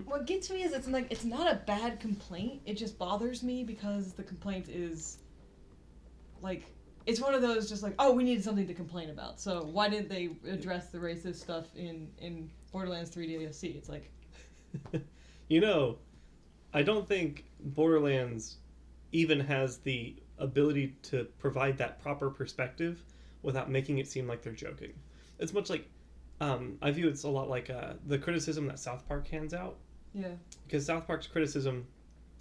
What gets me is it's not a bad complaint. It just bothers me because the complaint is like it's one of those just like, oh, we needed something to complain about. So why didn't they address the racist stuff in Borderlands 3 DLC? It's like, You know, I don't think Borderlands even has the ability to provide that proper perspective without making it seem like they're joking. It's much like I view it's a lot like the criticism that South Park hands out, yeah, because South Park's criticism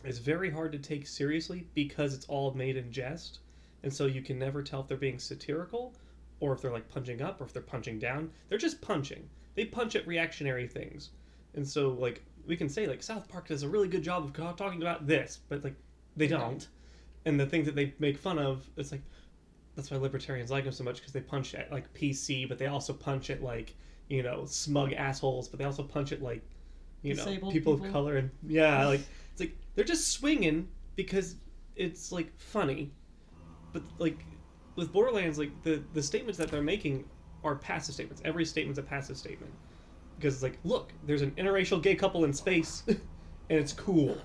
is very hard to take seriously because it's all made in jest, and so you can never tell if they're being satirical or if they're like punching up or if they're punching down. They're just punching. They punch at reactionary things, and so like we can say like South Park does a really good job of talking about this, but like they don't. And the things that they make fun of, it's like that's why libertarians like them so much because they punch at like PC, but they also punch at like smug assholes, but they also punch at like disabled people of color and like it's like they're just swinging because it's like funny, but like with Borderlands, like the statements that they're making are passive statements. Every statement's a passive statement because it's like, look, there's an interracial gay couple in space, and it's cool.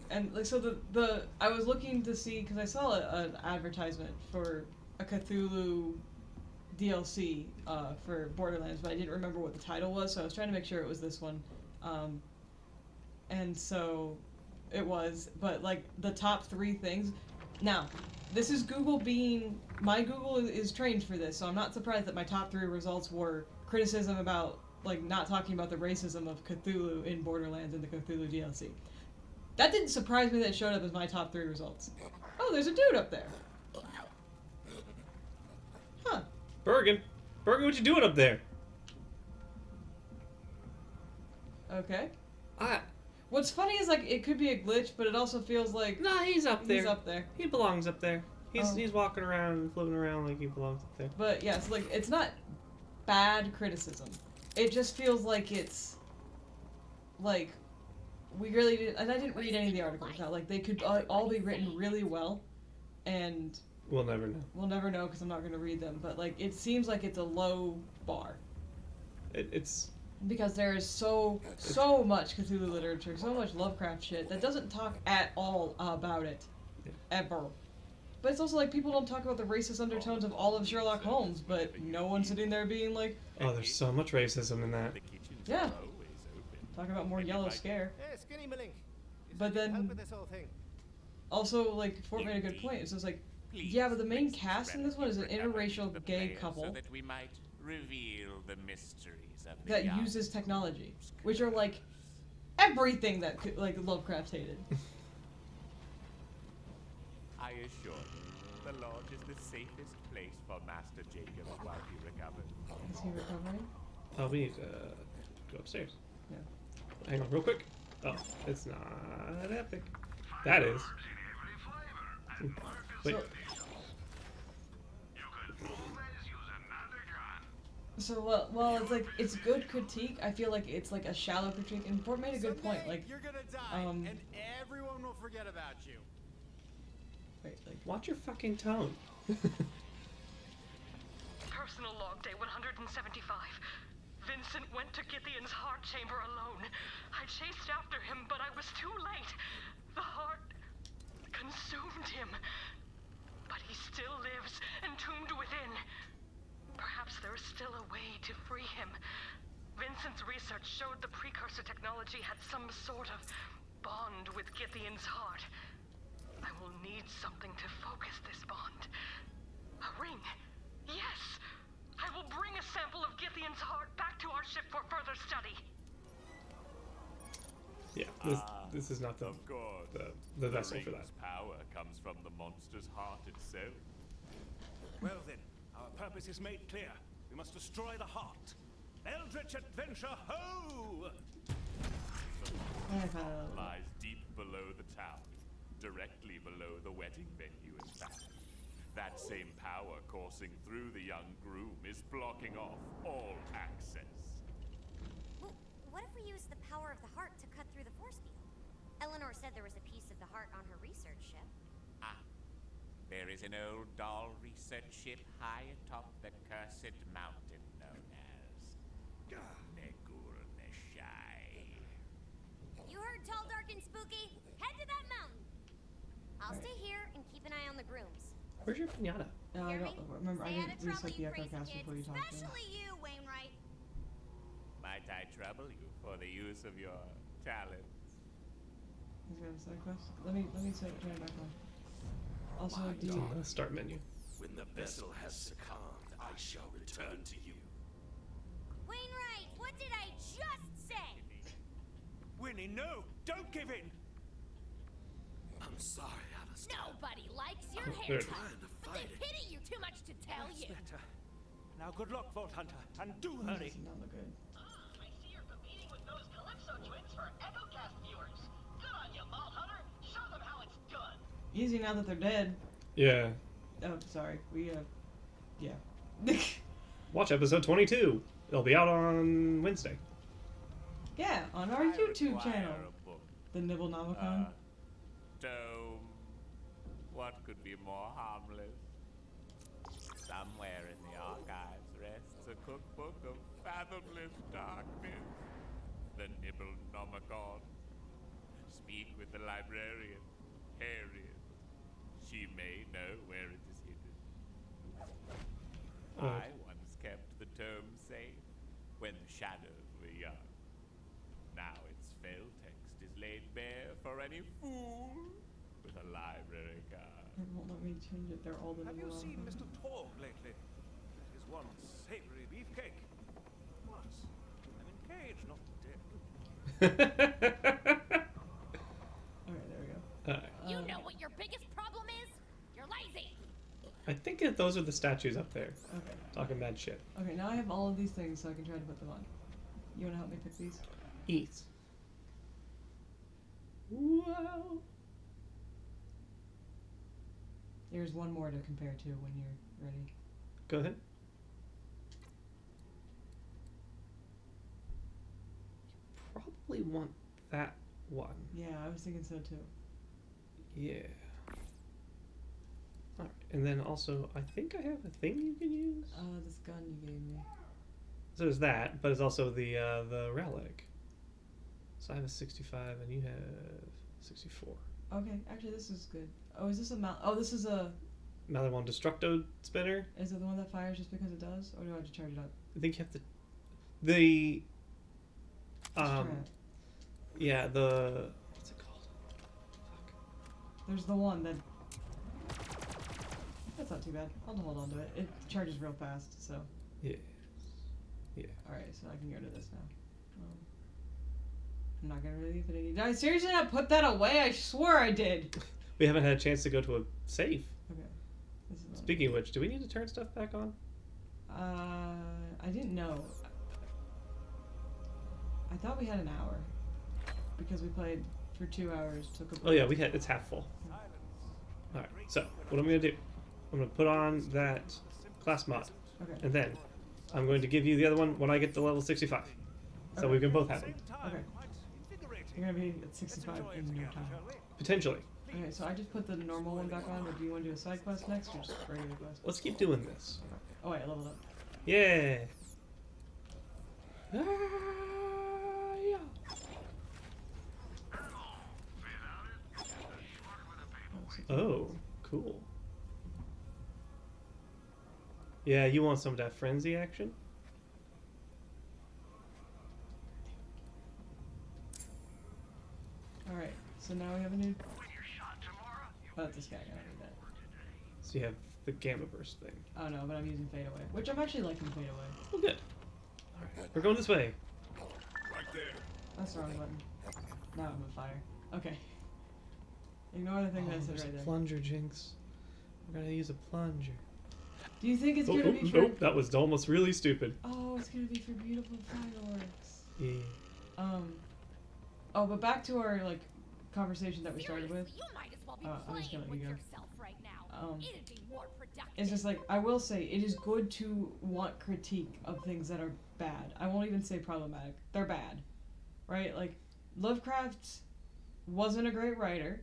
And like so the I was looking to see because I saw an advertisement for a Cthulhu DLC for Borderlands, but I didn't remember what the title was, so I was trying to make sure it was this one. And so it was, but like the top 3 things. Now, this is Google being my Google is trained for this, so I'm not surprised that my top 3 results were criticism about like not talking about the racism of Cthulhu in Borderlands and the Cthulhu DLC. That didn't surprise me that it showed up as my top 3 results. Oh, there's a dude up there. Huh. Bergen, what you doing up there? Okay. What's funny is like it could be a glitch, but it also feels like Nah, he's up there. He's up there. He belongs up there. He's walking around and floating around like he belongs up there. But yeah, it's like it's not bad criticism. It just feels like it's like we really did, and I didn't read any of the articles now. Like they could all be written really well, and we'll never know. We'll never know because I'm not going to read them. But like it seems like it's a low bar. It's because there is so much Cthulhu literature, so much Lovecraft shit that doesn't talk at all about it, ever. But it's also like people don't talk about the racist undertones of all of Sherlock Holmes, but no one's sitting there being like, oh, there's so much racism in that. Yeah. Talk about more yellow scare. But then also like Fort made a good point. It's just like, yeah, but the main cast in this one is an interracial gay couple so that we might reveal the mysteries of the that uses technology, which are like everything that like Lovecraft hated. I assure you, the lodge is the safest place for Master Jacob while he recovers. Is he recovering? Oh, we need to go upstairs. Yeah. Hang on real quick. Oh, it's not epic. That is. Wait. So well, it's like it's good critique. I feel like it's like a shallow critique, and Fort made a good point. Like, you're gonna die, and everyone will forget about you. Wait, like, watch your fucking tone. Personal log day 175. Vincent went to Gideon's heart chamber alone. I chased after him, but I was too late. The heart consumed him. But he still lives, entombed within. Perhaps there is still a way to free him. Vincent's research showed the precursor technology had some sort of bond with Gideon's heart. I will need something to focus this bond. A ring. Yes! I will bring a sample of Gideon's heart back to our ship for further study. Yeah, this is not the vessel for that. Power comes from the monster's heart itself. Well then, our purpose is made clear. We must destroy the heart. Eldritch adventure, ho! Lies deep below the town, directly below the wedding venue, in fact. That same power coursing through the young groom is blocking off all access. Well, what if we use the power of the heart to cut through the force field? Eleanor said there was a piece of the heart on her research ship. Ah, there is an old doll research ship high atop the cursed mountain known as Negur Neshai. I'll stay here and keep an eye on the grooms. Where's your pinata? No, I don't remember. I Stay out didn't of trouble, reset the you echo crazy cast kids, before you talked to me. especially you, Wainwright. Might I trouble you for the use of your talents? He's got a side quest. Let me turn it back on. Also, do you, Start menu. When the vessel has succumbed, I shall return to you. Wainwright, what did I just say? Winnie, no! Don't give in! I'm sorry, Alistair. Nobody likes your Oh, there it haircut, is. but they pity you too much to tell That's you. better. Now good luck, Vault Hunter, and do this hurry. does not look good. I see you're competing with those Calypso twins for EchoCast viewers. Good on you, Vault Hunter. Show them how it's done. Easy now that they're dead. Yeah. Oh, sorry. Yeah. Watch episode 22. It'll be out on Wednesday. Yeah, on our I YouTube require channel. a book. The Nibble Nomicon. Tome. What could be more harmless? Somewhere in the archives rests a cookbook of fathomless darkness. The Nibblenomicon. Speak with the librarian, Harriet. She may know where it is hidden. I once kept the tome safe when the shadows were young. Now its fell text is laid bare for any fool with a library card. It won't let me change it. They're all the Have you Nibble seen Nomicon. Mr. Torg lately? His one savory beefcake. What? I'm engaged, not dead. Alright, there we go. You know what your biggest problem is? You're lazy. I think that those are the statues up there. Okay. Talking bad shit. Okay, now I have all of these things so I can try to put them on. You wanna help me pick these? Eat. Wow. There's one more to compare to when you're ready. Go ahead. Probably want that one. Yeah, I was thinking so too. Yeah. Alright, and then also, I think I have a thing you can use. This gun you gave me. So there's that, but it's also the relic. So I have a 65 and you have 64. Okay, actually this is good. Oh, is this a this is a... Malarone Destructo spinner. Is it the one that fires just because it does? Or do I have to charge it up? I think you have to. The. Strap. Yeah, the. What's it called? Fuck. There's the one that... That's not too bad. I'll hold on to it. It charges real fast, so... Yeah. Yeah. Alright, so I can go to this now. I'm not gonna really Infinity. Did I seriously not put that away? I swore I did! We haven't had a chance to go to a safe. Okay. This is Speaking of which, do we need to turn stuff back on? I didn't know. I thought we had an hour. Because we played for 2 hours, took a break. Oh yeah, it's half full. Alright, so what I'm gonna do, I'm gonna put on that class mod. Okay. And then I'm going to give you the other one when I get to level 65. So we can both have them. Okay. You're gonna be at 65 in no time. Potentially. Okay, so I just put the normal one back on, but do you want to do a side quest next or just regular quest? Let's keep doing this. Oh wait, I leveled up. Yeah. Yeah. Oh, cool. Yeah, you want some of that frenzy action? Alright, so now we have a new... Oh, this guy, I gotta do that. So you have the Gamma Burst thing. Oh no, but I'm using Fade Away, which I'm actually liking Fade Away. Oh, good. Alright, we're going this way. Right there. That's the wrong button. Now I'm on fire. Okay. Ignore the thing that I said there's right a there. plunger, Jynx. We're gonna use a plunger. Do you think it's Oh, gonna oh, be for... nope, that was almost really stupid. Oh, it's gonna be for beautiful fireworks. Yeah. Oh, but back to our, like, conversation that we started with. Seriously, you might as well be I'm just playing gonna let with you go. yourself right now. It'd be more productive. It's just like, I will say, it is good to want critique of things that are bad. I won't even say problematic. They're bad. Right? Like, Lovecraft wasn't a great writer,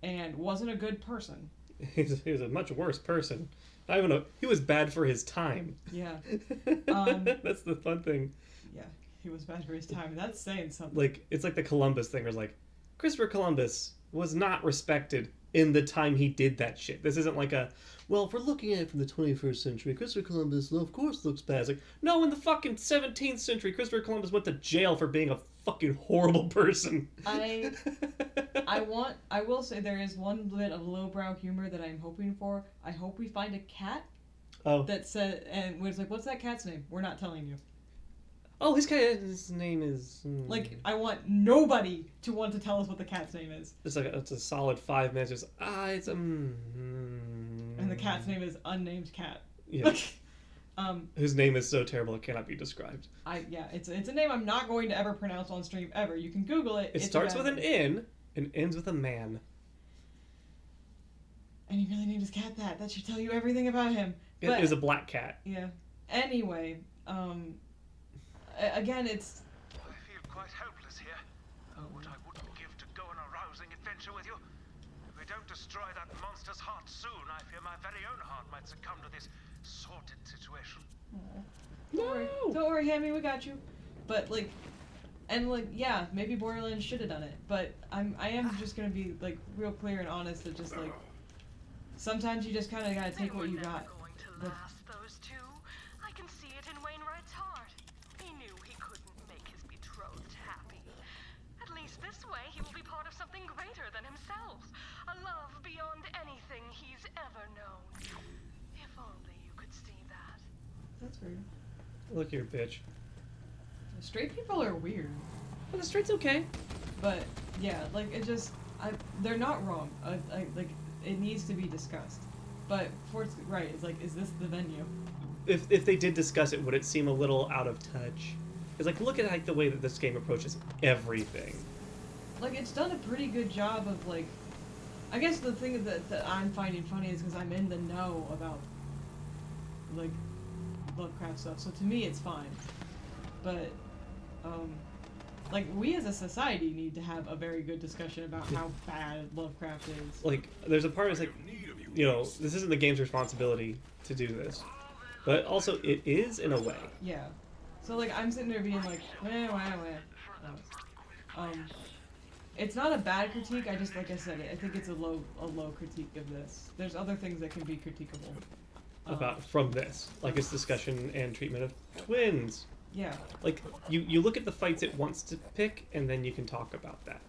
and wasn't a good person. He was a much worse person. Not even he was bad for his time. Yeah. That's the fun thing. Yeah, he was bad for his time, and that's saying something. Like, it's like the Columbus thing, where it's like, Christopher Columbus was not respected in the time he did that shit. This isn't like a, well, if we're looking at it from the 21st century, Christopher Columbus, of course, looks bad. It's like, no, in the fucking 17th century, Christopher Columbus went to jail for being a fucking horrible person. I will say there is one bit of lowbrow humor that I'm hoping for. I hope we find a cat that said, and was like, what's that cat's name? We're not telling you. Oh, his name is... Like, I want nobody to want to tell us what the cat's name is. It's like, it's a solid 5 minutes, just, it's And the cat's name is Unnamed Cat. Yeah. Whose name is so terrible it cannot be described. It's a name I'm not going to ever pronounce on stream, ever. You can Google it. It starts with an N, and ends with a man. And he really named his cat that. That should tell you everything about him. It was a black cat. Yeah. Anyway, again, it's... I feel quite helpless here. Oh, what I wouldn't give to go on a rousing adventure with you. If we don't destroy that monster's heart soon, I fear my very own heart might succumb to this sordid situation. Don't worry, Hammy, we got you. But, like, and, like, yeah, maybe Borderlands should have done it, but I am just gonna be, like, real clear and honest that just, like, sometimes you just kind of gotta take what you got. Going to last, those two. I can see it in Wainwright's heart. He knew he couldn't make his betrothed happy. At least this way, he will be part of something greater than himself. A love beyond anything he's ever known. If only you could see that. That's weird. Look here, bitch. Straight people are weird. Well, the straight's okay. But, yeah, like, it just... they're not wrong. Like, it needs to be discussed. But, right, it's like, is this the venue? If they did discuss it, would it seem a little out of touch? It's like, look at like the way that this game approaches everything. Like, it's done a pretty good job of, like... I guess the thing that I'm finding funny is because I'm in the know about, like, Lovecraft stuff. So to me, it's fine. But, like, we as a society need to have a very good discussion about how bad Lovecraft is. Like, there's a part that's like, you know, this isn't the game's responsibility to do this. But also, it is in a way. Yeah. So, like, I'm sitting there being like, it's not a bad critique, I just, like I said, I think it's a low critique of this. There's other things that can be critiquable. From this. Like its discussion and treatment of twins. Yeah. Like, you look at the fights it wants to pick, and then you can talk about that.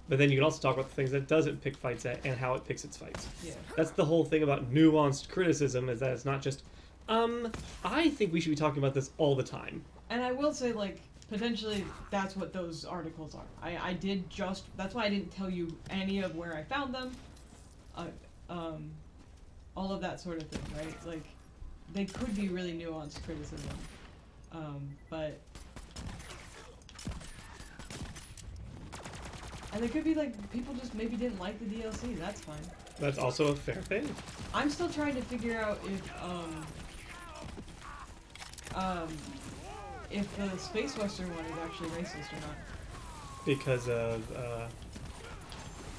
But then you can also talk about the things that it doesn't pick fights at, and how it picks its fights. Yeah. That's the whole thing about nuanced criticism, is that it's not just, I think we should be talking about this all the time. And I will say, like, potentially that's what those articles are. I did just, that's why I didn't tell you any of where I found them. All of that sort of thing, right? Like, they could be really nuanced criticism. But... And it could be like, people just maybe didn't like the DLC, that's fine. That's also a fair thing. I'm still trying to figure out if the Space Western one is actually racist or not. Because of,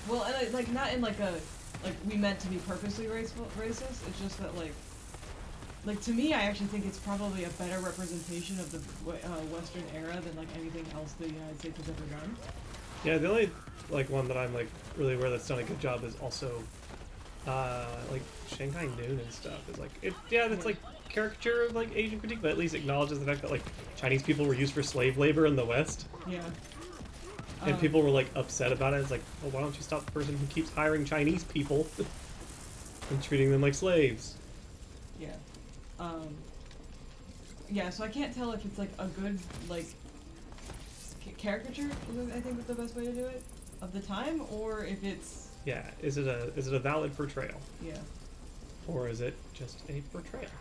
Well, and like, not in like a, like, we meant to be purposely racist, it's just that, like, to me, I actually think it's probably a better representation of the Western era than, like, anything else the United States has ever done. yeah, the only, like, one that I'm, like, really aware that's done a good job is also, like, Shanghai Noon and stuff. Is like, that's, like, caricature of, like, Asian critique, but at least acknowledges the fact that, like, Chinese people were used for slave labor in the West. Yeah. And people were, like, upset about it. It's like, well, why don't you stop the person who keeps hiring Chinese people and treating them like slaves? Yeah. Yeah, so I can't tell if it's, like, a good, like, caricature, I think is the best way to do it, of the time, or if it's... Yeah, is it a valid portrayal? Yeah. Or is it just a portrayal?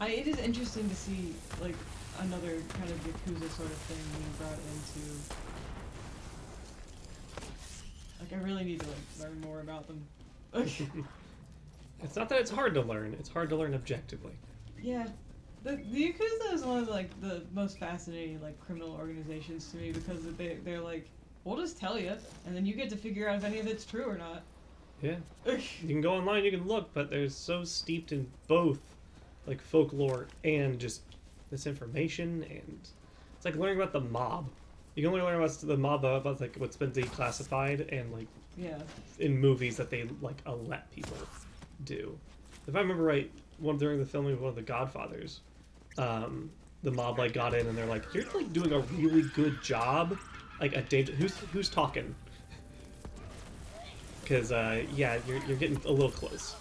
It is interesting to see, like, another kind of Yakuza sort of thing being brought into... Like, I really need to, like, learn more about them. It's not that it's hard to learn, it's hard to learn objectively. Yeah. The Yakuza is one of, like, the most fascinating, like, criminal organizations to me, because they're like, we'll just tell you, and then you get to figure out if any of it's true or not. Yeah. You can go online, you can look, but they're so steeped in both, like, folklore and just misinformation, and it's like learning about the mob. You can only learn about the mob about, like, what's been declassified and, like, Yeah. in movies that they like let people do. If I remember right, during the filming of one of the Godfathers, the mob like got in and they're like, "You're like doing a really good job, like a danger. Who's talking?" Because yeah, you're getting a little close.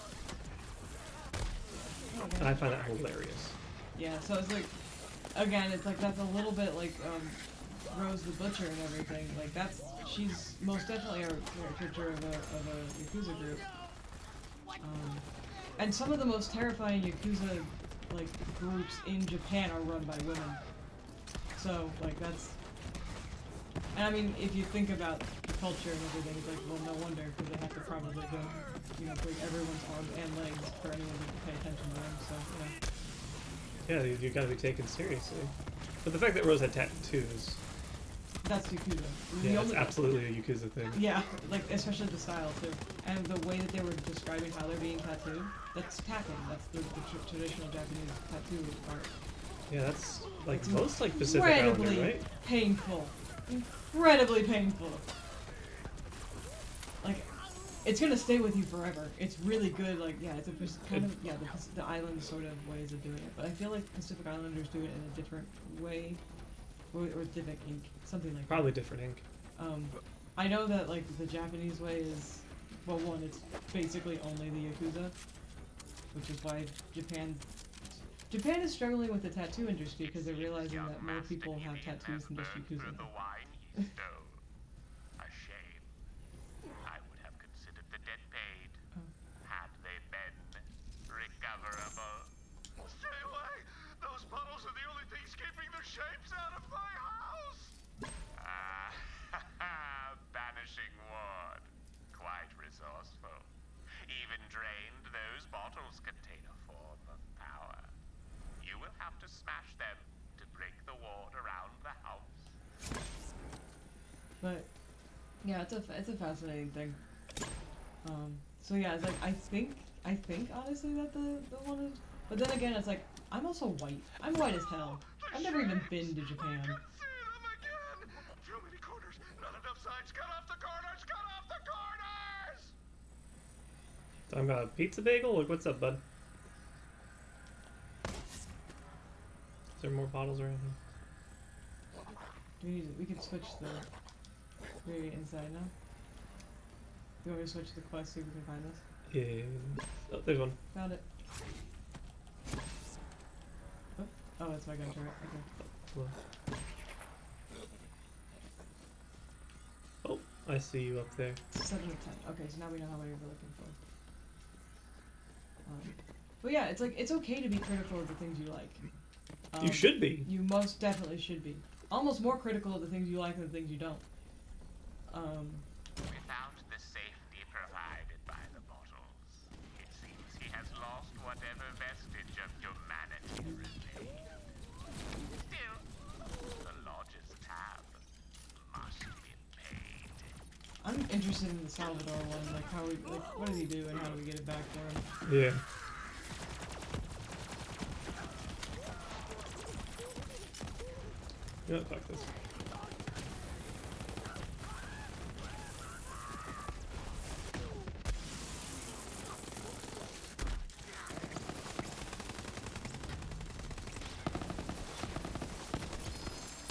And I find that hilarious. Yeah, so it's like, again, it's like that's a little bit like Rose the Butcher and everything. Like she's most definitely a caricature of a Yakuza group. And some of the most terrifying Yakuza like groups in Japan are run by women. So like that's, and I mean if you think about the culture and everything, it's like, well, no wonder, because they have to probably go, you know, break everyone's arms and legs for anyone to pay attention to them. So Yeah, you gotta be taken seriously. But the fact that Rose had tattoos, that's Yakuza. yeah, it's absolutely a Yakuza thing. Yeah, like especially the style too, and the way that they were describing how they're being tattooed. That's tapping. That's the traditional Japanese tattoo art. Yeah, that's like It's most like Pacific Islander, incredibly right? painful. Incredibly painful. Like, it's gonna stay with you forever. It's really good. Like, yeah, it's a kind of the island sort of ways of doing it. But I feel like Pacific Islanders do it in a different way, or different ink, something like Probably that. different ink. I know that like the Japanese way is, well, one, it's basically only the Yakuza, which is why Japan is struggling with the tattoo industry because they're realizing that more people have tattoos than just Yakuza. The wine he stole. A shame. I would have considered the debt paid had they been recoverable. Stay away! Those bottles are the only things keeping the shapes out of my house! Banishing ward. Quite resourceful. Even drained, those bottles contain a form of power. You will have to smash them to break the ward around the house. But yeah, it's a fascinating thing. So yeah, it's like I think honestly that the one is, but then again it's like I'm also white. I'm white as hell. I've never even been to Japan. Too many corners, not enough sides. Cut off the corners! Cut off the corners! Talking about a pizza bagel? Like, what's up, bud? Is there more bottles around here? We can switch the gradient inside now. You want me to switch the quest, see if we can find this? Yeah. Oh, there's one. Found it. Oh, that's my gun turret. Okay. Oh, I see you up there. 7 of 10. Okay, so now we know how many we're looking for. But yeah, it's like it's okay to be critical of the things you like. You should be. You most definitely should be. Almost more critical of the things you like than the things you don't. Without the safety provided by the bottles, it seems he has lost whatever vestige of humanity remained. Still, the Lodge's tab must be paid. I'm interested in the Salvador one, like what does he do and how do we get it back for him? Yeah. You know what, fuck this.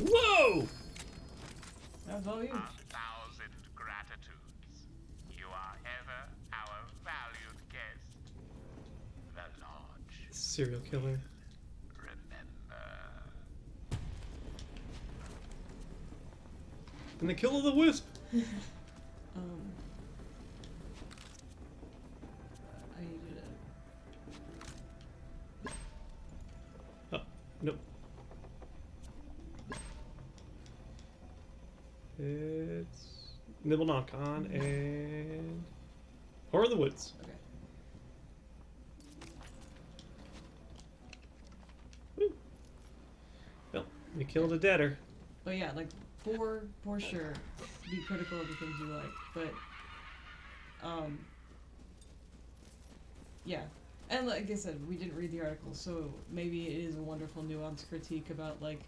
Whoa! That was all you. 1,000 gratitudes. You are ever our valued guest. The Lodge. Serial killer. Remember. And the kill of the wisp! I needed it. Oh, nope. It's Nibble Knock On and Horror of the Woods. Okay. Woo. Well, you killed a deader. But yeah, like for sure, be critical of the things you like. But yeah. And like I said, we didn't read the article, so maybe it is a wonderful nuanced critique about like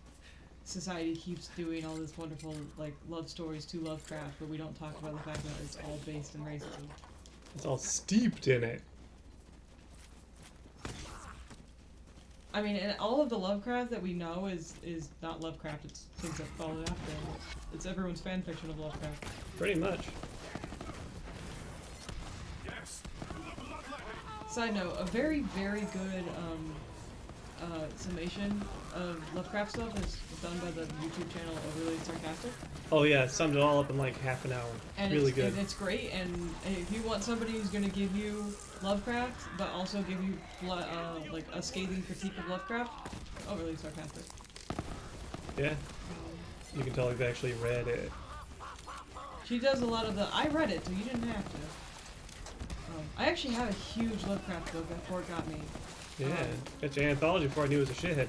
society keeps doing all this wonderful like love stories to Lovecraft, but we don't talk about the fact that it's all based in racism. It's all steeped in it. I mean, and all of the Lovecraft that we know is not Lovecraft. It's things that followed after. It's everyone's fan fiction of Lovecraft. Pretty much. Side note: a very, very good summation of Lovecraft stuff is done by the YouTube channel Overly Sarcastic. Oh yeah, summed it all up in like half an hour. And really it's, good. And it's great. And if you want somebody who's going to give you Lovecraft, but also give you like a scathing critique of Lovecraft, Overly Sarcastic. Yeah. You can tell I've actually read it. She does a lot of the. I read it, so you didn't have to. I actually have a huge Lovecraft book before it got me. Yeah, got your anthology before I knew it was a shithead.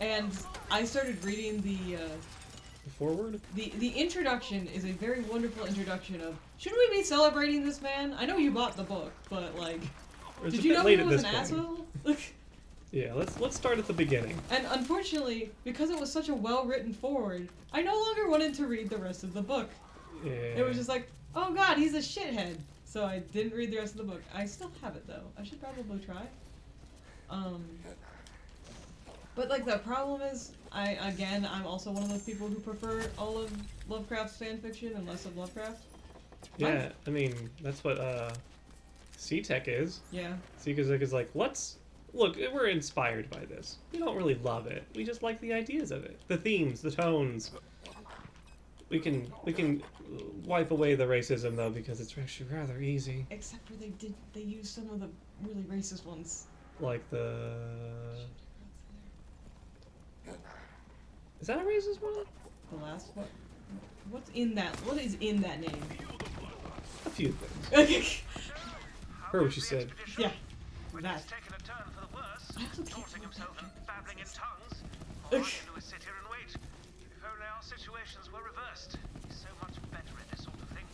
And I started reading the forward? The introduction is a very wonderful introduction of, shouldn't we be celebrating this man? I know you bought the book, but like, did you know he was an asshole? Yeah, let's start at the beginning. And unfortunately, because it was such a well-written forward, I no longer wanted to read the rest of the book. Yeah. It was just like, oh god, he's a shithead. So I didn't read the rest of the book. I still have it though. I should probably try. But like the problem is, I'm also one of those people who prefer all of Lovecraft's fanfiction and less of Lovecraft. Yeah, I mean, that's what C-Tech is. Yeah. C-Tech is like, look, we're inspired by this. We don't really love it. We just like the ideas of it. The themes, the tones. We can wipe away the racism though, because it's actually rather easy. Except for they used some of the really racist ones. Like the... Is that a racist one? The last one? What's in that? What is in that name? A few things. Heard what you said. Yeah. That. He's taken a turn for the worse, contorting himself and babbling in tongues. All I can do is sit here and wait. If only our situations were reversed. He's so much better at this sort of thing.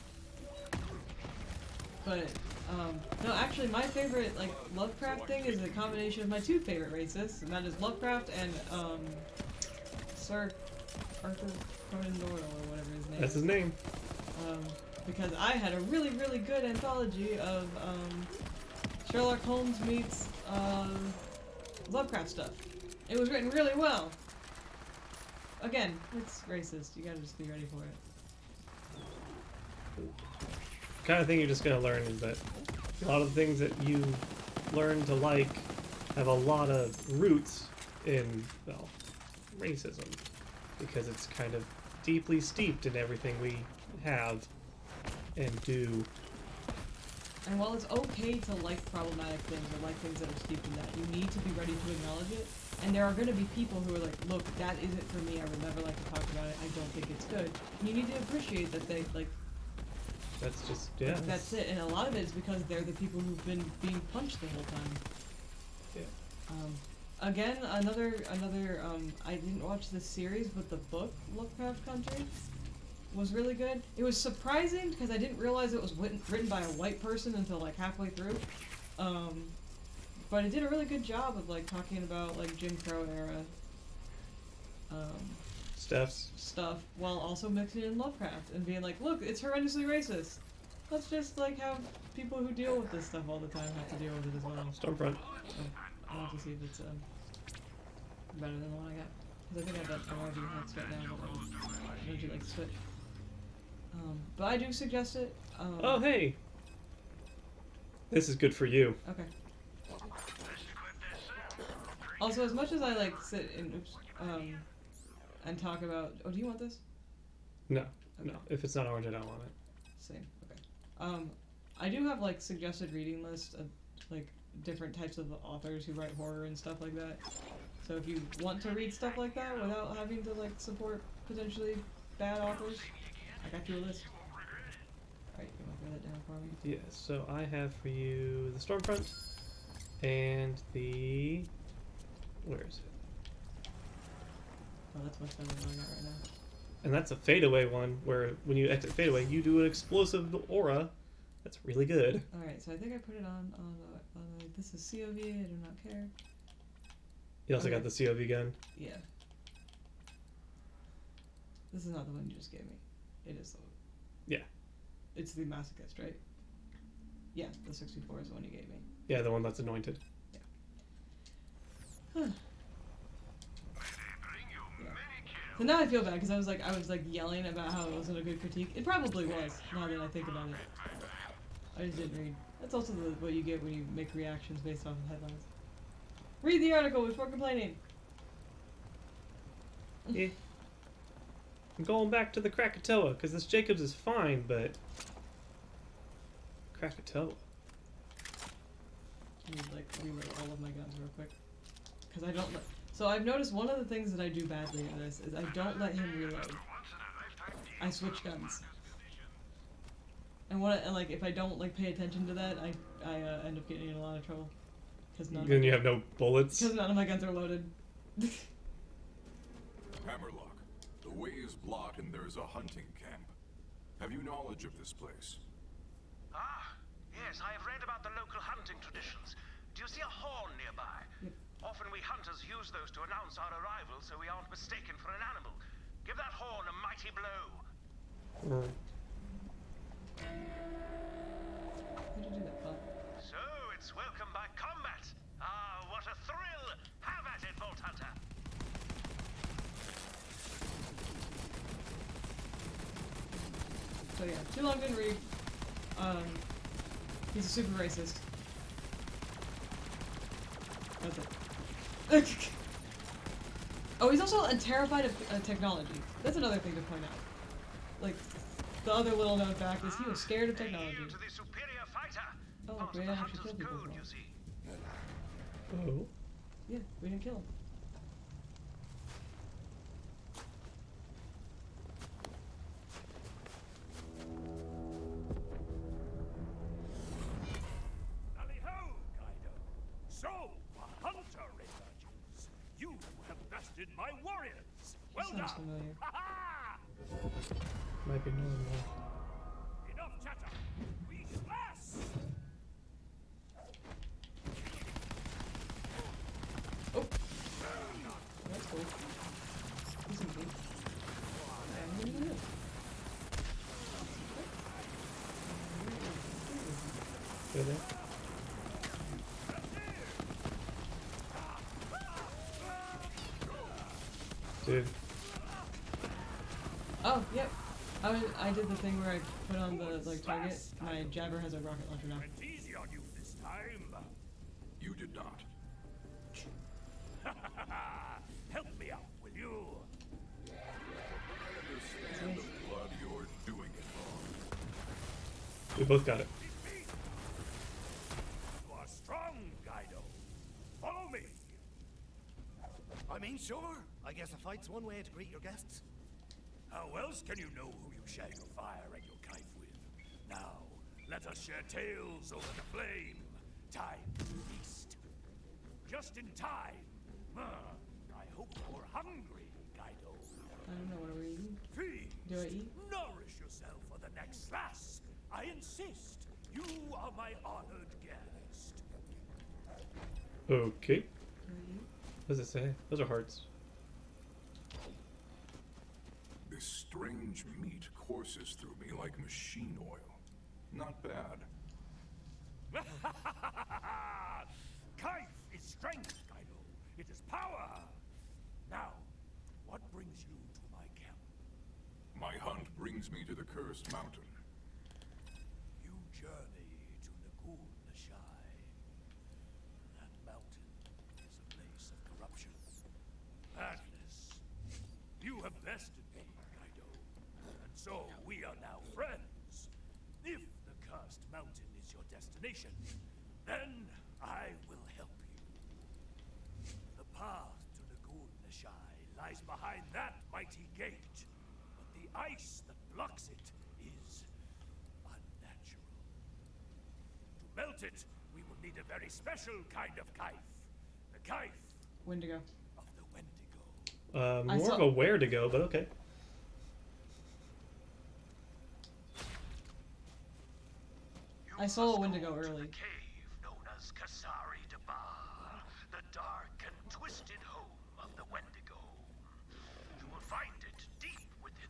But, no, actually my favorite, like, Lovecraft thing is a combination of my two favorite racists, and that is Lovecraft and, Sir Arthur Conan Doyle, or whatever his name is. That's his name. Because I had a really, really good anthology of, Sherlock Holmes meets, Lovecraft stuff. It was written really well. Again, it's racist. You gotta just be ready for it. Kind of thing you're just gonna learn is that a lot of the things that you learn to like have a lot of roots in, well, racism, because it's kind of deeply steeped in everything we have and do. And while it's okay to like problematic things or like things that are steeped in that, you need to be ready to acknowledge it. And there are going to be people who are like, look, that isn't for me, I would never like to talk about it, I don't think it's good. And you need to appreciate that they, like... That's just, yeah. Like, that's it, and a lot of it is because they're the people who've been being punched the whole time. Yeah. Again, another, I didn't watch this series, but the book, Lovecraft Country, was really good. It was surprising because I didn't realize it was written by a white person until like halfway through. But it did a really good job of like talking about like Jim Crow era stuff while also mixing in Lovecraft and being like, look, it's horrendously racist. Let's just like have people who deal with this stuff all the time have to deal with it as well. Stormfront. So, I'll have to see if it's better than the one I got. Because I think I got RV hacks right now, but I don't you like to switch. But I do suggest it. Oh, hey! This is good for you. Okay. Also, as much as I like sit and talk about... Oh, do you want this? No. Okay. No. If it's not orange, I don't want it. Same. Okay. I do have like suggested reading lists of like different types of authors who write horror and stuff like that. So if you want to read stuff like that without having to like support potentially bad authors, I got you a list. Alright, you want to throw that down for me? Yeah, so I have for you the Stormfront and the... Where is it? Oh, that's much better than what I got right now. And that's a fadeaway one, where when you exit fadeaway, you do an explosive aura. That's really good. Alright, so I think I put it on this is COV, I do not care. You also got the COV gun. Yeah. This is not the one you just gave me. It is the one. Yeah. It's the masochist, right? Yeah, the 64 is the one you gave me. Yeah, the one that's anointed. Yeah. So now I feel bad because I was like yelling about how it wasn't a good critique. It probably was. Now that I think about it, I just didn't read. That's also what you get when you make reactions based off of headlines. Read the article before complaining. Yeah. I'm going back to the Krakatoa because this Jacobs is fine, but Krakatoa. I need like reload all of my guns real quick because I don't. So I've noticed one of the things that I do badly in this is I don't let him reload. I switch guns. And like if I don't like pay attention to that, I end up getting in a lot of trouble. Then you have no bullets. Because none of my guns are loaded. Hammerlock. The way is blocked and there is a hunting camp. Have you knowledge of this place? Ah, yes, I have read about the local hunting traditions. Do you see a horn nearby? Yep. Often we hunters use those to announce our arrival so we aren't mistaken for an animal. Give that horn a mighty blow. How did you do that, bud? So, it's welcome by combat. Ah, what a thrill! Have at it, Vault Hunter! So yeah, too long didn't read. He's a super racist. That's it. Oh, he's also terrified of technology. That's another thing to point out. Like, the other little known fact is he was scared of technology. Hail to the superior fighter. Oh, Part we of the didn't actually hunter's kill people. code, you see. Oh. Yeah, we didn't kill him. Tally-ho, Guido. So, a hunter emerges. You have bested my warriors. Well Sounds done. familiar. Ha-ha! Might be normal. Enough chatter. We slash. Oh! That's cool. He's in deep. Go there. Dude. Oh, yep. I did the thing where I put on the target. My jabber has a rocket launcher now. Went easy on you this time. You did not. Help me out, will you? I understand the blood you're doing it for. We both got it. You are strong, Guido. Follow me. I mean, sure. I guess a fight's one way to greet your guests. How else can you know who you share your fire and your knife with? Now, let us share tales over the flame. Time to feast. Just in time. I hope you're hungry, Guido. I don't know, what are we eating? Feast. Do I eat? Nourish yourself for the next slash. I insist. You are my honored guest. Okay. Do I eat? What does it say? Those are hearts. This strange meat courses through me like machine oil. Not bad. Kaif is strength, Guido. It is power. Now, what brings you to my camp? My hunt brings me to the cursed mountain. You journey to Nagoon Nashai. That mountain is a place of corruption. Madness. You have bested me, Guido. And so we are now friends. If the cursed mountain is your destination, then I will help you. The path to Nagoon Nashai lies behind that mighty gate. But the ice that blocks it is unnatural. To melt it, we will need a very special kind of kaif. The kaif Wendigo. of the Wendigo. I More saw- of a where to go, but okay. I saw a Wendigo early. The cave known as Kasari Debar, the dark and twisted home of the Wendigo. You will find it deep within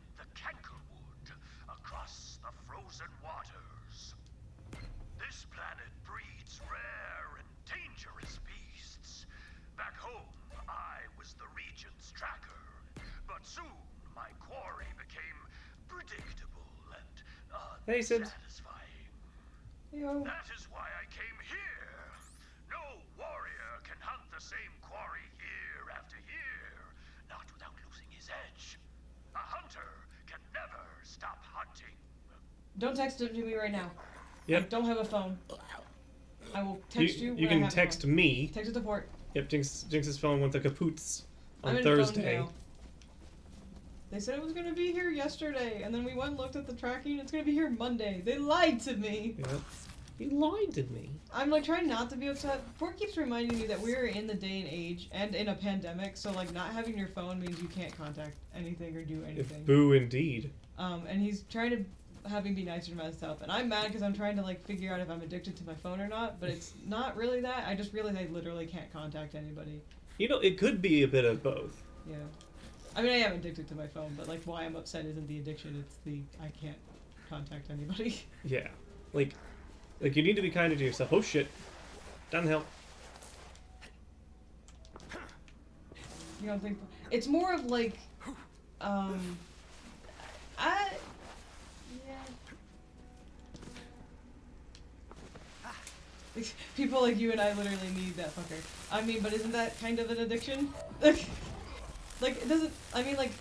predictable and Hey, Sims. unsatisfying. Yo. That is why I came here. No warrior can hunt the same quarry year after year, not without losing his edge. A hunter can never stop hunting. Don't text it to me right now. Yep. I don't have a phone. I will text you. You when I can have a text phone. me. Text it to Fort. Yep, Jinx's phone went to kapoots I'm on in phone Thursday. jail. They said it was gonna be here yesterday, and then we went and looked at the tracking. It's gonna be here Monday. They lied to me. Yep. You lied to me. I'm like trying not to be upset. Fort keeps reminding me that we're in the day and age and in a pandemic, so like not having your phone means you can't contact anything or do anything. Boo indeed. And he's trying to have me be nicer to myself, and I'm mad because I'm trying to like figure out if I'm addicted to my phone or not, but it's not really that. I just realized I literally can't contact anybody. You know, it could be a bit of both. Yeah. I mean, I am addicted to my phone, but like why I'm upset isn't the addiction, it's the I can't contact anybody. Yeah. Like you need to be kinder to yourself. Oh shit. Down the hill. You don't think it's more of like people like you and I literally need that fucker. I mean, but isn't that kind of an addiction? Like it doesn't. I mean, like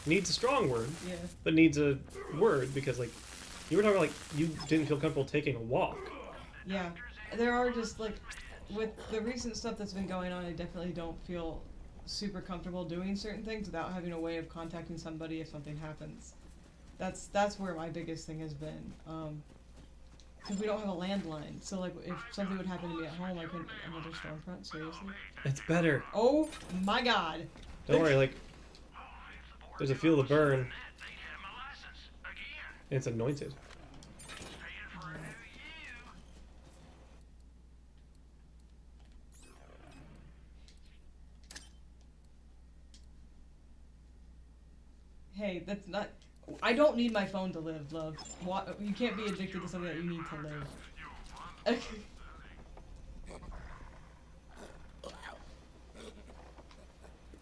Needs a strong word. yeah. But needs a word because like you were talking about, like you didn't feel comfortable taking a walk. Yeah, there are just like with the recent stuff that's been going on, I definitely don't feel super comfortable doing certain things without having a way of contacting somebody if something happens. That's where my biggest thing has been. Because we don't have a landline, so like if something would happen to me at home, I couldn't. Another storm front, seriously? It's better. Oh my God! Don't worry, like there's a feel the burn. And it's anointed. Hey, that's not. I don't need my phone to live, love. You can't be addicted to something that you need to live.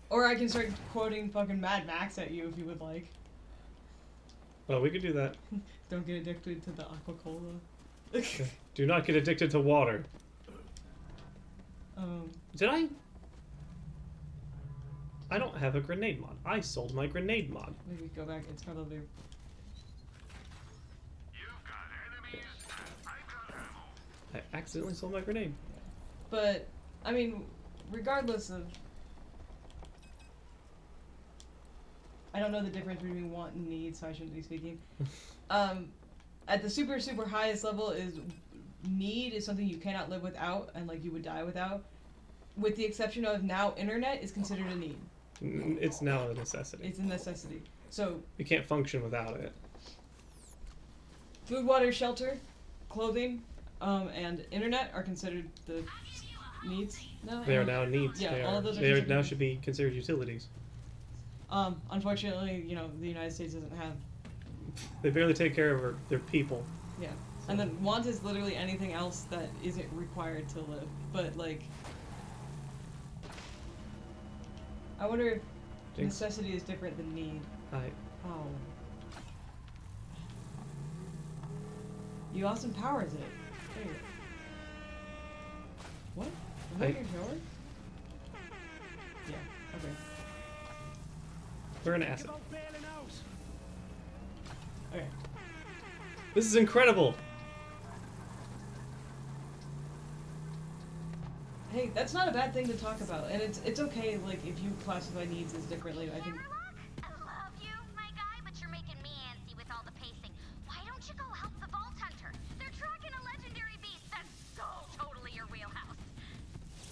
Or I can start quoting fucking Mad Max at you if you would like. Well, we could do that. Don't get addicted to the Aqua-Cola. Do not get addicted to water. Did I? I don't have a grenade mod. I sold my grenade mod. Maybe go back. It's probably. I accidentally sold my grenade. But I mean, regardless of. I don't know the difference between want and need, so I shouldn't be speaking. At the super highest level is need is something you cannot live without and like you would die without. With the exception of now internet is considered a need. It's now a necessity. It's a necessity. So you can't function without it. food, water, shelter, clothing, and internet are considered the needs now. They are now needs. Yeah, they all of those are they considered now needs. should be considered utilities. Unfortunately, you know, the United States doesn't have. They barely take care of their people. Yeah. And then want is literally anything else that isn't required to live. But like, I wonder if Jynx. necessity is different than need. Oh. You Austin Powers it. There you go. What? Was that your shower? Yeah. Okay. We're an asset. Okay. This is incredible. Hey, that's not a bad thing to talk about, and it's okay. Like if you classify needs as differently, I think. I love you, my guy, but you're making me antsy with all the pacing. Why don't you go help the Vault Hunter? They're tracking a legendary beast that's so totally your wheelhouse.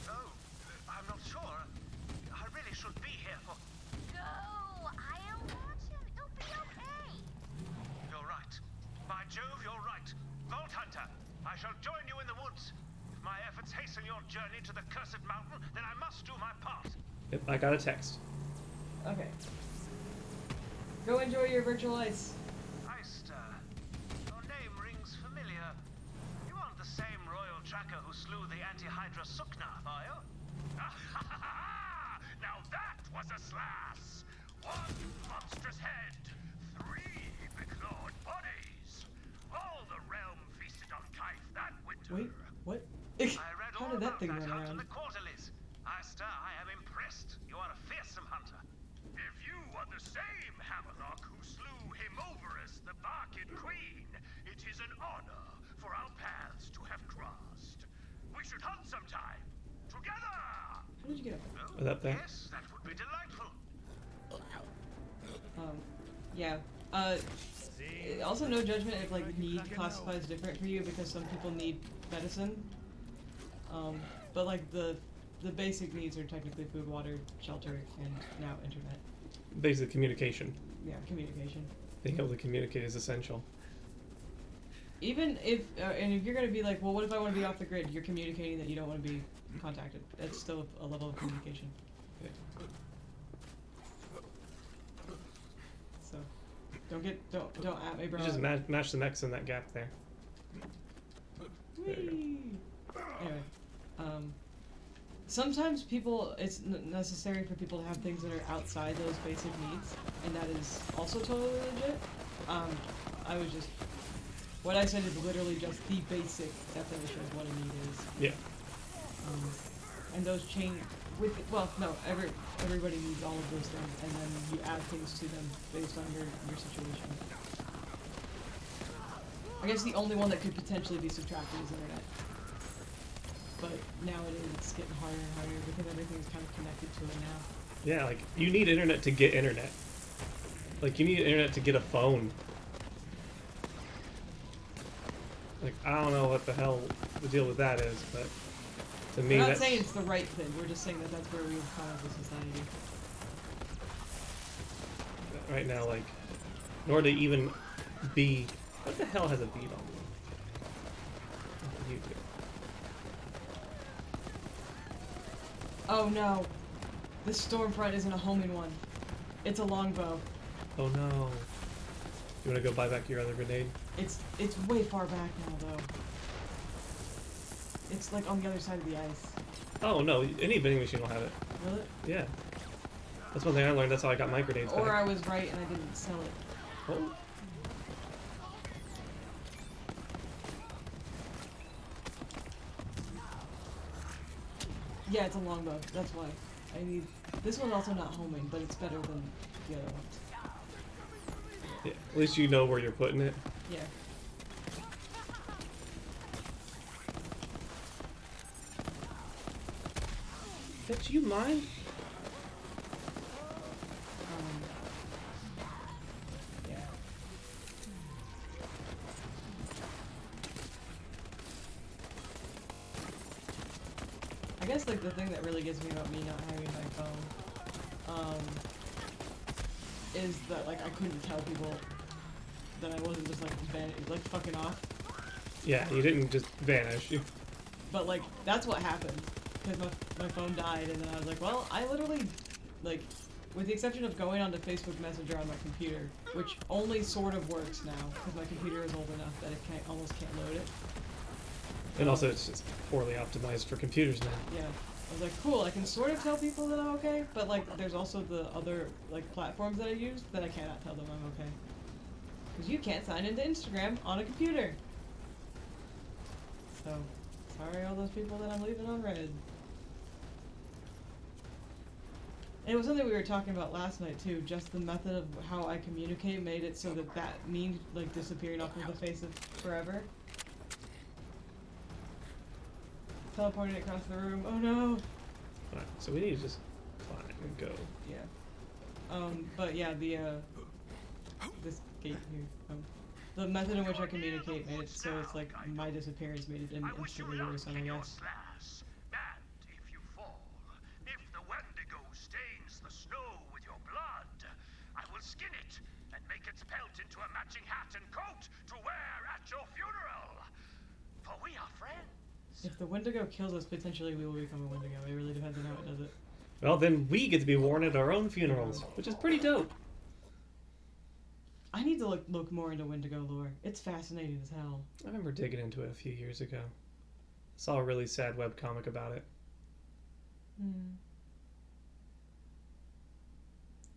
Oh, I'm not sure. I really should be here for... Go! I'll watch him. It'll be okay. You're right. By Jove, you're right. Vault Hunter, I shall join you in the woods. If my efforts hasten your journey to the cursed mountain, then I must do my part. Yep, I got a text. Okay. Go enjoy your virtual ice. Heister, your name rings familiar. You aren't the same royal tracker who slew the anti-Hydra Suknath, are you? Now that was a slash! One monstrous head, 3 that thing run Out in around. the quarterlies. Star, I am impressed. You are a fearsome hunter. If you are the same Hammerlock who slew Himoverus, the Barkid Queen, it is an honor for our paths to have crossed. We should hunt sometime. Together! How did you get up there? Was that there? Yes, that would be delightful. Yeah. Also, no judgment if like need classifies different for you because some people need medicine. But like the basic needs are technically food, water, shelter, and now internet. Basic communication. Yeah, communication. Being able to communicate is essential. Even if, and if you're gonna be like, well, what if I want to be off the grid? You're communicating that you don't want to be contacted. That's still a level of communication. Yeah. So, don't at me, bro. You just match the mechs in that gap there. There you Whee! Anyway, sometimes it's necessary for people to have things that are outside those basic needs, and that is also totally legit. What I said is literally just the basic definition of what a need is. Yeah. And those change everybody needs all of those things, and then you add things to them based on your situation. I guess the only one that could potentially be subtracted is internet. But nowadays it's getting harder and harder because everything's kind of connected to it now. Yeah, like, you need internet to get internet. Like, you need internet to get a phone. Like, I don't know what the hell the deal with that is, but to me We're not that's... saying it's the right thing, we're just saying that that's where we've come as a society. Right now, like, in order to even be... What the hell has a bead on? You do. Oh no! This Stormfront isn't a homing one. It's a longbow. Oh no. You wanna go buy back your other grenade? It's way far back now though. It's like on the other side of the ice. Oh no, any vending machine will have it. Will it? Yeah. That's one thing I learned, that's how I got my grenades Or back. I was right and I didn't sell it. Oh. Yeah, it's a longbow. That's why. I need... This one's also not homing, but it's better than the other ones. Yeah, at least you know where you're putting it. Yeah. Do you mind? Yeah. I guess like the thing that really gets me about me not having my phone, is that like I couldn't tell people that I wasn't just like fucking off. Yeah, you didn't just vanish. But like that's what happened because my phone died, and then I was like, well, I literally like, with the exception of going onto Facebook Messenger on my computer, which only sort of works now because my computer is old enough that it almost can't load it. And also, it's just poorly optimized for computers now. Yeah. I was like, cool, I can sort of tell people that I'm okay, but like, there's also the other like platforms that I use that I cannot tell them I'm okay. Because you can't sign into Instagram on a computer. So, sorry all those people that I'm leaving on red. And it was something we were talking about last night too, just the method of how I communicate made it so that means like disappearing off of the face of forever. Teleporting across the room. Oh no! Alright, so we need to just climb and go. Yeah. But yeah, this gate here. The method in which I communicate made it so it's like my disappearance made it instantly worrisome, I guess. And if you fall, if the Wendigo stains the snow with your blood, I will skin it and make its pelt into a matching hat and coat to wear at your funeral. For we are friends. If the Wendigo kills us, potentially we will become a Wendigo. It really depends on how it does it. Well, then we get to be worn at our own funerals, which is pretty dope. I need to look more into Wendigo lore. It's fascinating as hell. I remember digging into it a few years ago. Saw a really sad webcomic about it.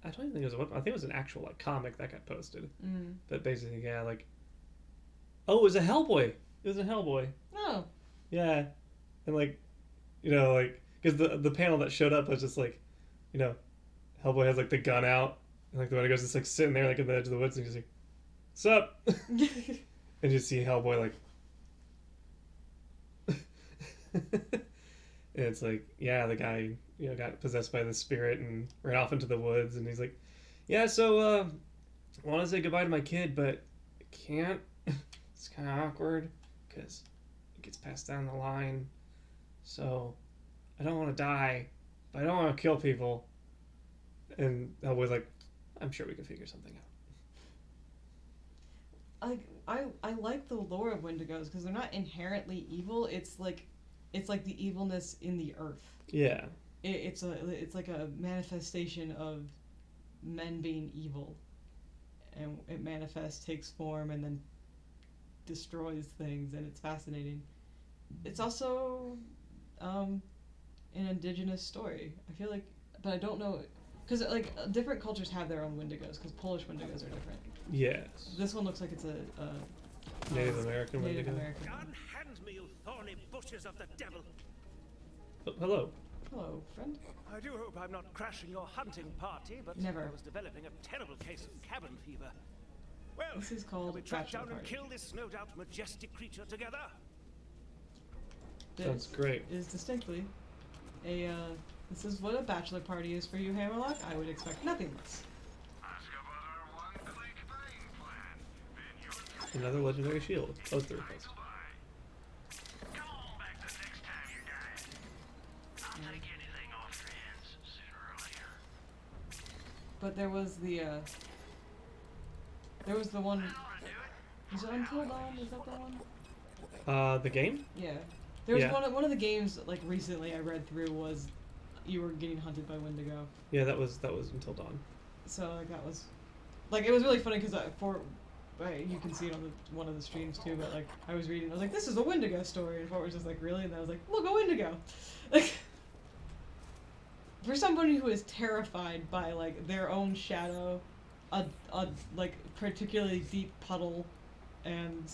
I don't even think it was a web. I think it was an actual like comic that got posted. But basically, yeah, like. Oh, it was a Hellboy. It was a Hellboy. Oh. Yeah, and like, You know, like, because the panel that showed up was just like, you know, Hellboy has like the gun out, and like the Wendigo's just like sitting there like in the edge of the woods, and he's like, "Sup?" And you see Hellboy like, and it's like, yeah, the guy, you know, got possessed by the spirit and ran off into the woods, and he's like, yeah, so I want to say goodbye to my kid, but I can't. It's kind of awkward because it gets passed down the line. So I don't want to die, but I don't want to kill people. And Hellboy's like, I'm sure we can figure something out. I like the lore of Wendigos because they're not inherently evil. It's like the evilness in the earth. Yeah. It's like a manifestation of men being evil, and it manifests, takes form, and then destroys things, and it's fascinating. It's also an indigenous story. I feel like, but I don't know, because like different cultures have their own Wendigos, because Polish Wendigos are different. Yes. This one looks like it's a Native American Wendigo. Unhand me, you thorny bushes of the devil. Oh, hello. Hello, friend. I do hope I'm not crashing your hunting party, but Never. I was developing a terrible case of cabin fever. Well, This is called shall we track Bachelor down and Party. kill this no doubt majestic creature together? Sounds great. Is distinctly a this is what a bachelor party is for you, Hammerlock. I would expect nothing less. Another legendary shield. Oh, three of us. But there was the one. Is it Until Dawn? Is that the one? The game? Yeah. There was Yeah. one of the games like recently I read through was you were getting hunted by Wendigo. Yeah, that was Until Dawn. So like that was like it was really funny because you can see it on one of the streams too. But like I was reading, I was like, this is a Wendigo story, and Fort was just like, really? And I was like, look, a Wendigo. Like for somebody who is terrified by like their own shadow, a like particularly deep puddle, and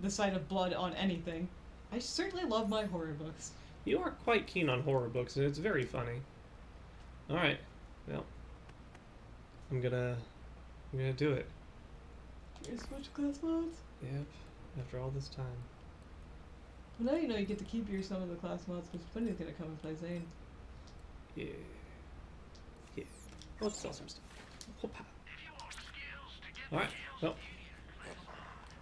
the sight of blood on anything, I certainly love my horror books. You are quite keen on horror books, and it's very funny. Alright. Well. I'm gonna do it. You switch class mods? Yep. After all this time. Well, now you know you get to keep some of the class mods because Twinny's gonna come and play Zane. Yeah. Yeah. Let's sell some stuff. Alright. Well.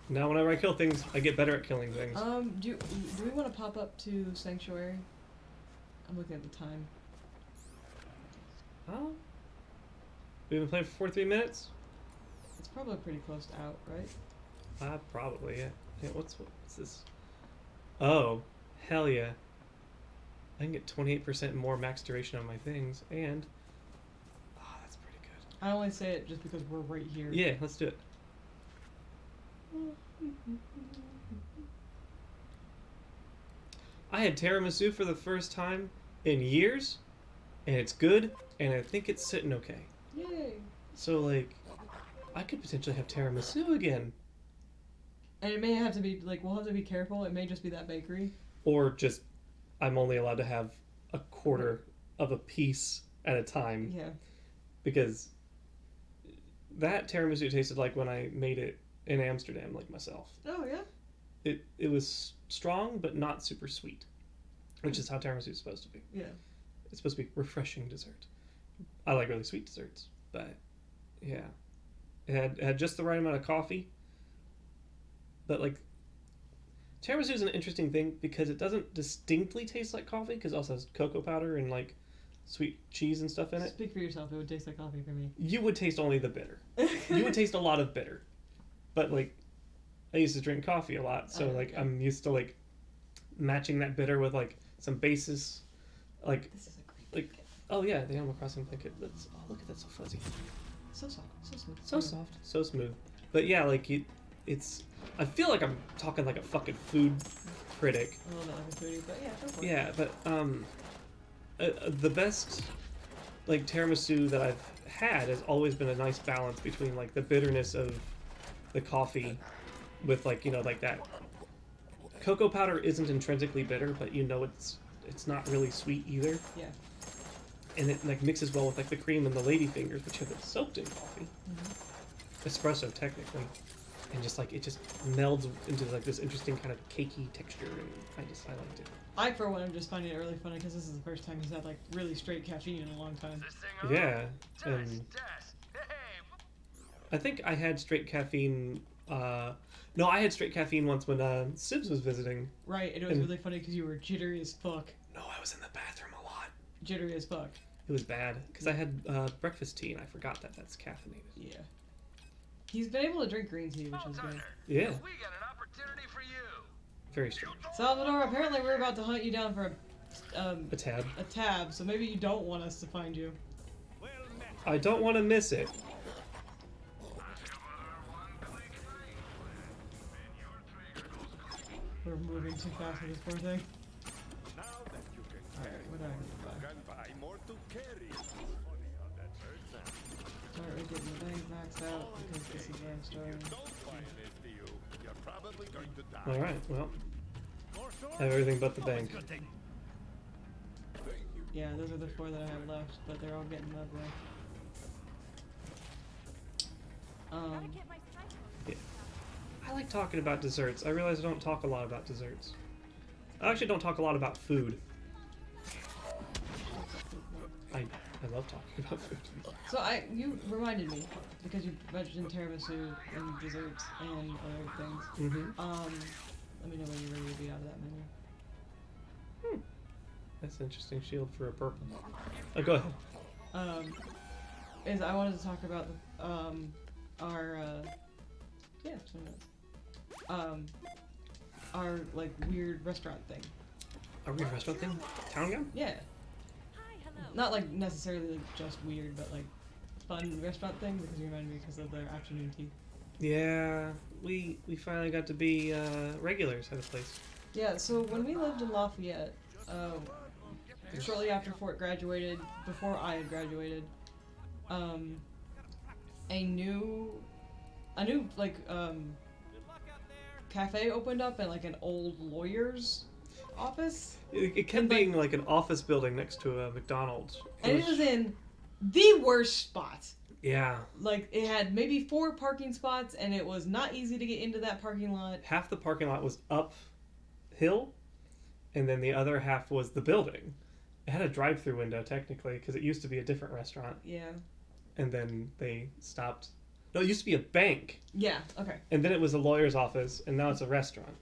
Now whenever I kill things, I get better at killing things. Do we want to pop up to Sanctuary? I'm looking at the time. Oh. We've been playing for 43 minutes? It's probably pretty close to out, right? Probably, yeah. Yeah, what's this? Oh, hell yeah. I can get 28% more max duration on my things, and... Oh, that's pretty good. I only say it just because we're right here. Yeah, let's do it. I had tiramisu for the first time in years, and it's good, and I think it's sitting okay. Yay! So, like, I could potentially have tiramisu again. And it may have to be, like, we'll have to be careful. It may just be that bakery. Or just, I'm only allowed to have a quarter of a piece at a time. Yeah. Because that tiramisu tasted like when I made it in Amsterdam, like myself. Oh, yeah? It was strong, but not super sweet. Which is how tiramisu is supposed to be. Yeah. It's supposed to be refreshing dessert. I like really sweet desserts, but yeah. It had just the right amount of coffee. But like, tiramisu is an interesting thing because it doesn't distinctly taste like coffee because it also has cocoa powder and like sweet cheese and stuff in it. Speak for yourself. It would taste like coffee for me. You would taste only the bitter. You would taste a lot of bitter. But like, I used to drink coffee a lot, so like I'm used to like matching that bitter with like some basis, like This is a great like blanket. oh yeah, the Animal Crossing blanket. That's look at that, so fuzzy, So soft, so smooth. so soft, so smooth. But yeah, like it's. I feel like I'm talking like a fucking food critic. A little bit like a foodie, but yeah, go for it. Yeah, but the best like tiramisu that I've had has always been a nice balance between like the bitterness of the coffee with like, you know, like that cocoa powder isn't intrinsically bitter, but you know it's it's not really sweet either. Yeah. And it like mixes well with like the cream and the lady fingers, which have been soaked in coffee. Espresso technically. And just like it just melds into like this interesting kind of cakey texture, and I liked it. I for one am just finding it really funny because this is the first time he's had like really straight caffeine in a long time. Yeah, and I think I had straight caffeine. No, I had straight caffeine once when Sibs was visiting. Right, and it was really funny because you were jittery as fuck. No, I was in the bathroom a lot. Jittery as fuck. It was bad because I had breakfast tea and I forgot that that's caffeinated. Yeah. He's been able to drink green tea, which is good. Yeah. We got an opportunity for you. Very strange. Salvador, apparently we're about to hunt you down for a tab. A tab, so maybe you don't want us to find you. I don't want to miss it. We're moving too fast for this poor thing. Alright, what do I buy? Start with getting the bank maxed out because this is where I'm starting. Alright, well. I have everything but the bank. Yeah, those are the 4 that I have left, but they're all getting lovely. Yeah. I like talking about desserts. I realize I don't talk a lot about desserts. I actually don't talk a lot about food. I love talking about food. So you reminded me because you mentioned tiramisu and desserts and other things. Let me know when you're ready to be out of that menu. That's an interesting shield for a purple. Oh, go ahead. Is I wanted to talk about our our like weird restaurant thing. Our weird restaurant thing? Town Gun? Yeah. Not like necessarily like just weird, but like fun restaurant thing because you reminded me because of their afternoon tea. Yeah, we finally got to be regulars at a place. Yeah, so when we lived in Lafayette, shortly after Fort graduated, before I had graduated, a new like cafe opened up in like an old lawyer's office. It kept being like an office building next to a McDonald's. And it was in the worst spot. Yeah. Like, it had maybe 4 parking spots, and it was not easy to get into that parking lot. Half the parking lot was uphill, and then the other half was the building. It had a drive-through window, technically, because it used to be a different restaurant. Yeah. And then they stopped. No, it used to be a bank. Yeah, okay. And then it was a lawyer's office, and now it's a restaurant.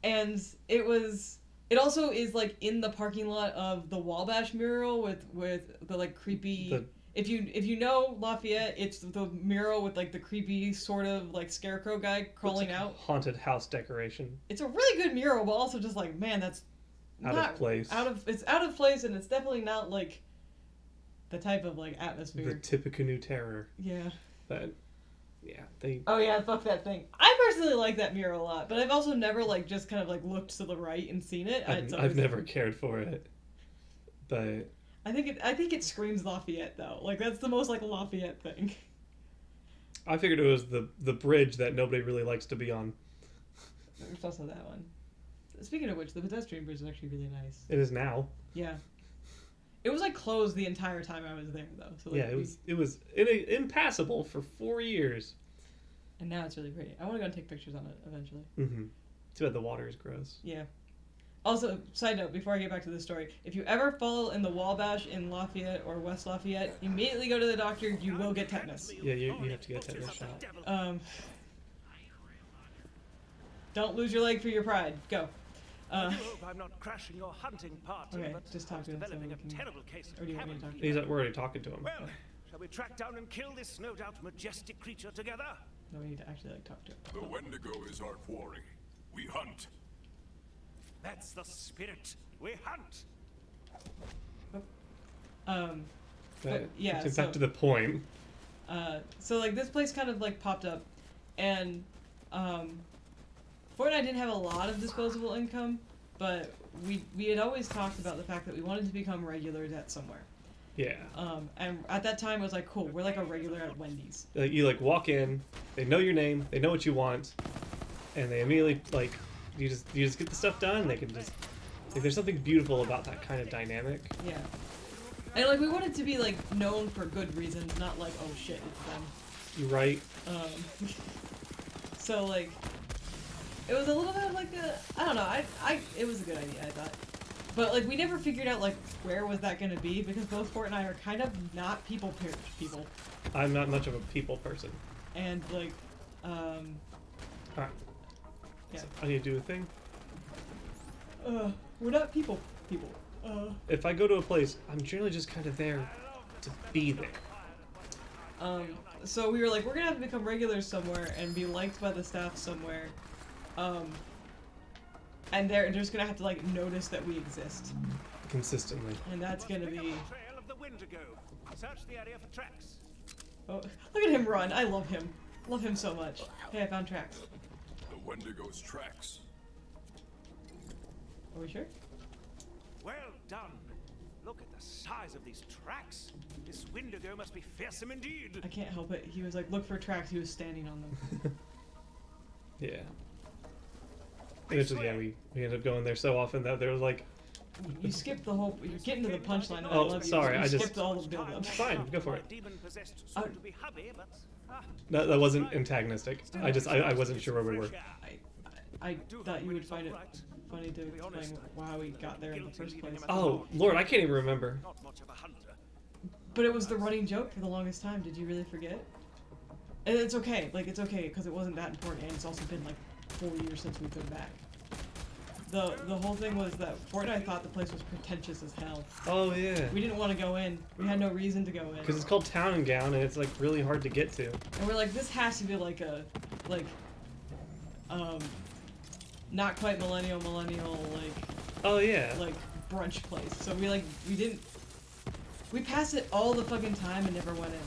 And it also is, like, in the parking lot of the Wabash mural with the, like, creepy... If you know Lafayette, it's the mural with like the creepy sort of like scarecrow guy crawling out. Haunted house decoration. It's a really good mural, but also just like, man, that's out of place. It's out of place, and it's definitely not like the type of like atmosphere. The typical new terror. Yeah. But yeah, they. Oh yeah, fuck that thing. I personally like that mural a lot, but I've also never like just kind of like looked to the right and seen it. I've never cared for it, but. I think it screams Lafayette though. Like that's the most like Lafayette thing. I figured it was the bridge that nobody really likes to be on. There's also that one. Speaking of which, the pedestrian bridge is actually really nice. It is now. Yeah. It was like closed the entire time I was there though. So like, yeah, it was impassable for 4 years. And now it's really pretty. I want to go and take pictures on it eventually. Mm-hmm. Too bad the water is gross. Yeah. Also, side note, before I get back to this story, if you ever fall in the Wabash in Lafayette or West Lafayette, immediately go to the doctor, you will get tetanus. Yeah, you have to get a tetanus shot. Don't lose your leg for your pride. Go. I hope I'm not crashing your hunting party, okay, but just talk to him. developing a terrible case Or do you want me to talk to him? We're already talking to him. Well, shall we track down and kill this no doubt majestic creature together? No, we need to actually like talk to him. The Wendigo is our quarry. We hunt. That's the spirit. We hunt. But yeah. Back to the point. So like this place kind of like popped up, and Ford and I didn't have a lot of disposable income, but we had always talked about the fact that we wanted to become regulars at somewhere. Yeah. And at that time, I was like, cool, we're like a regular at Wendy's. You like walk in, they know your name, they know what you want, and they immediately like you just get the stuff done. They can just Like, there's something beautiful about that kind of dynamic. Yeah. And like we want it to be like known for good reasons, not like, oh shit, it's them. You're right. So like it was a little bit of like a, I don't know, it was a good idea, I thought. But like we never figured out like where was that gonna be, because both Fort and I are kind of not people. I'm not much of a people person. And like Alright. yeah. So I need to do a thing. We're not people. If I go to a place, I'm generally just kind of there to be there. So we were like, we're gonna have to become regulars somewhere and be liked by the staff somewhere. And they're just gonna have to like notice that we exist. Consistently. And that's gonna be. Trail of the Wendigo. Search the area for tracks. Oh, look at him run! I love him. Love him so much. Hey, I found tracks. The Wendigo's tracks. Are we sure? Well done. Look at the size of these tracks. This Wendigo must be fearsome indeed. I can't help it. He was like, look for tracks. He was standing on them. Yeah. Eventually, yeah, we ended up going there so often that there was like. You skipped the whole. You're getting to the punchline. And Oh, I love sorry, You I just- skipped all the build-up. Fine, go for it. Uh, That wasn't antagonistic. I wasn't sure where we were. I thought you would find it funny to explain how we got there in the first place. Oh, Lord, I can't even remember. But it was the running joke for the longest time. Did you really forget? And it's okay. Like, it's okay, because it wasn't that important, and it's also been, like, 4 years since we've been back. The whole thing was that Fort and I thought the place was pretentious as hell. Oh, yeah. We didn't want to go in. We had no reason to go in. Because it's called Town and Gown, and it's, like, really hard to get to. And we're like, this has to be, like, a, like, not quite millennial, like... Oh, yeah. Like, brunch place. So we passed it all the fucking time and never went in.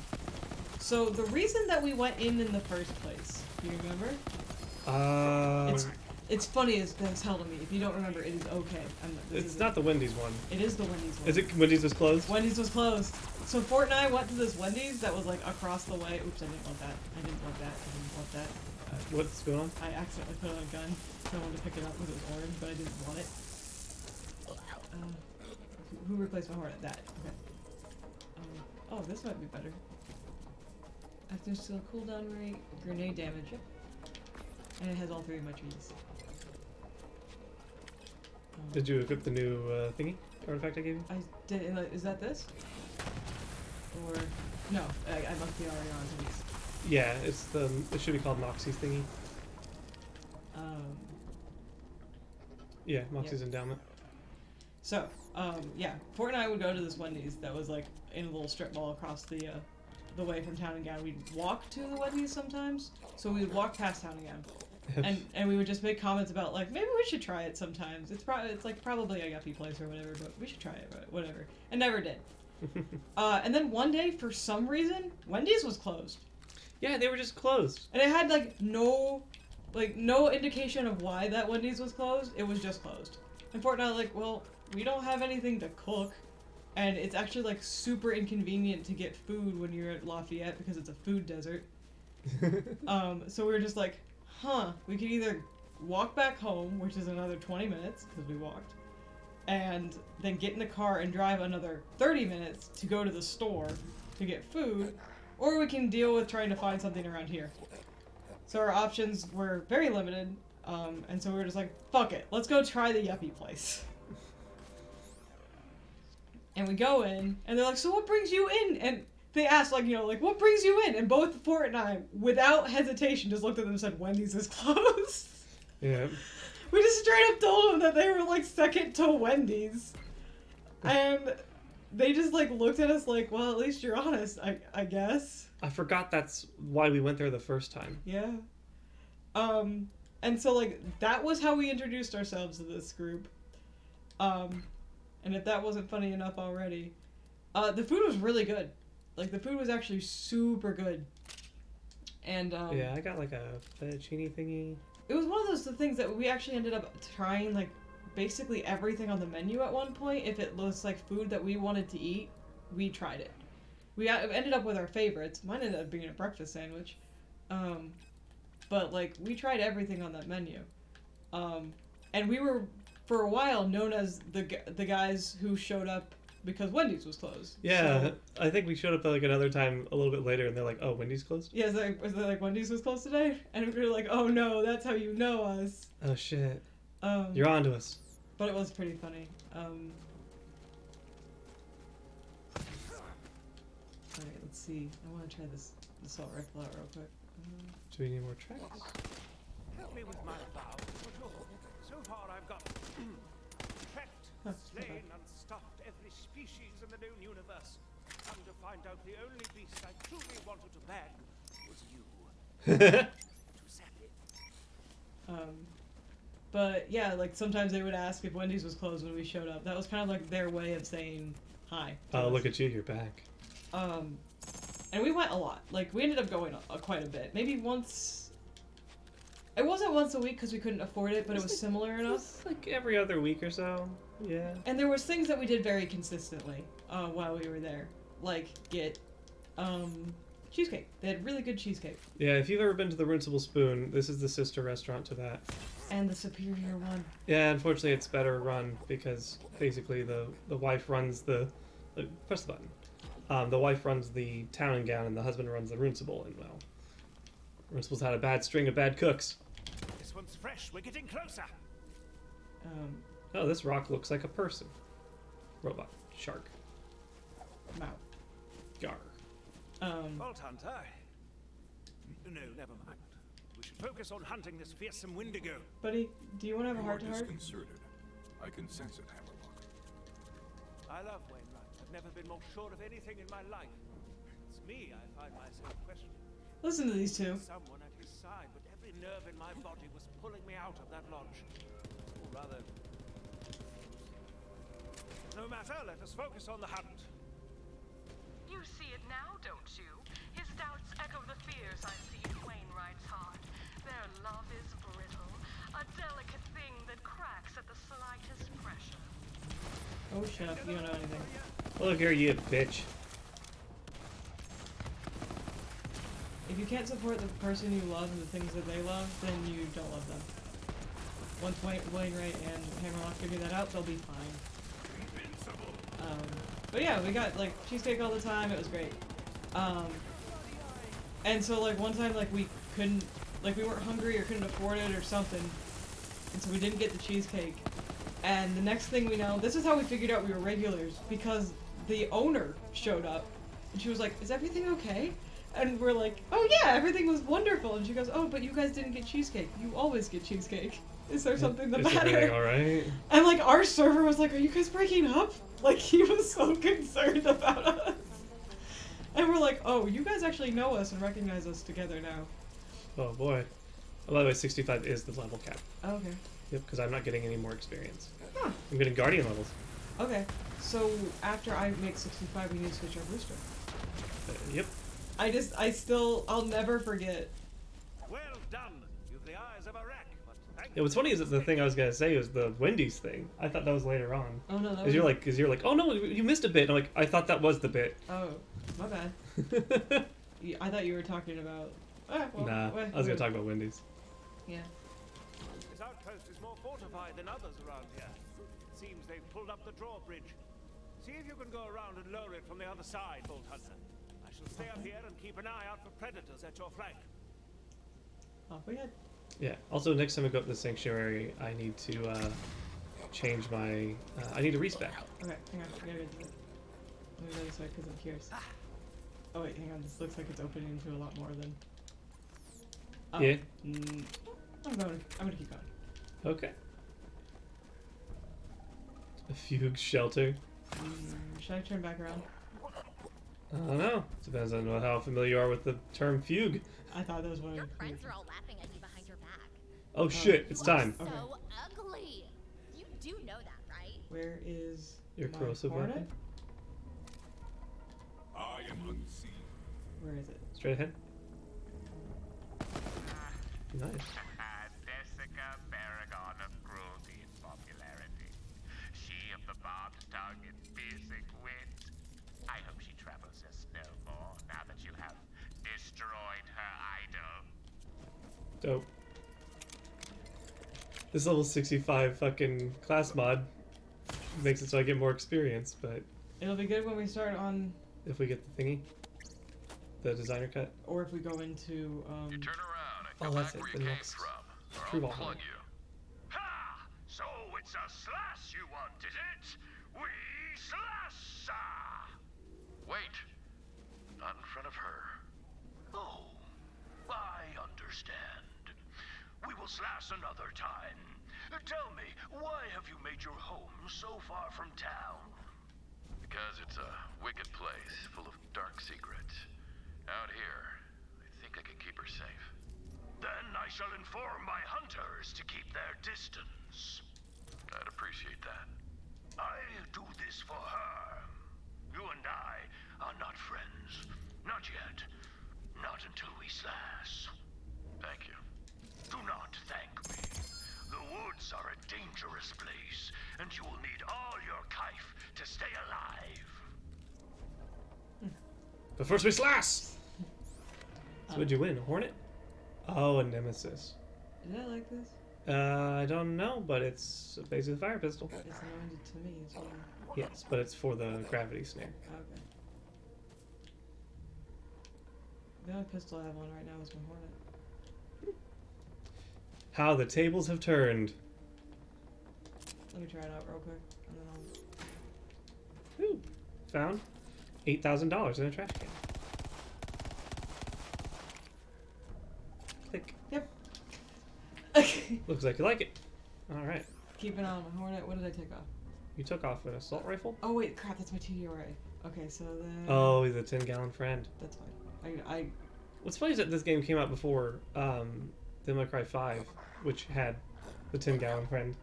So the reason that we went in the first place, do you remember? It's funny as hell to me. If you don't remember, it is okay. It's not the Wendy's one. It is the Wendy's one. Is it Wendy's was closed? Wendy's was closed. So Fort and I went to this Wendy's that was like across the way. Oops, I didn't want that. I didn't want that. What's going on? I accidentally put on a gun. I wanted to pick it up because it was orange, but I didn't want it. Who replaced my hornet? That. Okay. Oh, this might be better. After still cooldown rate, grenade damage. Yep. And it has all 3 of my trees. Did you equip the new thingy? Artifact I gave you? I did. Is that this? Or no? I must be already on these. Yeah, it should be called Moxie's thingy. Yeah, Moxie's endowment. So, yeah, Fort and I would go to this Wendy's that was like in a little strip mall across the way from Town and Gown. We'd walk to the Wendy's sometimes, so we'd walk past Town and Gown, and we would just make comments about like maybe we should try it sometimes. It's probably a yuppie place or whatever, but we should try it, whatever. And never did. And then one day, for some reason, Wendy's was closed. Yeah, they were just closed. And it had no indication of why that Wendy's was closed. It was just closed. And Fort and I were like, well, we don't have anything to cook. And it's actually like super inconvenient to get food when you're at Lafayette because it's a food desert. So we were just like, we could either walk back home, which is another 20 minutes because we walked, and then get in the car and drive another 30 minutes to go to the store to get food, or we can deal with trying to find something around here. So our options were very limited, and so we were just like, fuck it, let's go try the yuppie place. And we go in, and they're like, so what brings you in? And they asked, like, what brings you in? And both Fort and I, without hesitation, just looked at them and said, Wendy's is closed. Yeah. We just straight up told them that they were, like, second to Wendy's. And they just, like, looked at us like, well, at least you're honest, I guess. I forgot that's why we went there the first time. Yeah. And so, like, that was how we introduced ourselves to this group. And if that wasn't funny enough already, the food was really good. Like, the food was actually super good. And, yeah, I got, like, a fettuccine thingy. It was one of those things that we actually ended up trying, like, basically everything on the menu at one point. If it was, like, food that we wanted to eat, we tried it. We ended up with our favorites. Mine ended up being a breakfast sandwich. But, like, we tried everything on that menu. And we were for a while known as the guys who showed up because Wendy's was closed. Yeah, So, I think we showed up like another time a little bit later, and they're like, "Oh, Wendy's closed." yeah, was it like Wendy's was closed today? And we were like, "Oh no, that's how you know us." Oh shit! Um, You're on to us. But it was pretty funny. Alright, let's see. I want to try this assault rifle out real quick. Do we need more tracks? Help me with my vow. So far I've got tracked, slain, and stuffed every species in the known universe. Come to find out the only beast I truly wanted to bag was you. Too sad. But yeah, like sometimes they would ask if Wendy's was closed when we showed up. That was kind of like their way of saying hi. Oh, look at you, you're back. And we went a lot. Like we ended up going quite a bit. Maybe once. It wasn't once a week because we couldn't afford it, but it was similar enough. Like every other week or so. Yeah. And there was things that we did very consistently while we were there, like get cheesecake. They had really good cheesecake. Yeah, if you've ever been to the Runcible Spoon, this is the sister restaurant to that. And the superior one. Yeah, unfortunately it's better run because basically the wife runs the press the button. The wife runs the Town and Gown and the husband runs the Runcible, and well, Runcible's had a bad string of bad cooks. This one's fresh. We're getting closer. Oh, this rock looks like a person. Robot. Shark. Mouth. Gar. Vault Hunter. No, never mind. We should focus on hunting this fearsome Wendigo. Buddy, do you want to have a You are heart-to-heart? disconcerted. I can sense it, Hammerlock. I love Wainwright. I've never been more sure of anything in my life. It's me I find myself questioning. Listen to these two. Someone at his side, but every nerve in my body was pulling me out of that lodge. Or rather... No matter, let us focus on the hunt. You see it now, don't you? His doubts echo the fears I see in Wainwright's heart. Their love is brittle, a delicate thing that cracks at the slightest pressure. Oh, shut up. You don't know anything. Look here, you bitch. If you can't support the person you love and the things that they love, then you don't love them. Once Wainwright and Hammerlock figure that out, they'll be fine. But yeah, we got like cheesecake all the time. It was great. And so like one time like we couldn't, like we weren't hungry or couldn't afford it or something, and so we didn't get the cheesecake. And the next thing we know, this is how we figured out we were regulars, because the owner showed up and she was like, "Is everything okay?" And we're like, "Oh yeah, everything was wonderful." And she goes, "Oh, but you guys didn't get cheesecake. You always get cheesecake. Is there something the Is matter?" everything alright? And like our server was like, "Are you guys breaking up?" Like he was so concerned about us. And we're like, "Oh, you guys actually know us and recognize us together now." Oh boy. Oh, by the way, 65 is the level cap. Oh, okay. Yep, because I'm not getting any more experience. Huh. I'm getting Guardian levels. Okay. So after I make 65, we need to switch our booster. Yep. I'll never forget. Well done. You've the eyes of a wreck, but thank Yeah, what's funny is that the thing I was gonna say was the Wendy's thing. I thought that was later on. Oh no, that was... Because you're like, oh no, you missed a bit. And I'm like, I thought that was the bit. Oh, my bad. I thought you were talking about... Nah, I was gonna talk about Wendy's. Yeah. This outpost is more fortified than others around here. It seems they've pulled up the drawbridge. See if you can go around and lower it from the other side, Bolt Hunter. I shall stay up here and keep an eye out for predators at your flank. Off we head. Yeah. Also, next time I go up to the sanctuary, I need to change my. I need to respec. Okay, hang on. I gotta go do it. Let me go this way because I'm curious. Oh wait, hang on. This looks like it's opening into a lot more than. Oh. Yeah. I'm gonna keep going. Okay. A fugue shelter. Should I turn back around? I don't know. Depends on how familiar you are with the term fugue. I thought that was one Your of the... friends are all laughing at you behind your back. Oh shit! It's time. So Okay. ugly. You do know that, right? Where is Your my corrosive hornet? weapon. I am unseen. Where is it? Straight ahead. Nice. Jessica, paragon of cruelty and popularity. She of the barbed tongue and piercing wit. I hope she travels us no more now that you have destroyed her idol. Dope. This level 65 fucking class mod makes it so I get more experience, but It'll be good when we start on, if we get the thingy, the designer cut. or if we go into, You turn around and Oh, go that's back it, where the you came next from, or true I'll ball plug hunt. you. Ha! So it's a slash you want, is it? We slash! Wait. Not in front of her. Oh, I understand. We will slash another time. Tell me, why have you made your home so far from town? Because it's a wicked place, full of dark secrets. Out here, I think I can keep her safe. Then I shall inform my hunters to keep their distance. I'd appreciate that. I do this for her. You and I are not friends. Not yet. Not until we slash. Thank you. Do not thank me. The woods are a dangerous place, and you will need all your kaif to stay alive. But first we slash! So what'd you win? A Hornet? Oh, a Nemesis. did I like this? I don't know, but it's basically a fire pistol. It's anointed to me as well. Yes, but it's for the gravity snare. Okay. The only pistol I have on right now is my Hornet. How the tables have turned. Let me try it out real quick, and then I'll... Ooh, found $8,000 in a trash can. Click. Yep. Looks like you like it. All right. Keep an eye on my Hornet. What did I take off? You took off an assault rifle? Oh wait, crap, that's my TDRA. Okay, so then... Oh, he's a 10-gallon friend. That's fine. What's funny is that this game came out before Devil May Cry 5, which had the 10-gallon friend.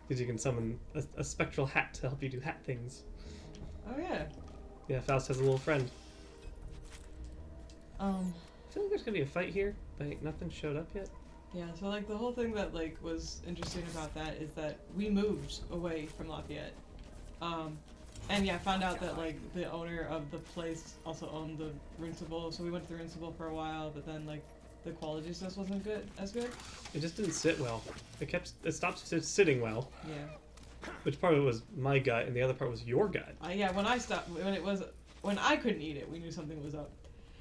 Because you can summon a spectral hat to help you do hat things. Oh yeah. Yeah, Faust has a little friend. I feel like there's gonna be a fight here, but nothing showed up yet. Yeah, so like the whole thing that like was interesting about that is that we moved away from Lafayette. And yeah, I found out that like the owner of the place also owned the Runcible, so we went to the Runcible for a while, but then like the quality just wasn't as good. It just didn't sit well. It stopped sitting well. Yeah. Which part of it was my gut, and the other part was your gut. Yeah, when I couldn't eat it, we knew something was up.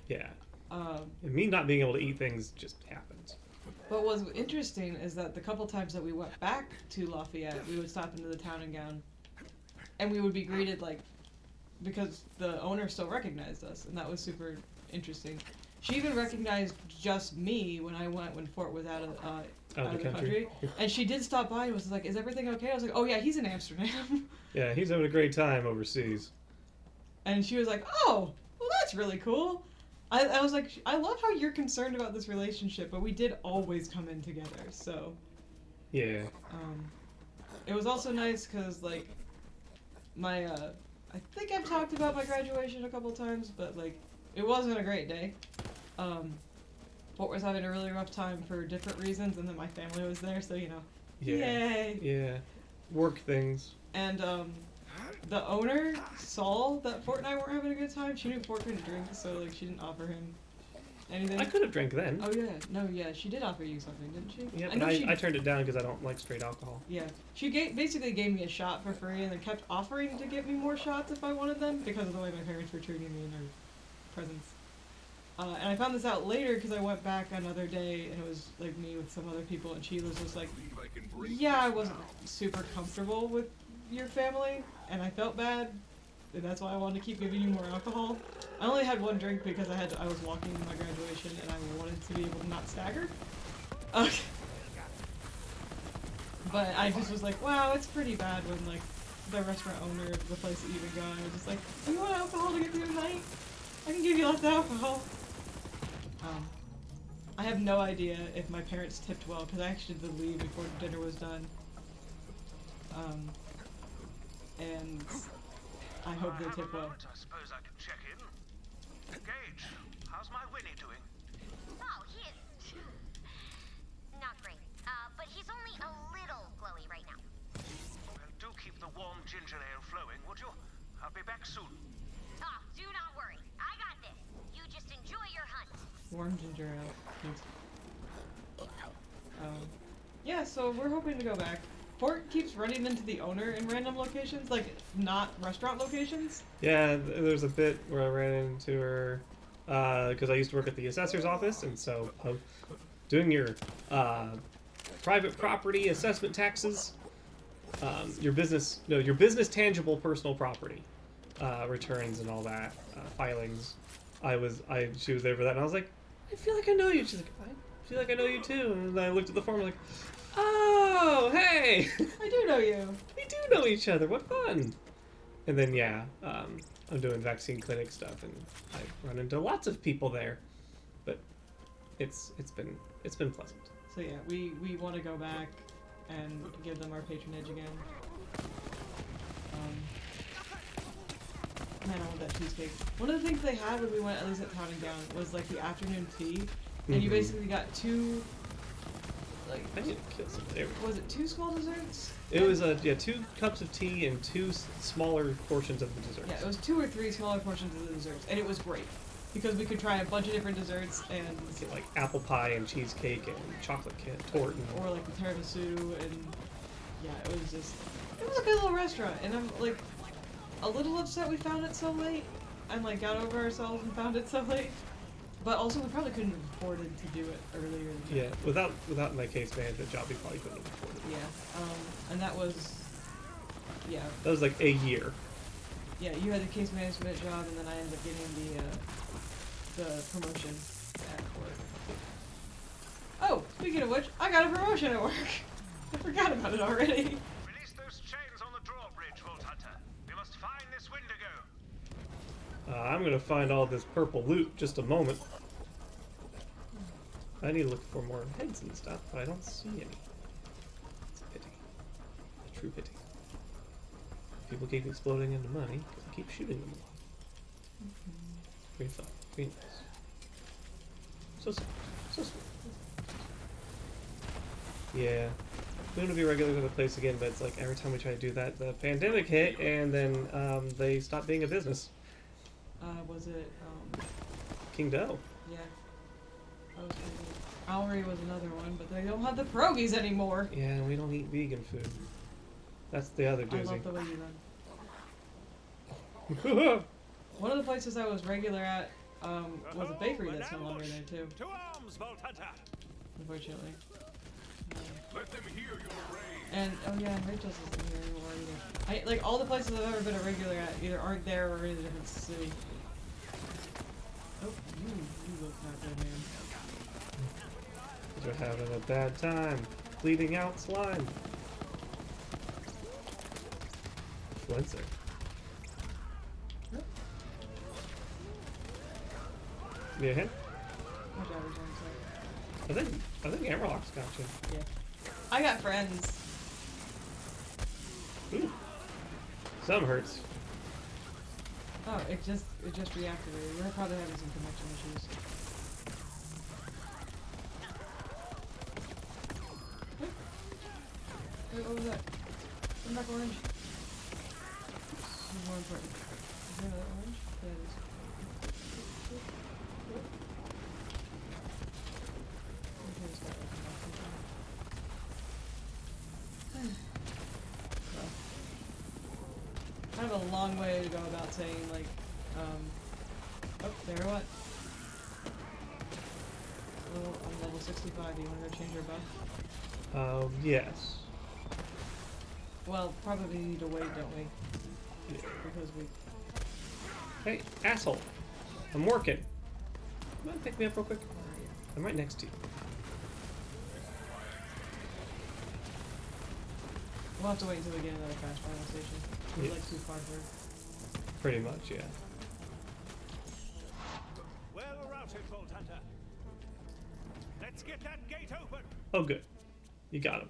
Yeah. And me not being able to eat things just happens. But what's interesting is that the couple times that we went back to Lafayette, we would stop into the town and gown, and we would be greeted like, because the owner still recognized us, and that was super interesting. She even recognized just me when I went when Fort was out of the country, and she did stop by and was like, "Is everything okay?" I was like, "Oh yeah, he's in Amsterdam." Yeah, he's having a great time overseas. And she was like, "Oh, well that's really cool." I was like, I love how you're concerned about this relationship, but we did always come in together, so. Yeah. It was also nice because, like, my, I think I've talked about my graduation a couple times, but, like, it wasn't a great day. Fort was having a really rough time for different reasons, and then my family was there, so, you know. Yeah. Yay! Yeah. Work things. And, the owner saw that Fort and I weren't having a good time. She knew Fort couldn't drink, so like she didn't offer him anything. I could have drank then. Oh yeah, no, yeah, she did offer you something, didn't she? Yeah, but I turned it down because I don't like straight alcohol. Yeah, she basically gave me a shot for free, and then kept offering to get me more shots if I wanted them because of the way my parents were treating me in their presence. And I found this out later because I went back another day, and it was like me with some other people, and she was just like, "Yeah, I wasn't super comfortable with your family, and I felt bad, and that's why I wanted to keep giving you more alcohol." I only had one drink because I was walking to my graduation and I wanted to be able to not stagger. But I just was like, wow, it's pretty bad when like the restaurant owner of the place that you even go, I was just like, do you want alcohol to get through the night? I can give you lots of alcohol. I have no idea if my parents tipped well because I actually did leave before dinner was done. And I hope they tip well. I suppose I can check in. Gage, how's my Winnie doing? Oh, he is not great. But he's only a little glowy right now. Well, do keep the warm ginger ale flowing, would you? I'll be back soon. Oh, do not worry. I got this. You just enjoy your hunt. Warm ginger ale. Yeah, so we're hoping to go back. Port keeps running into the owner in random locations, like not restaurant locations. Yeah, there's a bit where I ran into her because I used to work at the assessor's office, and so doing your private property assessment taxes, your business tangible personal property returns and all that filings. She was there for that, and I was like, I feel like I know you. She's like, I feel like I know you too. And I looked at the form like, oh, hey, I do know you. we do know each other. What fun! And then yeah, I'm doing vaccine clinic stuff, and I run into lots of people there, but it's been pleasant. So yeah, we want to go back and give them our patronage again. Man, I want that cheesecake. One of the things they had when we went, at least at Town and Gown, was like the afternoon tea, and you basically got two. Like, I need to kill something. Was it 2 small desserts? It was 2 cups of tea and 2 smaller portions of the desserts. Yeah, it was 2 or 3 smaller portions of the desserts, and it was great because we could try a bunch of different desserts and get like apple pie and cheesecake and chocolate torte, or like the tiramisu, and yeah, it was a good little restaurant, and I'm like a little upset we found it so late and like got over ourselves and found it so late. But also, we probably couldn't have afforded to do it earlier. Than yeah, without my case management job, we probably couldn't have afforded it. Yeah, and that was, yeah. That was like a year. Yeah, you had the case management job, and then I ended up getting the promotion at work. Oh, speaking of which, I got a promotion at work. I forgot about it already. Release those chains on the drawbridge, Vault Hunter. We must find this Wendigo. I'm gonna find all this purple loot. Just a moment. I need to look for more heads and stuff, but I don't see any. It's a pity. A true pity. People keep exploding into money because I keep shooting them a lot. Green fun. Green face. So sweet. So sweet. Yeah. We want to be regular with the place again, but it's like every time we try to do that, the pandemic hit, and then they stopped being a business. Was it, King Doe. Yeah. That was pretty good. Owlery was another one, but they don't have the pierogies anymore. Yeah, we don't eat vegan food. That's the other doozy. I love the way you run. One of the places I was regular at was a bakery that's no longer there too. To arms, Vault Hunter. Unfortunately. Let them hear your rage. And oh yeah, Rachel's isn't here anymore either. Like all the places I've ever been a regular at either aren't there or in a different city. Oh, you look not good, man. You're having a bad time. Bleeding out slime. Flincer. Yep. You hit? Watch out, Rachel's like. I think Hammerlock's got you. Yeah. I got friends. Ooh. Some hurts. Oh, it just reactivated. We're probably having some connection issues. Wait, what was that? Come back orange. This is more important. Is there another orange? Yeah, it is. Okay, it's got like a box in there. Kind of a long way to go about saying, like, oh, there what? Well, I'm level 65, do you want to go change your buff? Yes. Well, probably need to wait, don't we? Yeah. Because we... Hey, asshole. I'm working. Come on, pick me up real quick. I'm right next to you. We'll have to wait until we get another fast travel station. We're Yes. like too far through. Pretty much, yeah. Well routed, Vault Hunter. Let's get that gate open. Oh, good. You got him.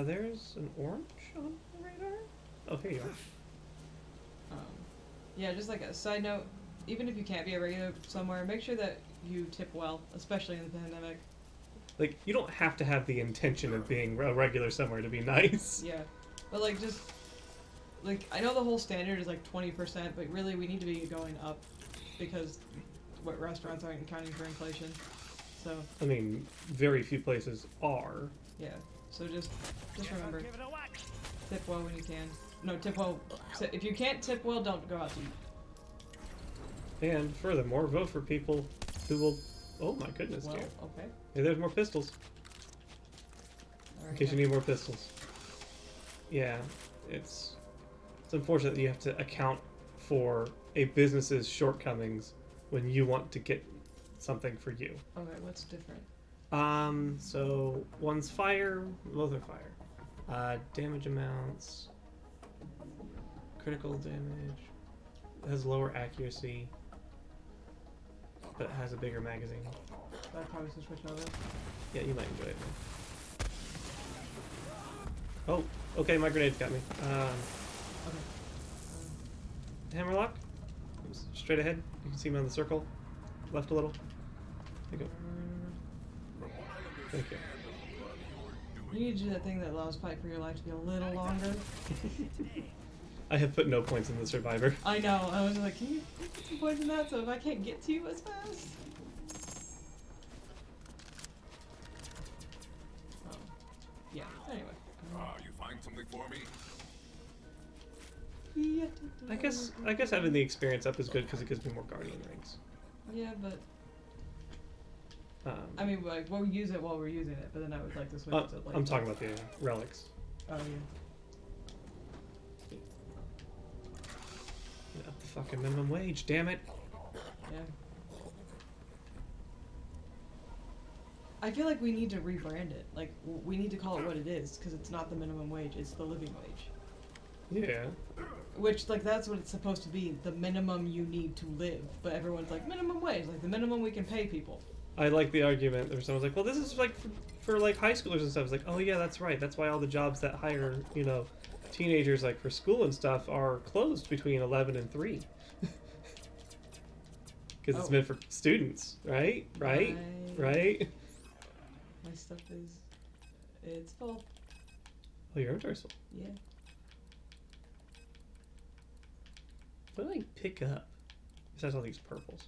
There's an orange on the radar? Oh, here you are. Yeah, just like a side note, even if you can't be a regular somewhere, make sure that you tip well, especially in the pandemic. Like, you don't have to have the intention of being a regular somewhere to be nice. Yeah, but like just, like, I know the whole standard is like 20%, but really we need to be going up because what restaurants aren't accounting for inflation. So I mean, very few places are. yeah. So just remember, Give it a whack. tip well when you can. No, tip well. If you can't tip well, don't go out to eat. And furthermore, vote for people who will. Oh my goodness, Well, dear. okay. Hey, there's more pistols. All In right, case you need more pistols. Yeah, it's unfortunate that you have to account for a business's shortcomings when you want to get something for you. Okay, what's different? So one's fire, both are fire. Damage amounts, critical damage, it has lower accuracy, but it has a bigger magazine. I'd probably should switch over. Yeah, you might enjoy it. Man. Oh, okay, my grenades got me. Okay. Hammerlock, straight ahead. You can see me on the circle, left a little. There you go. Thank you. You need to do that thing that allows Fight for Your Life to be a little longer. I have put no points in the Survivor. I know. I was like, can you put some points in that so if I can't get to you as fast? Yeah. Anyway. You find something for me? Yeah. I guess having the experience up is good because it gives me more guardian ranks. Yeah, but I mean, like, we'll use it while we're using it, but then I would like to switch it to like. I'm talking about the relics. Oh yeah. Up the fucking minimum wage, damn it! Yeah. I feel like we need to rebrand it. Like, we need to call it what it is, because it's not the minimum wage; it's the living wage. Yeah. Which, like, that's what it's supposed to be, the minimum you need to live. But everyone's like, minimum wage, like the minimum we can pay people. I like the argument where someone's like, well, this is like for like high schoolers and stuff. It's like, oh yeah, that's right. That's why all the jobs that hire, teenagers like for school and stuff are closed between 11 and 3. Because it's meant for students, right? Right? My stuff it's full. Oh, your inventory's full. Yeah. What did I pick up? Besides all these purples.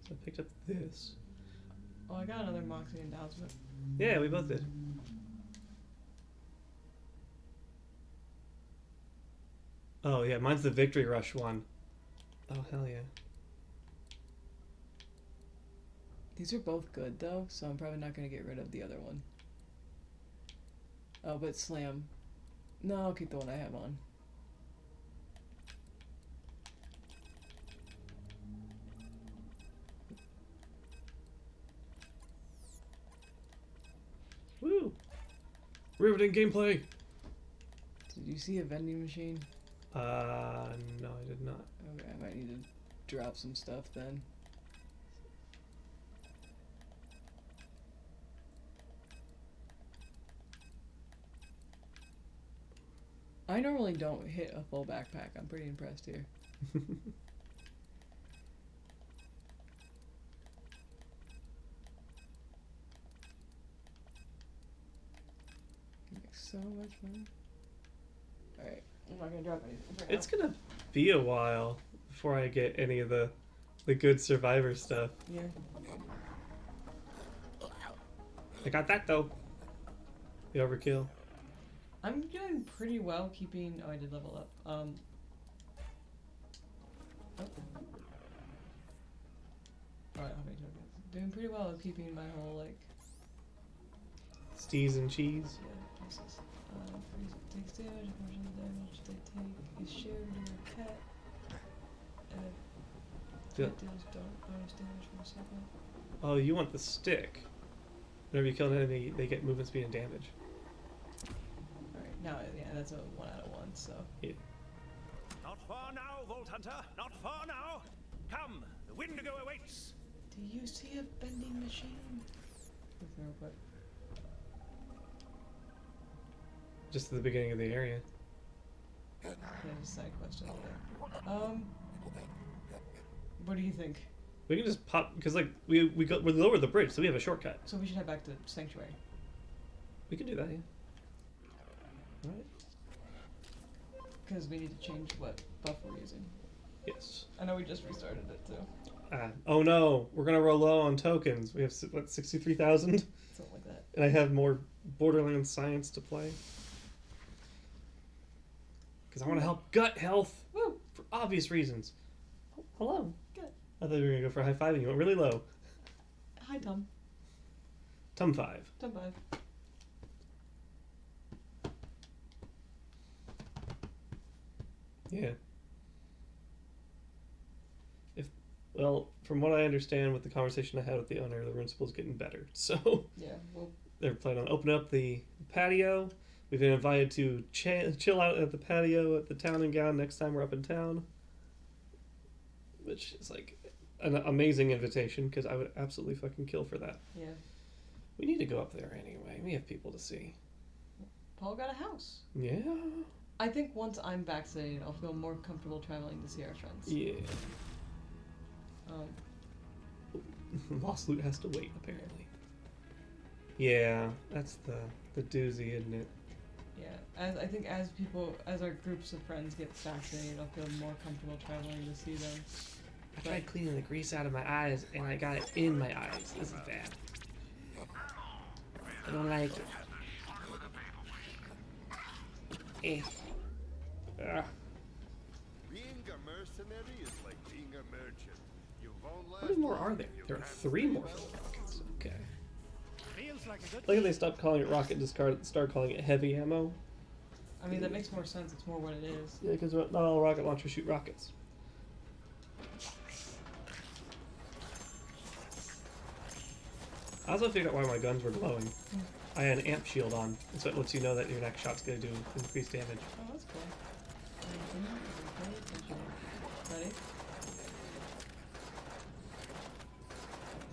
So I picked up this. Oh, I got another Moxie endowment. Yeah, we both did. Oh yeah, mine's the Victory Rush one. Oh hell yeah. These are both good though, so I'm probably not gonna get rid of the other one. Oh, but Slam. No, I'll keep the one I have on. Woo! Riveting gameplay! Did you see a vending machine? No, I did not. Okay, I might need to drop some stuff then. I normally don't hit a full backpack. I'm pretty impressed here. Makes so much money. Alright, I'm not gonna drop anything for now. It's gonna be a while before I get any of the good Survivor stuff. Yeah. I got that though. The overkill. I'm doing pretty well keeping. Oh, I did level up. Oh. Alright, how many tokens? Doing pretty well at keeping my whole, like. Steez and cheese. Yeah, Jesus. Takes damage, a portion of the damage they take is shared with their pet. Pet deals bonus damage from a second. Oh, you want the stick. Whenever you kill an enemy, they get movement speed and damage. Alright, now, yeah, that's a 1 out of 1, so. Yeah. Not far now, Vault Hunter. Not far now. Come, the Wendigo awaits. Do you see a bending machine? Real quick. Just at the beginning of the area. Yeah, just side quest over there. What do you think? We can just pop because like we lower the bridge, so we have a shortcut. So we should head back to Sanctuary. We can do that, yeah. All right. Because we need to change what buff we're using. Yes. I know we just restarted it too. Oh no, we're gonna roll low on tokens. We have, what, 63,000? Something like that. And I have more Borderlands science to play. Because I want to help gut health. Woo! For obvious reasons. Oh, hello. Good. I thought we were going to go for a high five and you went really low. Hi, Tom. Tum 5. Tom 5. Yeah. Well, from what I understand with the conversation I had with the owner, the Runcible's getting better. So Yeah, well, they're planning on opening up the patio. We've been invited to chill out at the patio at the Town and Gown next time we're up in town. Which is like an amazing invitation because I would absolutely fucking kill for that. yeah. We need to go up there anyway. We have people to see. Paul got a house. Yeah. I think once I'm vaccinated, I'll feel more comfortable traveling to see our friends. Yeah. Um, Lost loot has to wait, apparently. Yeah, that's the doozy, isn't it? yeah, I think as our groups of friends get vaccinated, I'll feel more comfortable traveling to see them. I tried cleaning the grease out of my eyes, and I got it in my eyes. This is bad. I don't like it. Eh. Ah. Being a mercenary is like being a merchant. You won't How many more are there? There are 3 more for the rockets. Okay. Feels like a good Like if they stopped calling it rocket and start calling it heavy ammo. I mean, that makes more sense. It's more what it is. Yeah, because not all rocket launchers shoot rockets. I also figured out why my guns were glowing. I had an amp shield on, so it lets you know that your next shot's going to do increased damage. Oh, that's cool. Ready?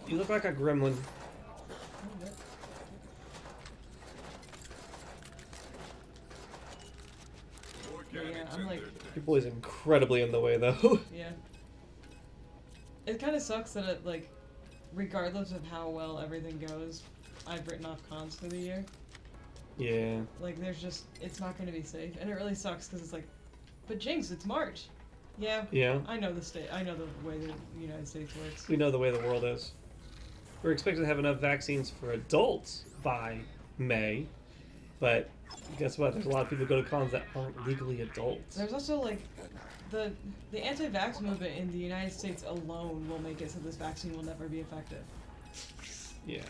You look like a gremlin. Yeah, I'm like, Your boy's incredibly in the way, though. yeah. It kind of sucks that it, like, regardless of how well everything goes, I've written off cons for the year. Yeah. Like, there's just, it's not going to be safe. And it really sucks because it's like, but Jynx, it's March. Yeah. Yeah. I know the way the United States works. We know the way the world is. We're expected to have enough vaccines for adults by May, but guess what? There's a lot of people who go to cons that aren't legally adults. There's also, like, the anti-vax movement in the United States alone will make it so this vaccine will never be effective. Yeah.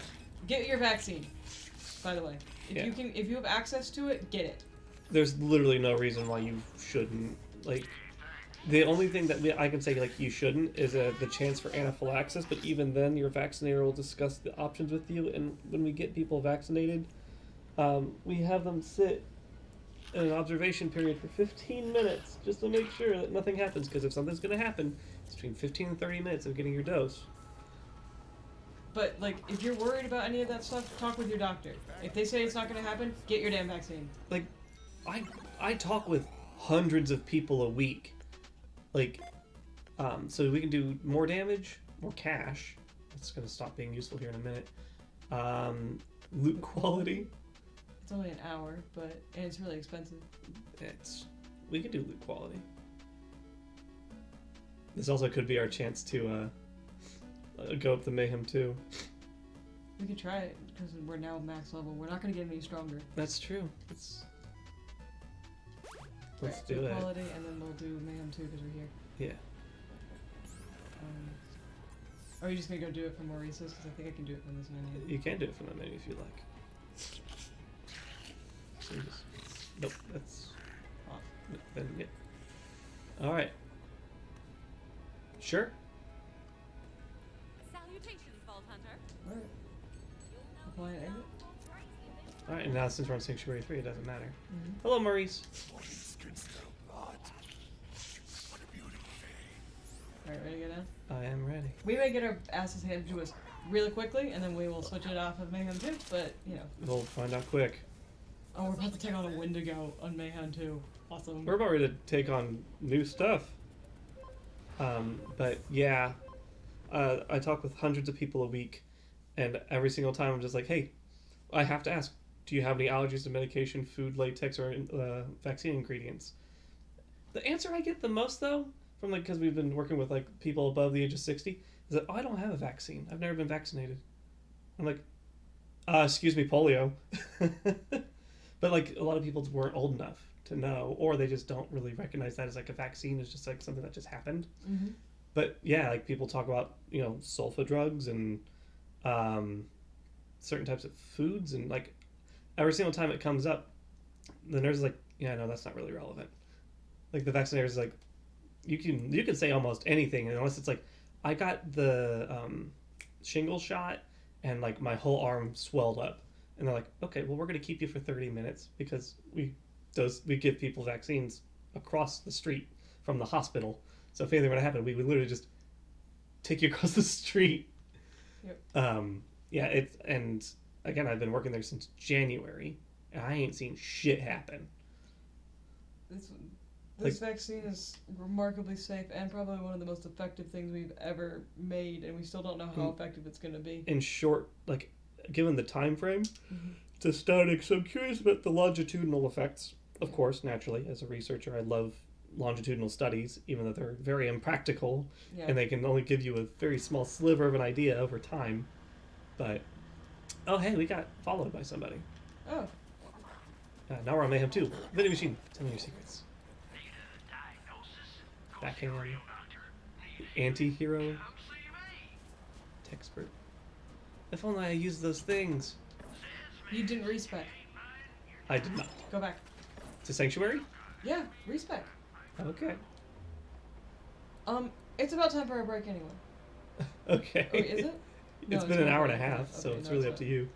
Get your vaccine, by the way. If you have access to it, get it. There's literally no reason why you shouldn't. Like, the only thing that I can say, like, you shouldn't is the chance for anaphylaxis, but even then, your vaccinator will discuss the options with you, and when we get people vaccinated, we have them sit in an observation period for 15 minutes just to make sure that nothing happens, because if something's going to happen, it's between 15 and 30 minutes of getting your dose. But, like, if you're worried about any of that stuff, talk with your doctor. If they say it's not going to happen, get your damn vaccine. Like, I talk with hundreds of people a week. Like, so we can do more damage, more cash. That's going to stop being useful here in a minute. Loot quality. It's only an hour, and it's really expensive. We could do loot quality. This also could be our chance to go up the Mayhem too. We could try it, because we're now max level. We're not going to get any stronger. That's true. Let's do it. Quality, and then we'll do Mayhem 2 because we're here. Yeah. Are you just going to go do it from Maurice's? Because I think I can do it from this menu. You can do it from the menu if you like. So nope, that's off. Then, yeah. Alright. Sure. Salutations, Vault Hunter. Alright. Apply and exit. Alright, and now since we're on Sanctuary 3, it doesn't matter. Mm-hmm. Hello, Maurice. Alright, ready to go down? I am ready. We may get our asses handed to us really quickly, and then we will switch it off of Mayhem 2, but, We'll find out quick. Oh, we're about to take on a Wendigo on Mayhem 2. Awesome. We're about ready to take on new stuff. But yeah, I talk with hundreds of people a week, and every single time I'm just like, hey, I have to ask, do you have any allergies to medication, food, latex, or vaccine ingredients? The answer I get the most, though, from like because we've been working with like people above the age of 60 is that, oh, I don't have a vaccine. I've never been vaccinated. I'm like, excuse me, polio. But like a lot of people weren't old enough to know, or they just don't really recognize that as like a vaccine. It's just like something that just happened. Mm-hmm. But yeah, like people talk about sulfa drugs and certain types of foods, and like every single time it comes up, the nurse is like, yeah, no, that's not really relevant. Like the vaccinator is like, you can say almost anything unless it's like, I got the shingle shot and like my whole arm swelled up, and they're like, okay, well we're gonna keep you for 30 minutes because we give people vaccines across the street from the hospital. So if anything were to happen, we would literally just take you across the street. Yep. Yeah, and again, I've been working there since January, and I ain't seen shit happen. This vaccine is remarkably safe and probably one of the most effective things we've ever made, and we still don't know how effective it's going to be. In short, like, given the time frame, Mm-hmm. it's astounding. So I'm curious about the longitudinal effects. Of course, naturally, as a researcher, I love longitudinal studies, even though they're very impractical, and they can only give you a very small sliver of an idea over time. But, oh hey, we got followed by somebody. Oh. Now we're on Mayhem 2. Vending machine, tell me your secrets. Backhand. Anti-hero. Techspert. If only I used those things. You didn't respec. I did not. Go back. To Sanctuary? Yeah, respec. Okay. It's about time for a break anyway. Okay. Wait, is it? It's been an hour and a half, so it's really up to you.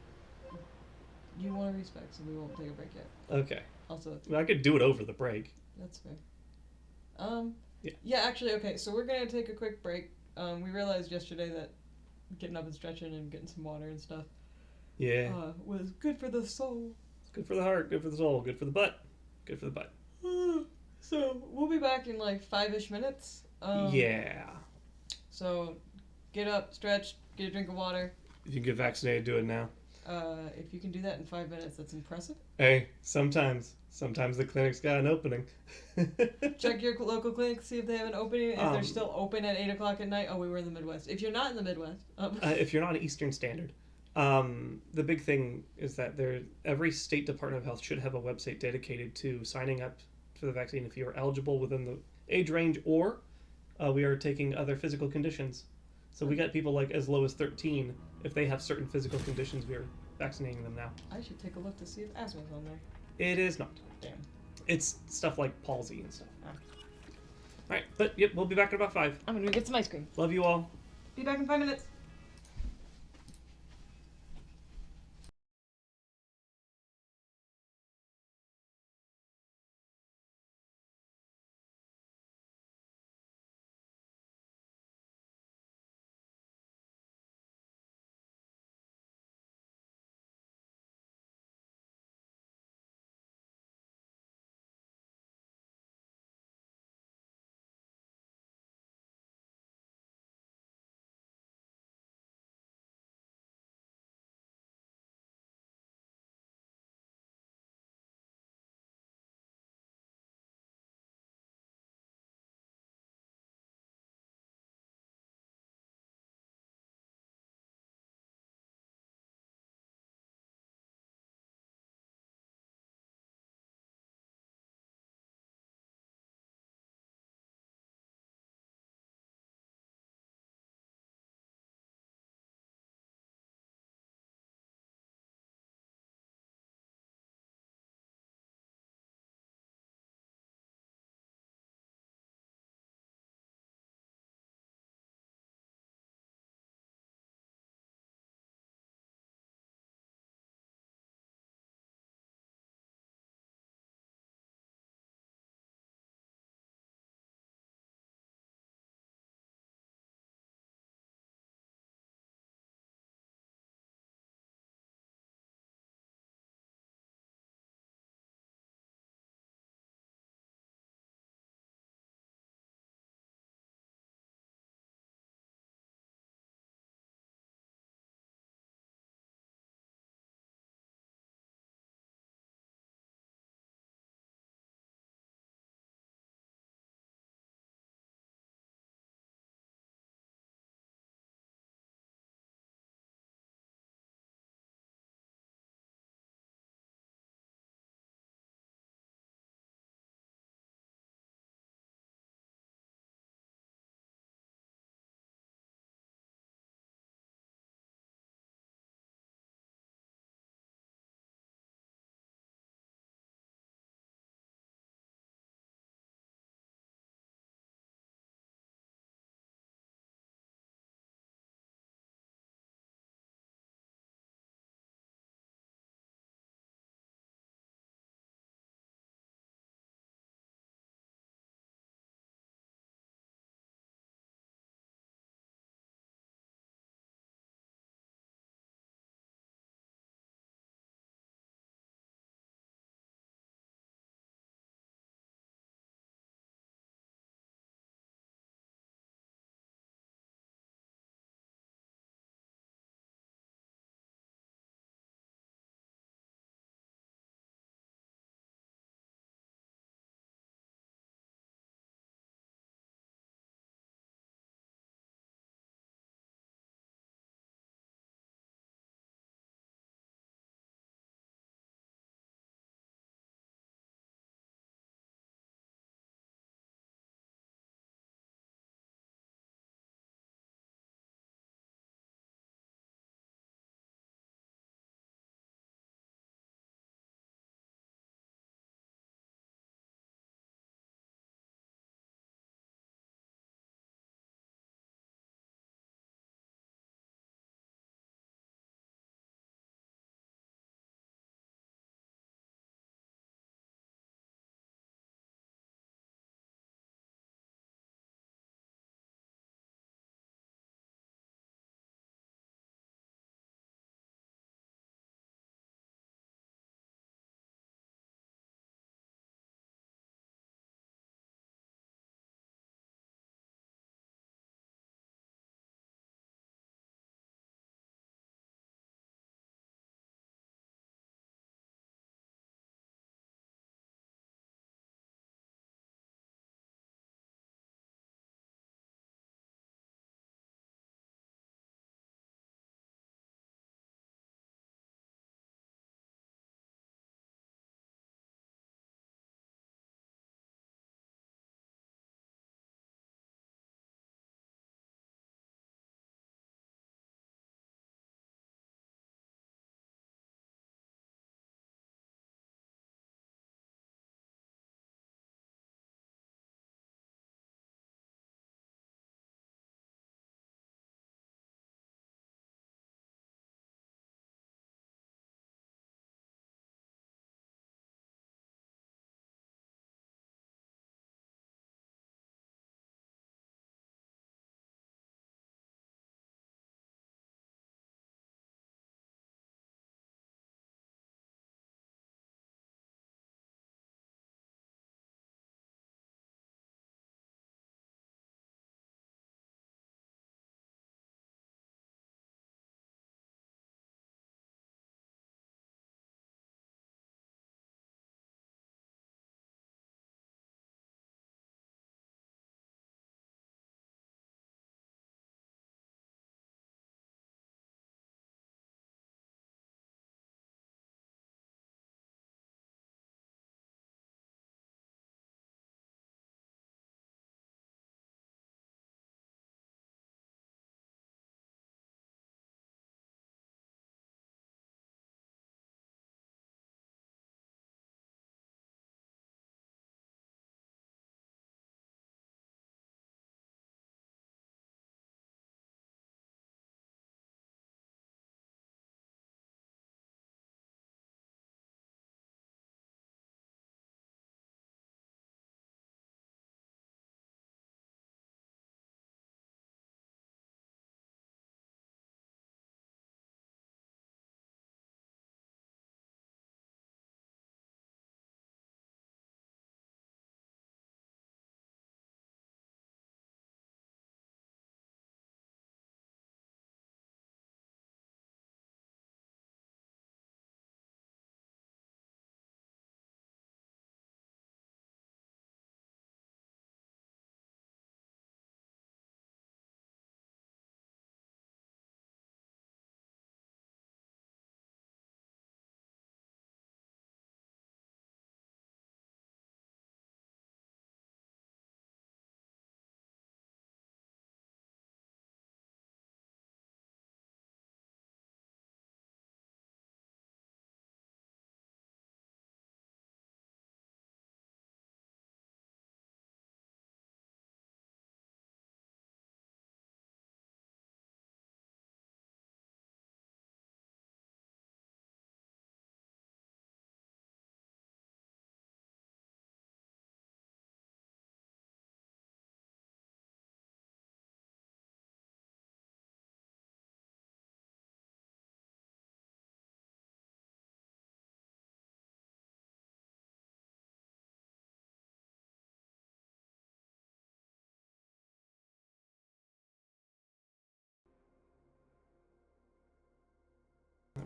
You want to respec, so we won't take a break yet. Okay. Also, I could do it over the break. That's fair. Yeah, actually, okay, so we're gonna take a quick break. We realized yesterday that getting up and stretching and getting some water and stuff was good for the soul. It's good for the heart, good for the soul, good for the butt. Good for the butt. So, we'll be back in like 5-ish minutes. Yeah. So, get up, stretch, get a drink of water. If you can get vaccinated, do it now. If you can do that in 5 minutes, that's impressive. Hey, sometimes the clinic's got an opening. Check your local clinic, see if they have an opening. If they're still open at 8 o'clock at night, we were in the Midwest. If you're not in the Midwest... if you're not Eastern Standard. The big thing is that every state Department of Health should have a website dedicated to signing up for the vaccine if you are eligible within the age range, or we are taking other physical conditions. So we got people like as low as 13. If they have certain physical conditions, we are vaccinating them now. I should take a look to see if asthma's on there. It is not. Damn. It's stuff like palsy and stuff. Ah. Alright, but yep, we'll be back in about 5. I'm gonna go get some ice cream. Love you all. Be back in 5 minutes.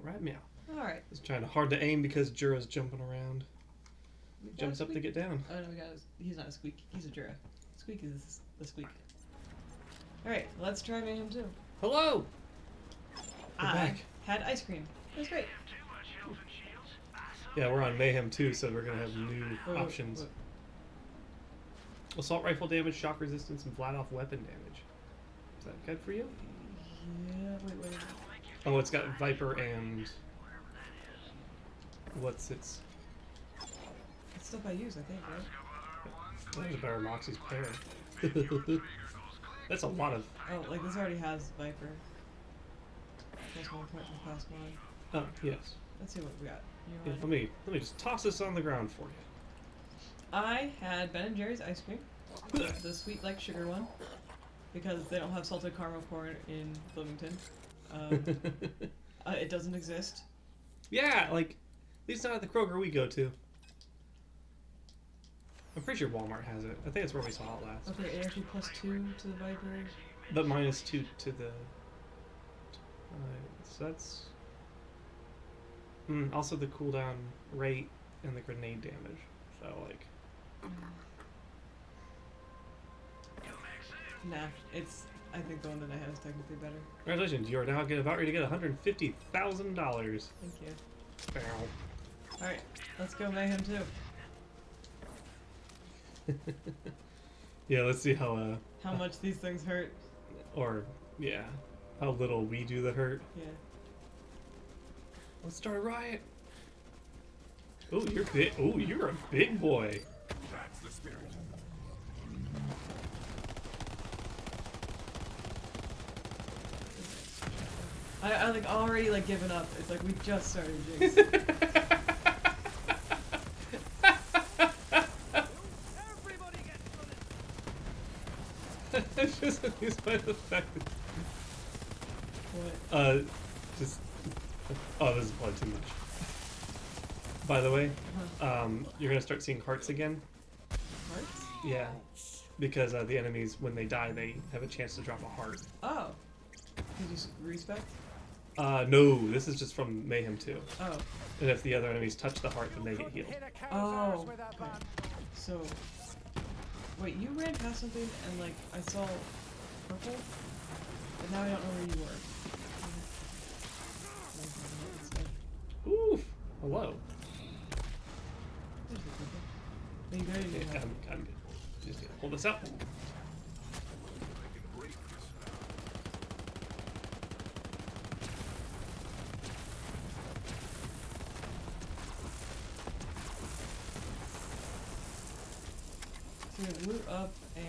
Alright, meow. Alright. It's trying to hard to aim because Jura's jumping around. Jumps up to get down. Oh no, he's not a Squeak. He's a Jura. Squeak is the Squeak. Alright, let's try Mayhem 2. Hello! We're I back. had ice cream. It was great. Yeah, we're on Mayhem 2, so we're gonna have new options. Assault rifle damage, shock resistance, and flat off weapon damage. Is that good for you? Yeah, wait. Oh, it's got Viper and... What's its... It's stuff I use, I think, right? That was better than Moxie's pair. That's a lot of... Oh, like this already has Viper. Plus 1 point from class 1. Oh, yes. Let's see what we got. Yeah, let me just toss this on the ground for you. I had Ben & Jerry's ice cream. The sweet like sugar one. Because they don't have salted caramel corn in Bloomington. It doesn't exist. Yeah, like, at least not at the Kroger we go to. I'm pretty sure Walmart has it. I think that's where we saw it last. Okay, AFG plus 2 to the Viper. But minus 2 to the... so that's... also the cooldown rate and the grenade damage. So, like... Nah, I think the one that I have is technically better. Congratulations, you are now about ready to get $150,000. Thank you. Bow. Alright, let's go Mayhem 2. Yeah, let's see how much these things hurt. Or, yeah, how little we do the hurt. Yeah. Let's start a riot. Oh, you're big. Oh, you're a big boy. That's the spirit. I like already like given up. It's like we just started Jynx. Everybody get It's just amused by the fact that... What? Just... Oh, this is probably too much. By the way, you're gonna start seeing hearts again. Hearts? Yeah. Because the enemies, when they die, they have a chance to drop a heart. Oh. Did you respect? No, this is just from Mayhem 2. Oh. And if the other enemies touch the heart, then they get healed. Oh. Okay. So, wait, you ran past something and like I saw purple, but now I don't know where you were. Oof. Hello. There's the purple. Are you good? Yeah, I'm good. Just gonna hold this out. So we have loot up and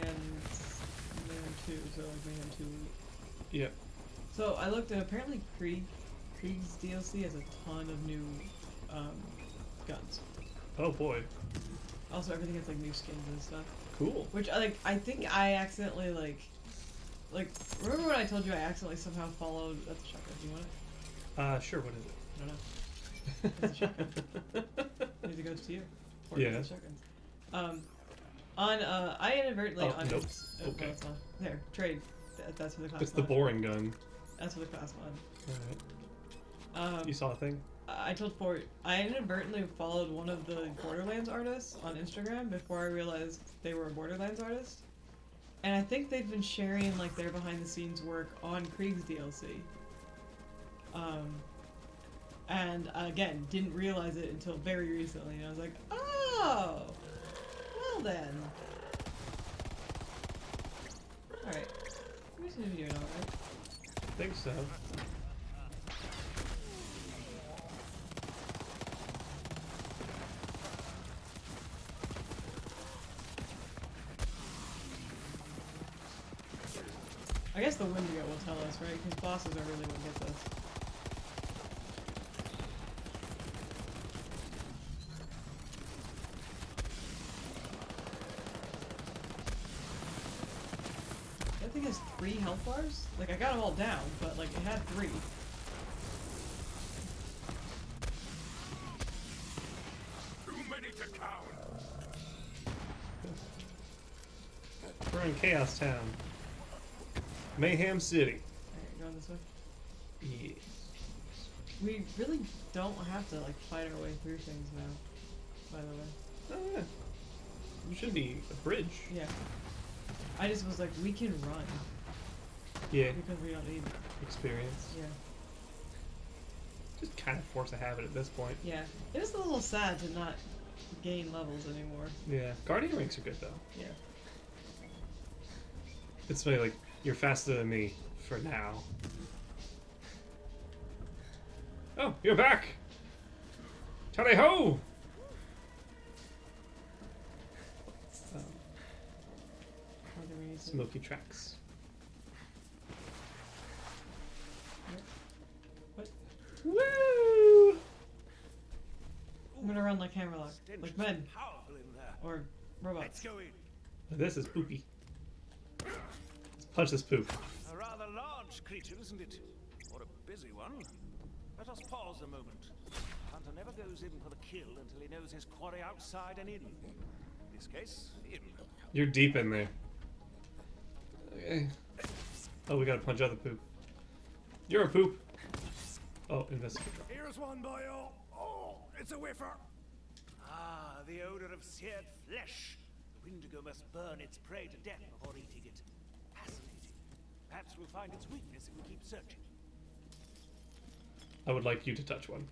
Mayhem 2, so like Mayhem 2 loot. Yep. So I looked and apparently Krieg's DLC has a ton of new guns. Oh boy. Also everything has like new skins and stuff. Cool. Which I think I accidentally like remember when I told you I accidentally somehow followed that's a shotgun, do you want it? Sure, what is it? I don't know. It's a shotgun. Maybe it goes to you. Or Yeah. it's a shotgun. I inadvertently on nope. Oh, Okay. no, it's not. There, trade. That's for the class It's the mod. boring gun. That's for the class mod. Alright. You saw a thing? I told Fort I inadvertently followed one of the Borderlands artists on Instagram before I realized they were a Borderlands artist. And I think they've been sharing like their behind the scenes work on Krieg's DLC. And again, didn't realize it until very recently. And I was like, oh, well then. Alright. We seem to be doing alright. I think so. I guess the wind we get will tell us, right? Because bosses are really what gets us. That thing has 3 health bars? Like, I got them all down, but, like, it had 3. Too many to count. We're in Chaos Town. Mayhem City. Alright, going this way. Yes. We really don't have to like fight our way through things now. By the way. Oh yeah. It should be a bridge. Yeah. I just was like, we can run. Yeah. Because we don't need experience. Yeah. Just kind of force a habit at this point. Yeah. It is a little sad to not gain levels anymore. Yeah. Guardian ranks are good though. Yeah. It's funny, like, you're faster than me for now. Oh, you're back! Tally ho! Smoky tracks. What? Woo! I'm gonna run like Hammerlock. Like men. Powerful in there. Or robots. Let's go in. This is poopy. Let's punch this poop. A rather large creature, isn't it? Or a busy one. Let us pause a moment. Hunter never goes in for the kill until he knows his quarry outside and in. In this case, in. You're deep in there. Okay. Oh, we gotta punch out the poop. You're a poop. Oh, investigate. Here's one, boyo. Oh, it's a whiffer. Ah, the odor of seared flesh. The Windigo must burn its prey to death before eating it. Fascinating. Perhaps we'll find its weakness if we keep searching. I would like you to touch one.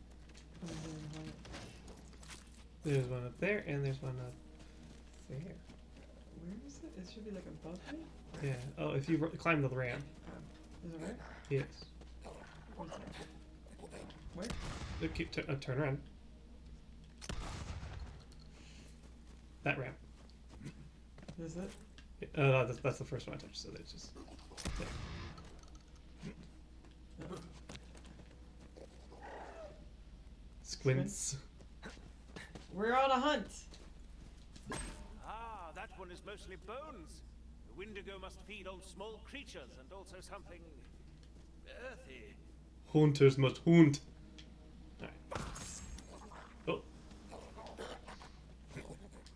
There's one up there, and there's one up there. Where is it? It should be like above me? Yeah. Oh, if you climb the ramp. Is it right? Yes. Where's that? Where? Turn around. That ramp. Is it? Yeah, no, that's the first one I touched, so it's just... Yeah. Squints. We're on a hunt! Ah, that one is mostly bones. The Windigo must feed on small creatures and also something earthy. Hunters must hunt. Alright. Oh.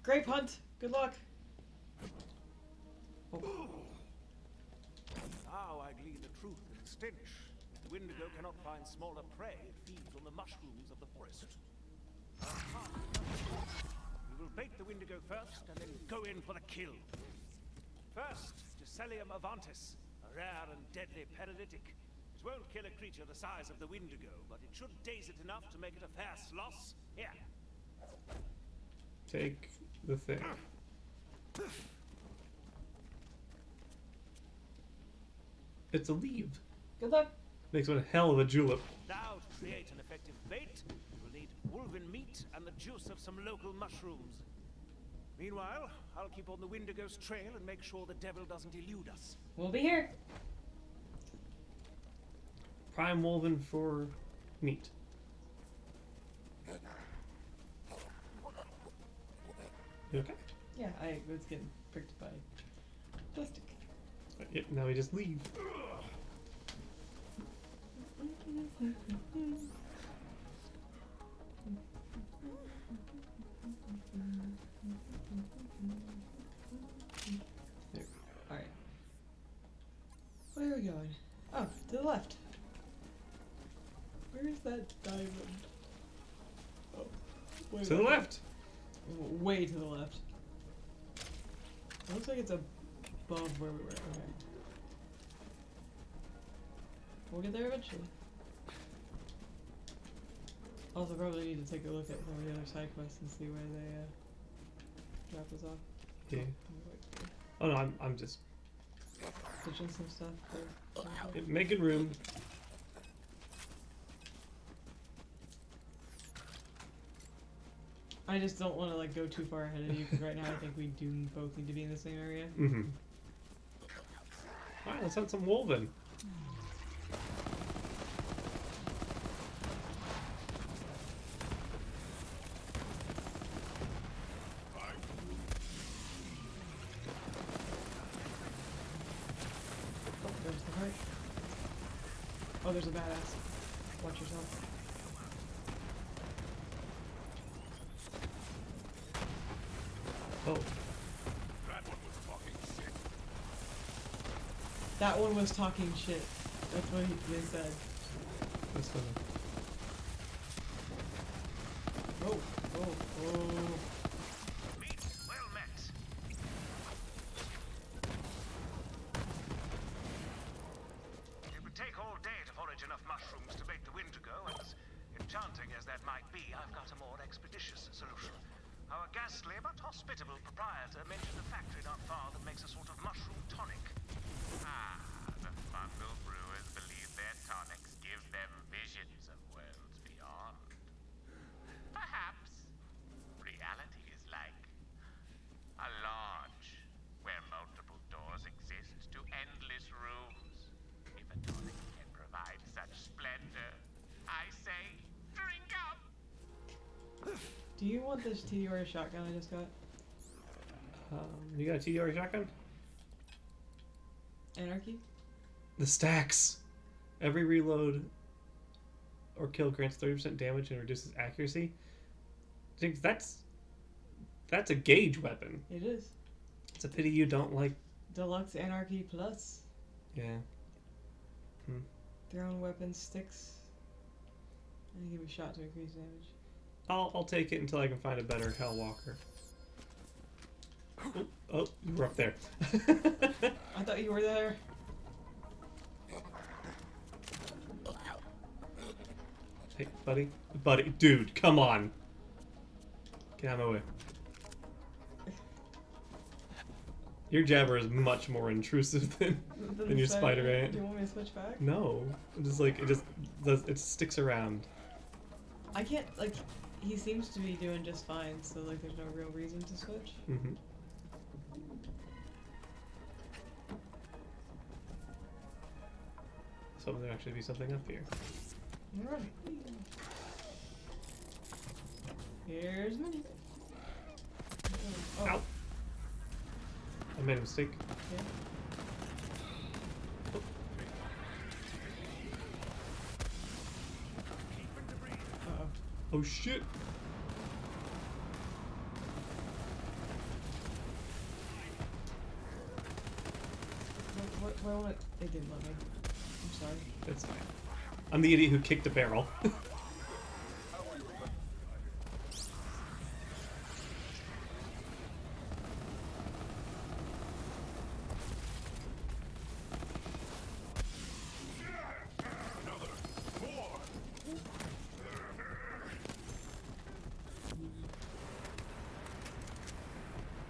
Grape hunt! Good luck! Oh. Now I glean the truth in the stench. If the Windigo cannot find smaller prey, it feeds on the mushrooms of the forest. We will bait the Windigo first, and then go in for the kill. First, Giselium avantis, a rare and deadly paralytic. It won't kill a creature the size of the Windigo, but it should daze it enough to make it a fair sloss. Here. Take the thing. It's a leaf. Good luck. Makes one hell of a julep. Now, to create an effective bait, we will need wolven meat and the juice of some local mushrooms. Meanwhile, I'll keep on the Windigo's trail and make sure the devil doesn't elude us. We'll be here. Prime Wolven for meat. You okay? Yeah, I was getting pricked by plastic. Yep, now we just leave. Alright. Where are we going? Oh, to the left. Where's that diamond? Oh, way To the left! Way to the left. It looks like it's above where we were. Okay. We'll get there eventually. Also, probably need to take a look at some of the other side quests and see where they drop us off. Yeah. Oh no, I'm just Switching some stuff. For making room. I just don't want to like go too far ahead of you because right now I think we do both need to be in the same area. Mm-hmm. Alright, let's hunt some wolven. Oh, there's the heart. Oh, there's a badass. Watch yourself. Oh. That one was talking shit. That's what they said. This one. Oh, oh, oh. Meet well met. It would take all day to forage enough mushrooms to make the Windigo, and as enchanting as that might be, I've got a more expeditious solution. Our ghastly but hospitable proprietor mentioned a factory not far that makes a sort of mushroom tonic. Ah, the fungal brewers believe their tonics give them visions of worlds beyond. Perhaps reality is like a lodge where multiple doors exist to endless rooms. If a tonic can provide such splendor, I say, drink up! Do you want this TDR shotgun I just got? You got a TDR shotgun? Anarchy? The stacks. Every reload or kill grants 30% damage and reduces accuracy. I think that's a gauge weapon. It is. It's a pity you don't like Deluxe Anarchy Plus. Yeah. Thrown weapon sticks. And give a shot to increase damage. I'll take it until I can find a better Hellwalker. Oh, you were up there. I thought you were there. Hey, buddy. Buddy. Dude, come on. Get out of my way. Your jabber is much more intrusive than your spider ant. Do you want me to switch back? No. It sticks around. I can't, like, he seems to be doing just fine, so, like, there's no real reason to switch. Mm-hmm. So there'll actually be something up here. Alright. Here's money. Oh. Ow! I made a mistake. Yeah. Uh-oh. Oh shit! Why won't it? It didn't let me. I'm sorry. That's fine. I'm the idiot who kicked a barrel.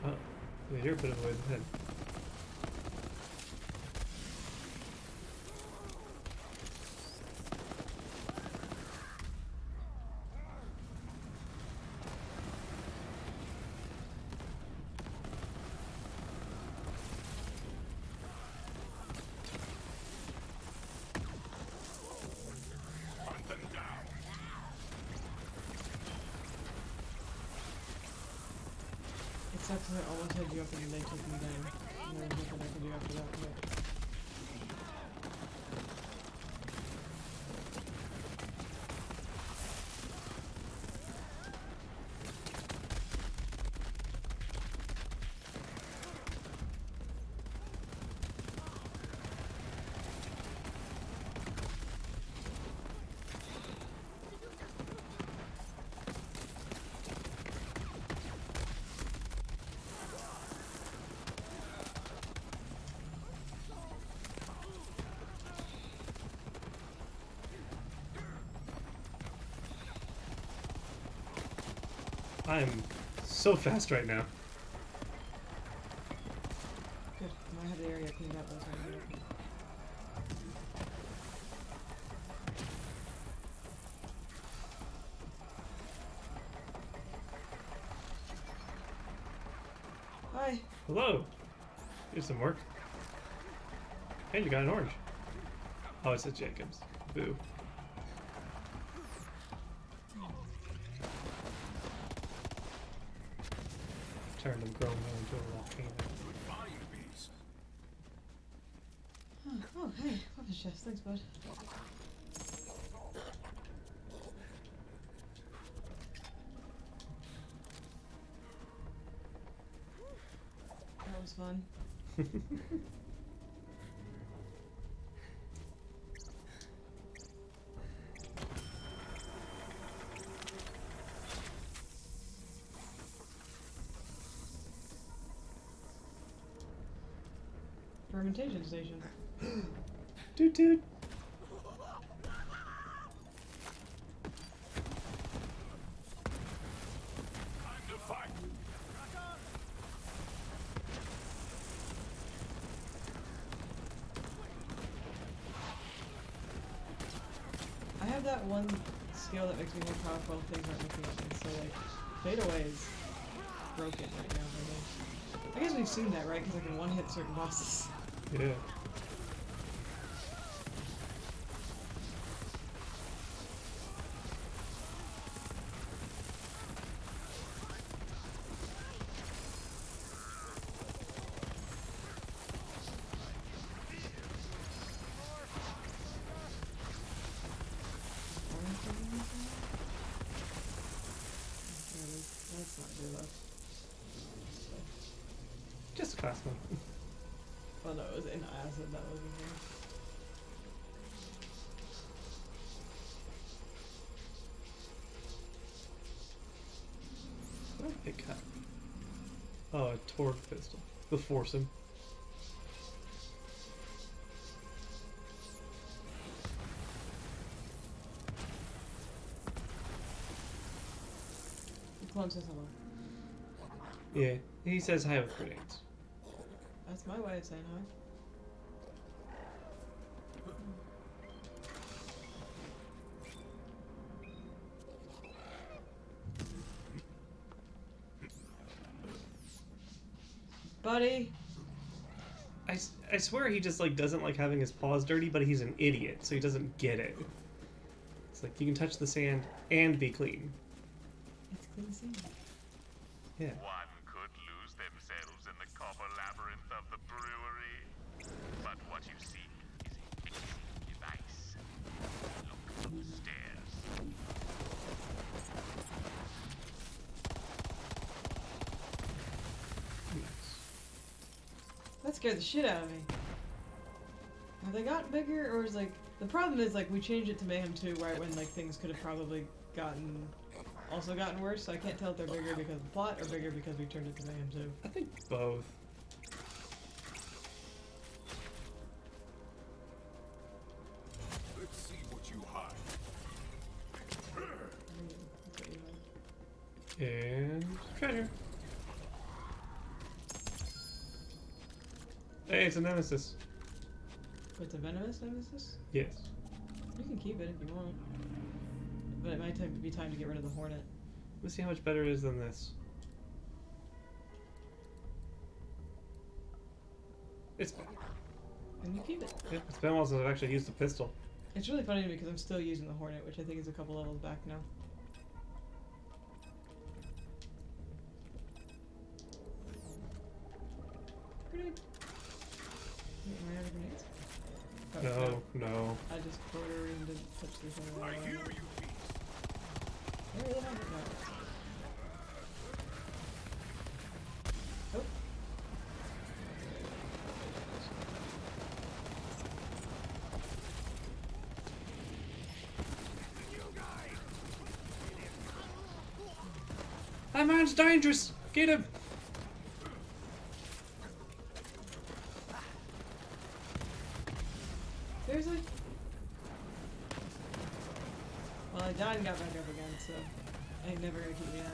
Oh, you're a bit of a ways ahead. It sucks that I almost had you up and they took me down. And there's nothing I can do after that. But... I am so fast right now. Good. I had the area cleaned up. That's what I did. Hi. Hello. Here's some work. And you got an orange. Oh, it's a Jacobs. Boo. Turned them grown men into a volcano. Oh, hey. Weapons chest. Thanks, bud. That was fun. fermentation station. Toot toot. I have that one skill that makes me more powerful if things aren't making sense, so like, fade away is broken right now for me. I guess we've seen that, right? Because I can one-hit certain bosses. Yeah. That's not good enough. Just a class one. Well, no, it was in acid that wasn't here. What did I pick up? Oh, a torque pistol. The Forcing. The clone says hello. Yeah, he says hi with grenades. That's my way of saying hi. Buddy! I swear he just like doesn't like having his paws dirty, but he's an idiot, so he doesn't get it. It's like you can touch the sand and be clean. It's clean sand. Yeah. One could lose themselves in the copper labyrinth of the brewery. But what you seek is a fixing device. Look upstairs. That scared the shit out of me. Have they gotten bigger, or is like the problem is like we changed it to Mayhem 2 right when like things could have probably gotten worse. So I can't tell if they're bigger because of the plot or bigger because we turned it to Mayhem 2. I think both. Let's see what you hide. And treasure. Hey, it's a nemesis. It's a venomous nemesis? Yes. You can keep it if you want. But it might be time to get rid of the hornet. Let's see how much better it is than this. It's fine. And you keep it. Yeah, it's been a while since I've actually used the pistol. It's really funny to me because I'm still using the hornet, which I think is a couple levels back now. Grenade. Wait, am I out of grenades? Oh, No. I just quarter and didn't touch the thing. I hear you, beast. Where the hell did it go? Oh. That man's dangerous! Get him! Seriously? Well, I died and got back up again, so ain't never gonna keep me out.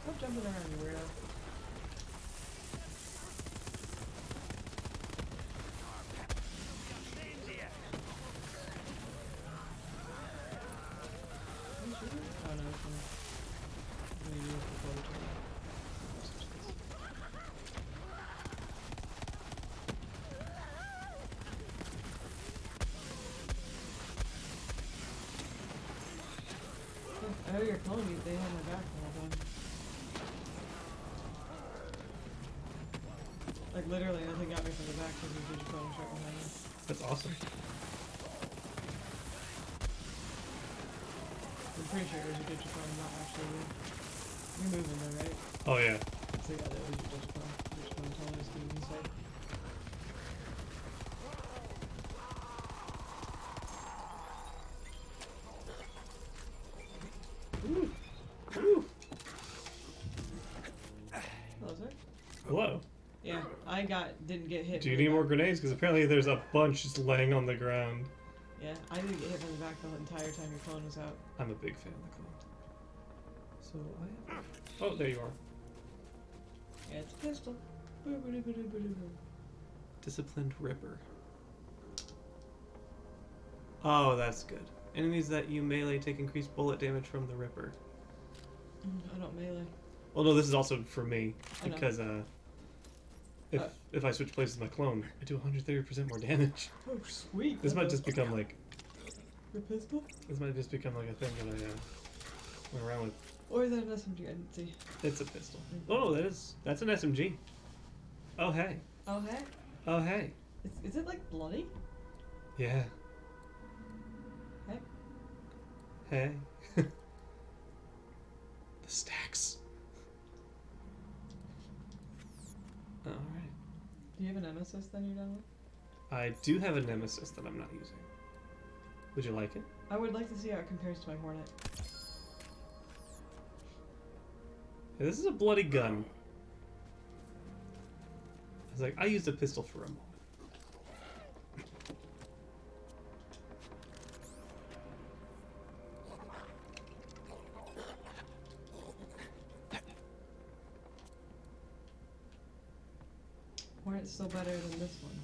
Stop jumping around, you weirdo. Are you shooting? Oh no, it's gonna... I'm gonna use it before we turn. Oh, your clone, they have my back the whole time. Like, literally, nothing got me from the back because the Digiclone was right behind me. That's awesome. I'm pretty sure it was a Digiclone, not actually you. You're moving though, right? Oh, yeah. So yeah, that was your Digiclone. Digiclone told us to be inside. Ooh. Ooh. Hello, sir. Hello. Yeah, I didn't get hit. Do you from the need more back. grenades? Because apparently there's a bunch just laying on the ground. Yeah, I didn't get hit from the back the entire time your clone was out. I'm a big fan of the clone. So I have... Oh, there you are. Yeah, it's a pistol. Boo-boo-doo-boo-doo-boo-doo. Disciplined Ripper. Oh, that's good. Enemies that you melee take increased bullet damage from the Ripper. I don't melee. Well, no, this is also for me I know. because if I switch places with my clone, I do 130% more damage. Oh, sweet. This might just become like... Your pistol? This might just become like a thing that I went around with. Or is that an SMG? I didn't see. It's a pistol. Oh, that's an SMG. Oh, hey. Oh, hey? Oh, hey. Is it like bloody? Yeah. Hey? Hey. The stacks. Alright. Do you have a nemesis then you're done with? I do have a nemesis that I'm not using. Would you like it? I would like to see how it compares to my Hornet. Yeah, this is a bloody gun. I was like, I used a pistol for a moment. Hornet's still better than this one.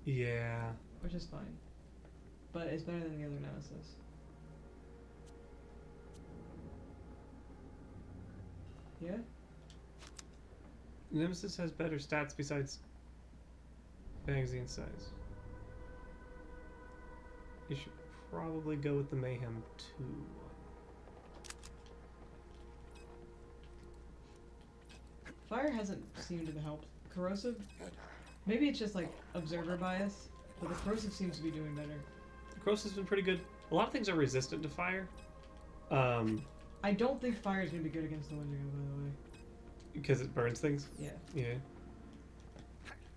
Yeah. Which is fine. But it's better than the other nemesis. Yeah? Nemesis has better stats besides magazine size. You should probably go with the Mayhem 2 one. Fire hasn't seemed to help. Corrosive? Maybe it's just like observer bias, but the corrosive seems to be doing better. Corrosive's been pretty good. A lot of things are resistant to fire. I don't think fire is going to be good against the Wendigo, by the way. Because it burns things? Yeah. Yeah.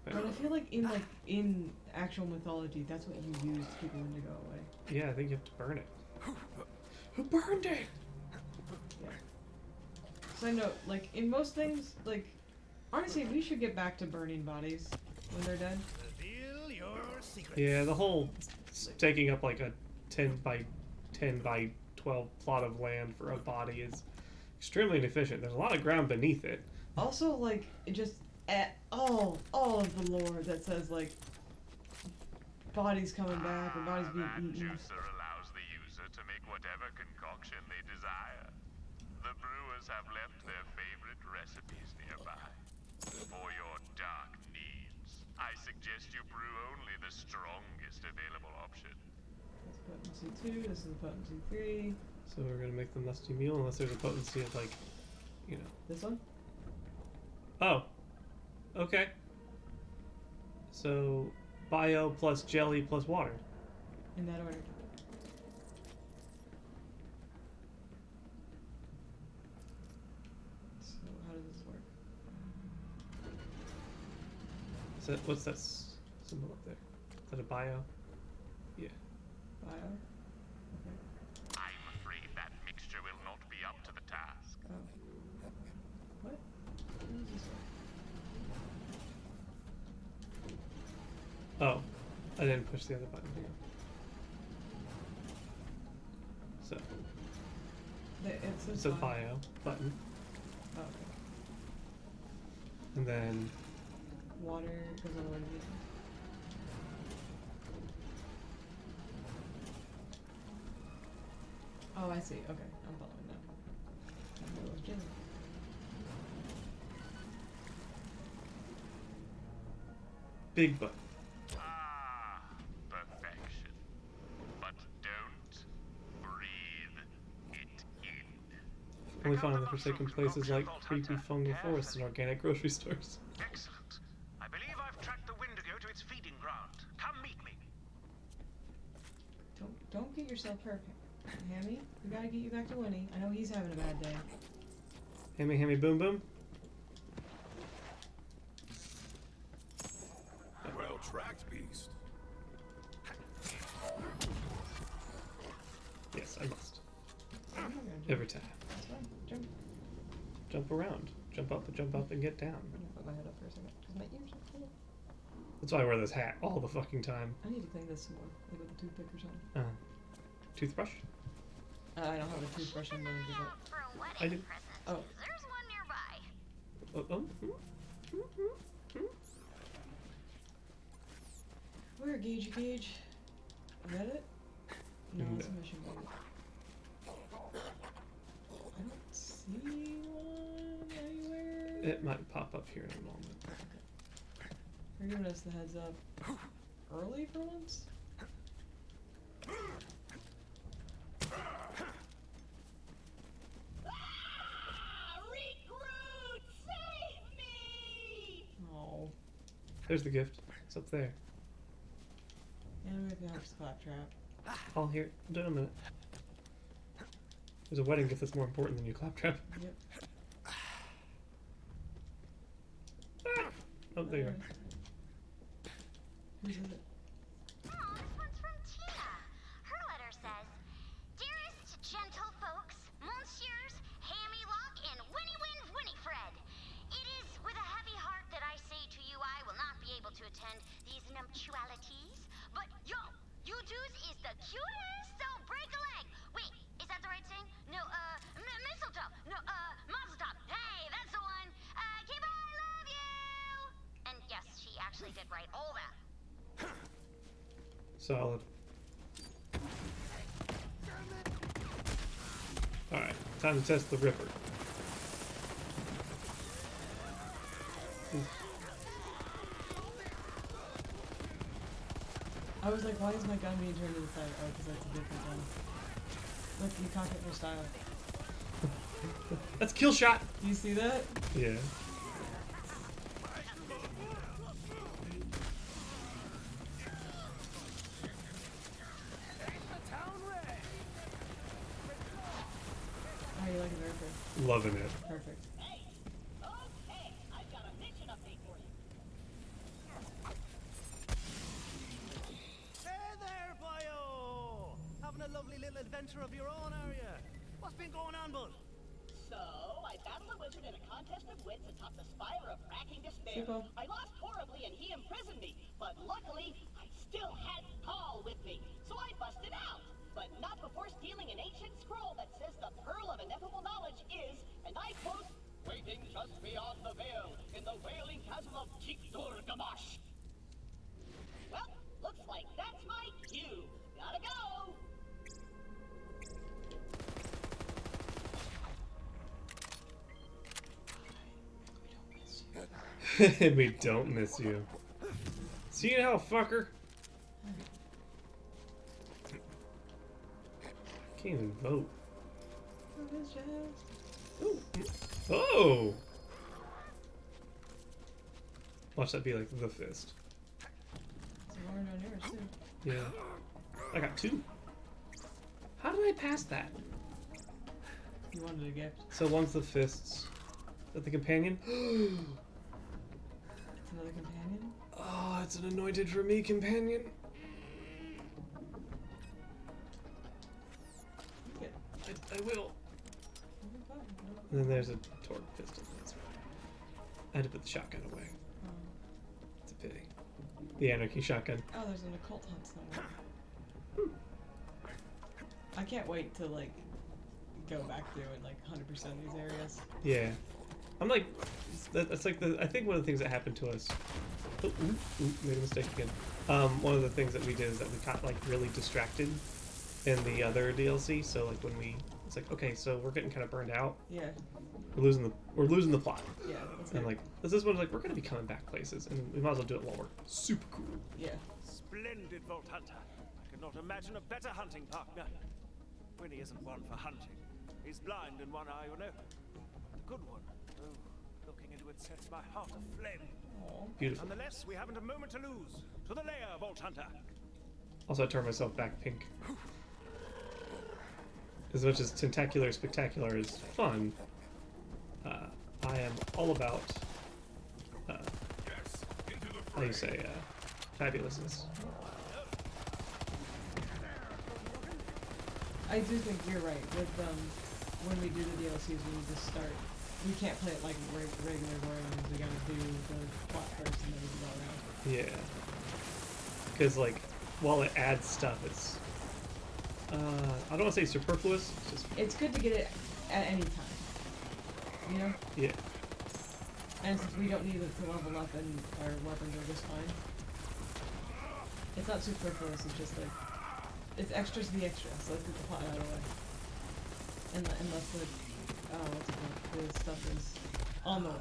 But I feel like in actual mythology, that's what you use to keep a Wendigo away. Yeah, I think you have to burn it. Who burned it? Yeah. So I know, like, in most things, like, honestly, we should get back to burning bodies when they're dead. Reveal your secrets. Yeah, the whole taking up like a 10 by 10 by 12 plot of land for a body is extremely inefficient. There's a lot of ground beneath it. Also, like, it just all of the lore that says like bodies coming back or bodies being That eaten. juicer allows the user to make whatever concoction they desire. The brewers have left their favorite recipes nearby. For your dark needs, I suggest you brew only the strongest available option. That's potency 2, this is potency 3. So we're gonna make the musty mule unless there's a potency of like, you know. This one? Oh. Okay. So bio plus jelly plus water. In that order. So how does this work? Is that, what's that symbol up there? Is that a bio? Yeah. Bio? Okay. I'm afraid that mixture will not be up to the task. Oh. What? How does this work? Oh. I didn't push the other button here. So it's a bio button. Oh, okay. And then Water goes on the way to the Oh, I see. Okay, I'm following now. I thought it was jelly. big button. Ah, perfection. But don't breathe it Only found in the forsaken places like creepy fungal forests and organic grocery stores. Excellent. I believe I've tracked the Wendigo to its feeding ground. Come meet me. Don't get yourself hurt, Hammy. We gotta get you back to Winnie. I know he's having a bad day. Hammy, boom, boom. Well tracked, beast. Yes, I must. Every time. That's fine. Jump. Jump around. Jump up, and get down. I'm gonna put my head up for a second. Cause my ears are full. That's why I wear this hat all the fucking time. I need to clean this some more, like with a toothpick or something. Toothbrush? I don't have a toothbrush in there. For a wedding I do. present. Oh. There's one nearby. Where, Gage? Is that it? No, it's a mission board. I don't see one anywhere. It might pop up here in a moment. You're giving us the heads up early for once? Recruit! Save me! Oh. There's the gift. It's up there. And we have the house claptrap. I'll hear. Do it in a minute. There's a wedding gift that's more important than your claptrap. Yep. Oh, there you are. Whose is it? Oh, this one's from Tina. Her letter says, "Dearest gentle folks, Monsieurs, Hammy Lock, and Winifred. It is with a heavy heart that I say to you I will not be able to attend these nuptialities, but yo, you dudes is the cutest, so break a leg. Wait, is that the right saying? No, mistletoe. No, mazel tov. Hey, that's the one. Keep I love you. And yes, she actually did write all that. Solid. Alright, time to test the Ripper. I was like, why is my gun being turned to the side? Oh, because that's a different gun. Look, you cock it for style. That's kill shot! Do you see that? Yeah. How you like it, Erica? Loving it. Perfect. Okay, I've got a mission update for you. Hey there, boyo! Having a lovely little adventure of your own, are ya? What's been going on, bud? So, I battled a wizard in a contest of wits atop the spire of racking despair. Super. I lost horribly and he imprisoned me, but luckily, I still had Paul with me, so I busted out. But not before stealing an ancient scroll that says the pearl of ineffable knowledge is, and I quote, waiting just beyond the veil in the wailing chasm of Gamash. Well, looks like that's my cue. Gotta go! We don't miss you. See you now, fucker. Can't even vote. Ooh. Oh! Watch that be like the fist. There's a orange on yours, too. Yeah. I got 2. How did I pass that? You wanted a gift. So one's the fists. Is that the companion? It's another companion? Oh, it's an anointed for me companion. Yeah. I will. And then there's a torque pistol. That's right. I had to put the shotgun away. Oh. It's a pity. The anarchy shotgun. Oh, there's an occult hunt somewhere. I can't wait to, like, go back through and, like, 100% these areas. Yeah. I'm like, that's like I think one of the things that happened to us. Oh, made a mistake again. One of the things that we did is that we got, like, really distracted in the other DLC. So, like, when it's like, okay, so we're getting kind of burned out. Yeah. We're losing the plot. Yeah. And like this one's like we're gonna be coming back places, and we might as well do it while we're super cool. Yeah. Splendid, Vault Hunter. I could not imagine a better hunting partner. Winnie isn't one for hunting. He's blind in one eye, you know. The good one. Oh, looking into it sets my heart aflame. Beautiful. Nonetheless, we haven't a moment to lose. To the lair, Vault Hunter. Also, I turned myself back pink. As much as Tentacular Spectacular is fun, I am all about, how do you say, fabulousness. I do think you're right. With when we do the DLCs, we need to start. We can't play it like regular Borderlands. We gotta do the plot first and then we can go around. Yeah. Because, like, while it adds stuff, it's, I don't want to say superfluous. It's just... It's good to get it at any time. You know? Yeah. And since we don't need it to level up and our weapons are just fine. It's not superfluous, it's just like, it's extras to the extra, so let's get the plot out of the way. Unless the, what's it called, the stuff is on the way.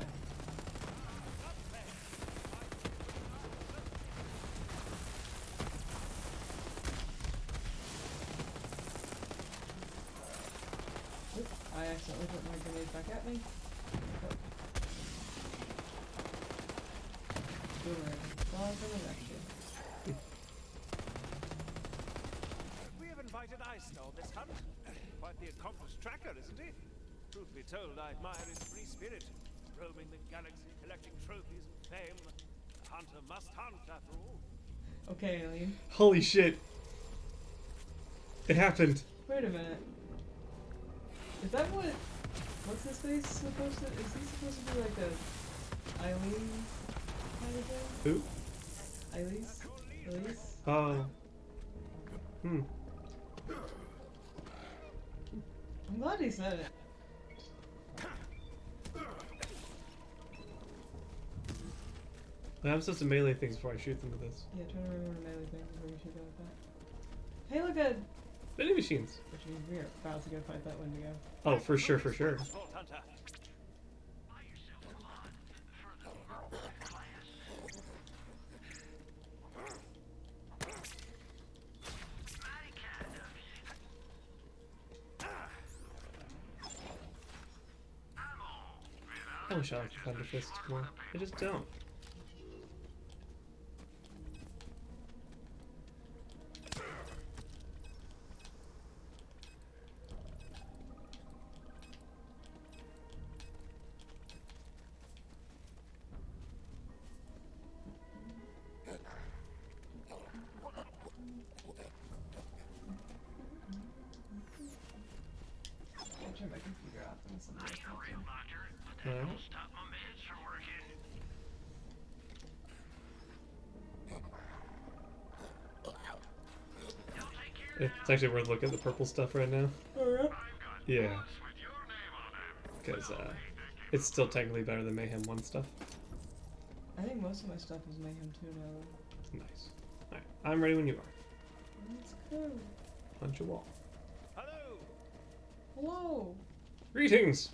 Oop, I accidentally put my grenade back at me. Boomerang. Well, I'm gonna wreck you. We have invited Eisner on this hunt. Quite the accomplished tracker, isn't he? Truth be told, I admire his free spirit. Roaming the galaxy, collecting trophies and fame. A hunter must hunt, after all. Okay, Alien. Holy shit. It happened. Wait a minute. Is that what's his face supposed to, is he supposed to be like a Eileen kind of thing? Who? Elise? Oh. Hmm. I'm glad he said it. I'm supposed to melee things before I shoot them with this. Yeah, try to remember to melee things before you shoot that with that. Hey, look at... Vending machines. Which means we are about to go fight that Wendigo. Oh, for sure, for sure. I wish I liked Thunder Fist more. I just don't. I'll turn my computer off and something else. Stop my meds from working. It's actually worth looking at the purple stuff right now. Alright. Yeah. Because, it's still technically better than Mayhem 1 stuff. I think most of my stuff is Mayhem 2 now. Nice. Alright, I'm ready when you are. Let's go. Punch a wall. Hello! Hello! Greetings!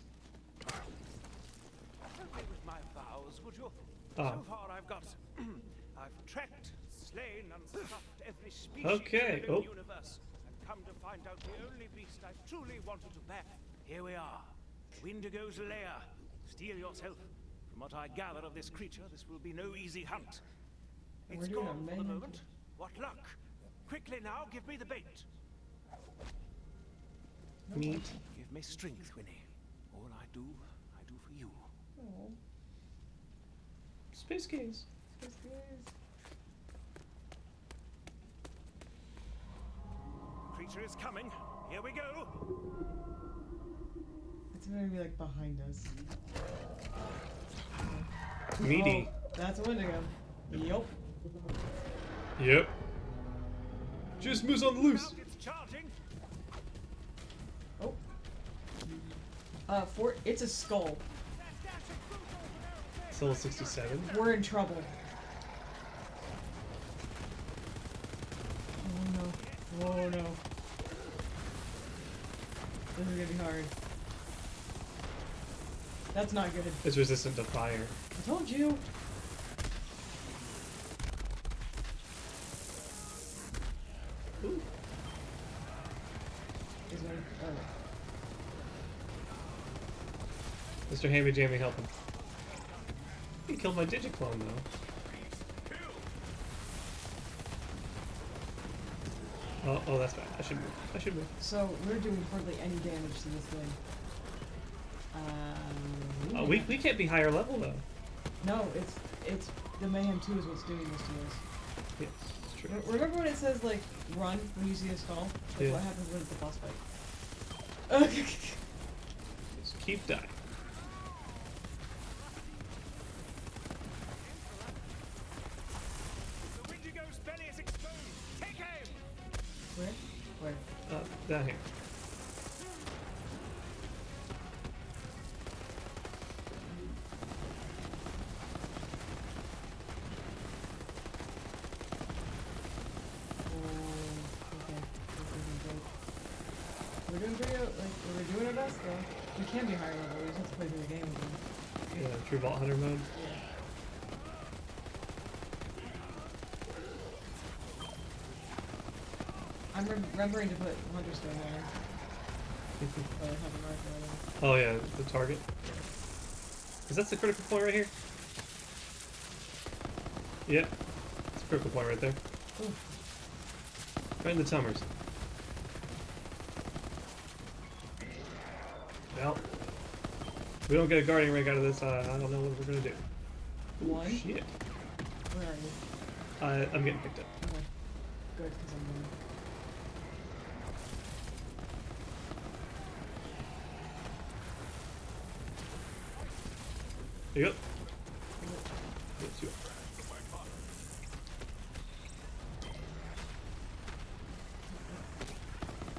Help me with my vows, would you? Ah. So far I've got... I've tracked, slain, and stuffed every species Okay, in the oh. universe. And come to find out the only beast I truly wanted to back. Here we are. Wendigo's lair. Steel yourself. From what I gather of this creature, this will be no easy hunt. We're It's doing a gone for the mayhem. moment. What luck. Quickly now, give me the bait. Meat. Give me strength, Winnie. All I do for you. Oh. Space gaze. Space gaze. Creature is coming. Here we go. It's gonna be like behind us. Meaty. Oh, that's a Wendigo. Yup. Yep. Just moves on the loose. It's charging. Oh. It's a skull. It's level 67. We're in trouble. Oh no. Oh no. This is gonna be hard. That's not good. It's resistant to fire. I told you. Ooh. Is there, oh. Mr. Hammy Jammy, help him. He killed my Digiclone, though. Oh, that's bad. I should move. I should move. So, we're doing hardly any damage to this thing. We can't be higher level, though. No, it's the Mayhem 2 is what's doing this to us. Yes, it's true. Remember when it says, like, run when you see a skull? That's Yeah. what happens when it's a boss fight. Just keep dying. The Wendigo's belly is exposed. Take aim. Where? Where? Down here. We're doing pretty, we're doing our best though. We can be higher level, we just have to play through the game again. Yeah, True Vault Hunter mode. Yeah. I'm remembering to put Hunter Stone there. Oh yeah, the target. Is that the critical point right here? Yep. It's a critical point right there. Ooh. Right in the tummers. Well, if we don't get a guardian ring out of this, I don't know what we're gonna do. Ooh, One? shit. Where are you? I'm getting picked up. Okay. Good, because I'm going. Here you go. Yes, you are.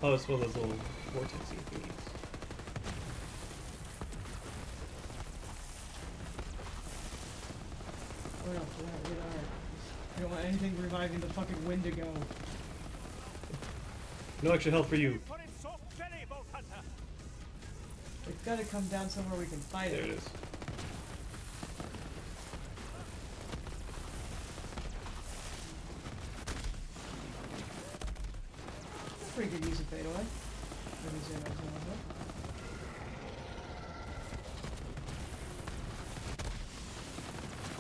Oh, it's one of those little vortexy thingies. What else? We don't want anything reviving the fucking Wendigo. No extra health for you. Put in soft belly, Vault Hunter. It's gotta come down somewhere we can fight There it. it is. Pretty good use of fade away. Let me zoom out a little bit.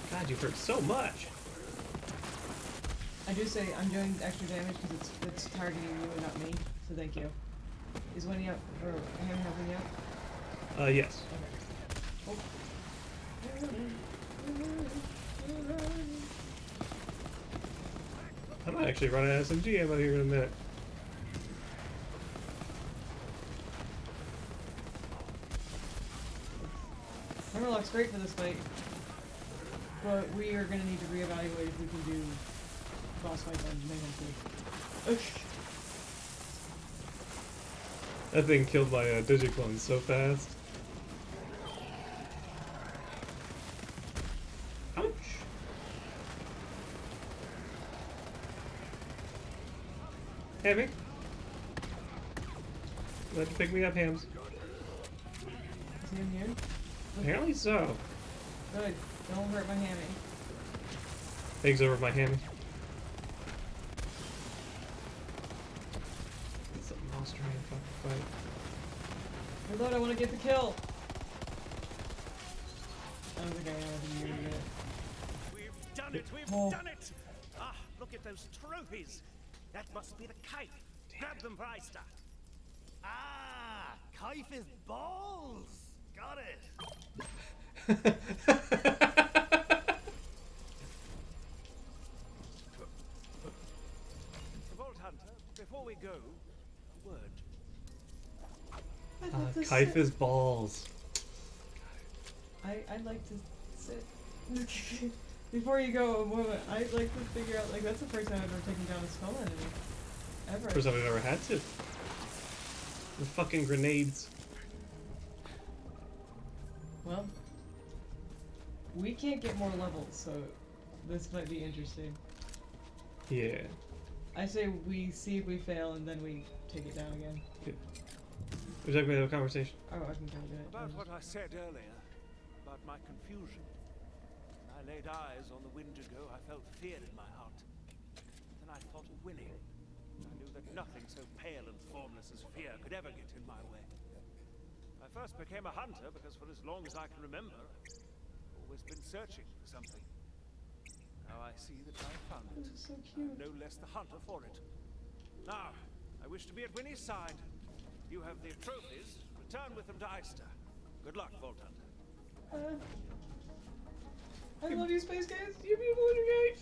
God, you hurt so much. I do say I'm doing extra damage because it's targeting you and not me, so thank you. Is Winnie up, or him helping you out? Yes. Okay. I might actually run out of SMG ammo here in a minute. Hammerlock's great for this fight, but we are going to need to reevaluate if we can do boss fights on Mayhem 2. That thing killed my Digiclone so fast. Ouch! Hammy? Glad you pick me up, Hams. Is he in here? Apparently so. Good. Don't hurt my hammy. Eggs over my Hammy. It's a Australian fucking fight. Reload, I want to get the kill! I don't think I have anything yet. We've done it! We've Oh. done it! Ah, look at those trophies. That must be the kite. Grab them for I start. Ah, Kaif is balls. Got it. Vault Hunter, before we go, a word. Kaif is balls. I'd like to sit. Before you go a moment, I'd like to figure out, like, that's the first time I've ever taken down a skull enemy. Ever. First time I've ever had to. The fucking grenades. Well, we can't get more levels, so this might be interesting. Yeah. I say we see if we fail and then we take it down again. Yeah. Would you like me to have a conversation? Oh, I can kind of do it. About what I said earlier, about my confusion. When I laid eyes on the Wendigo, I felt fear in my heart. Then I thought of winning. I knew that nothing so pale and formless as fear could ever get in my way. I first became a hunter because for as long as I can remember, I've always been searching for something. Now I see that I found it. This is so cute. I'm no less the hunter for it. Now, I wish to be at Winnie's side. You have the trophies. Return with them to Eyster. Good luck, Vault Hunter. I love you, Space Guys. You're beautiful in your game.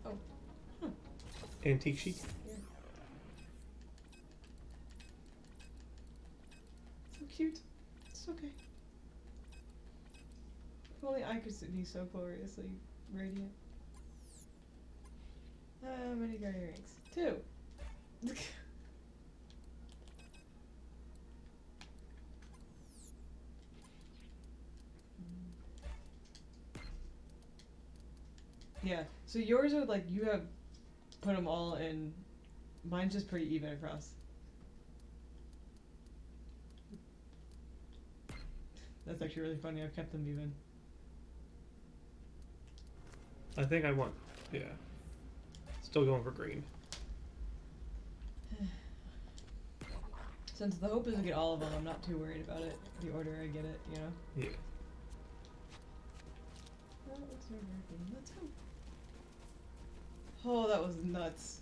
Oh. Huh. Antique chic. Yeah. So cute. It's okay. If only I could be so gloriously radiant. How many guardian rings? 2. Yeah, so yours are like, you have put them all in, mine's just pretty even across. That's actually really funny, I've kept them even. I think I want, yeah. Still going for green. Since the hope is to get all of them, I'm not too worried about it, the order I get it, you know? Yeah. That looks nerve-wracking. Let's go. Oh, that was nuts.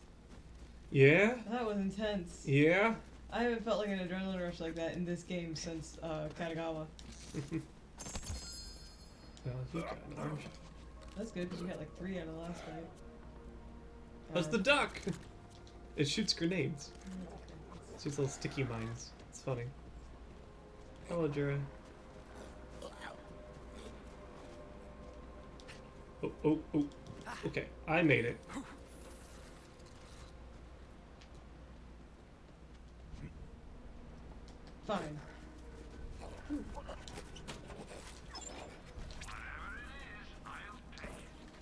Yeah? That was intense. Yeah? I haven't felt like an adrenaline rush like that in this game since Katagawa. Well, you got an orange. That's good because you got like 3 out of the last fight. That's the duck! It shoots grenades. It shoots little sticky mines. It's funny. Hello, Jura. Oh, oh, oh. Okay, I made it. Fine.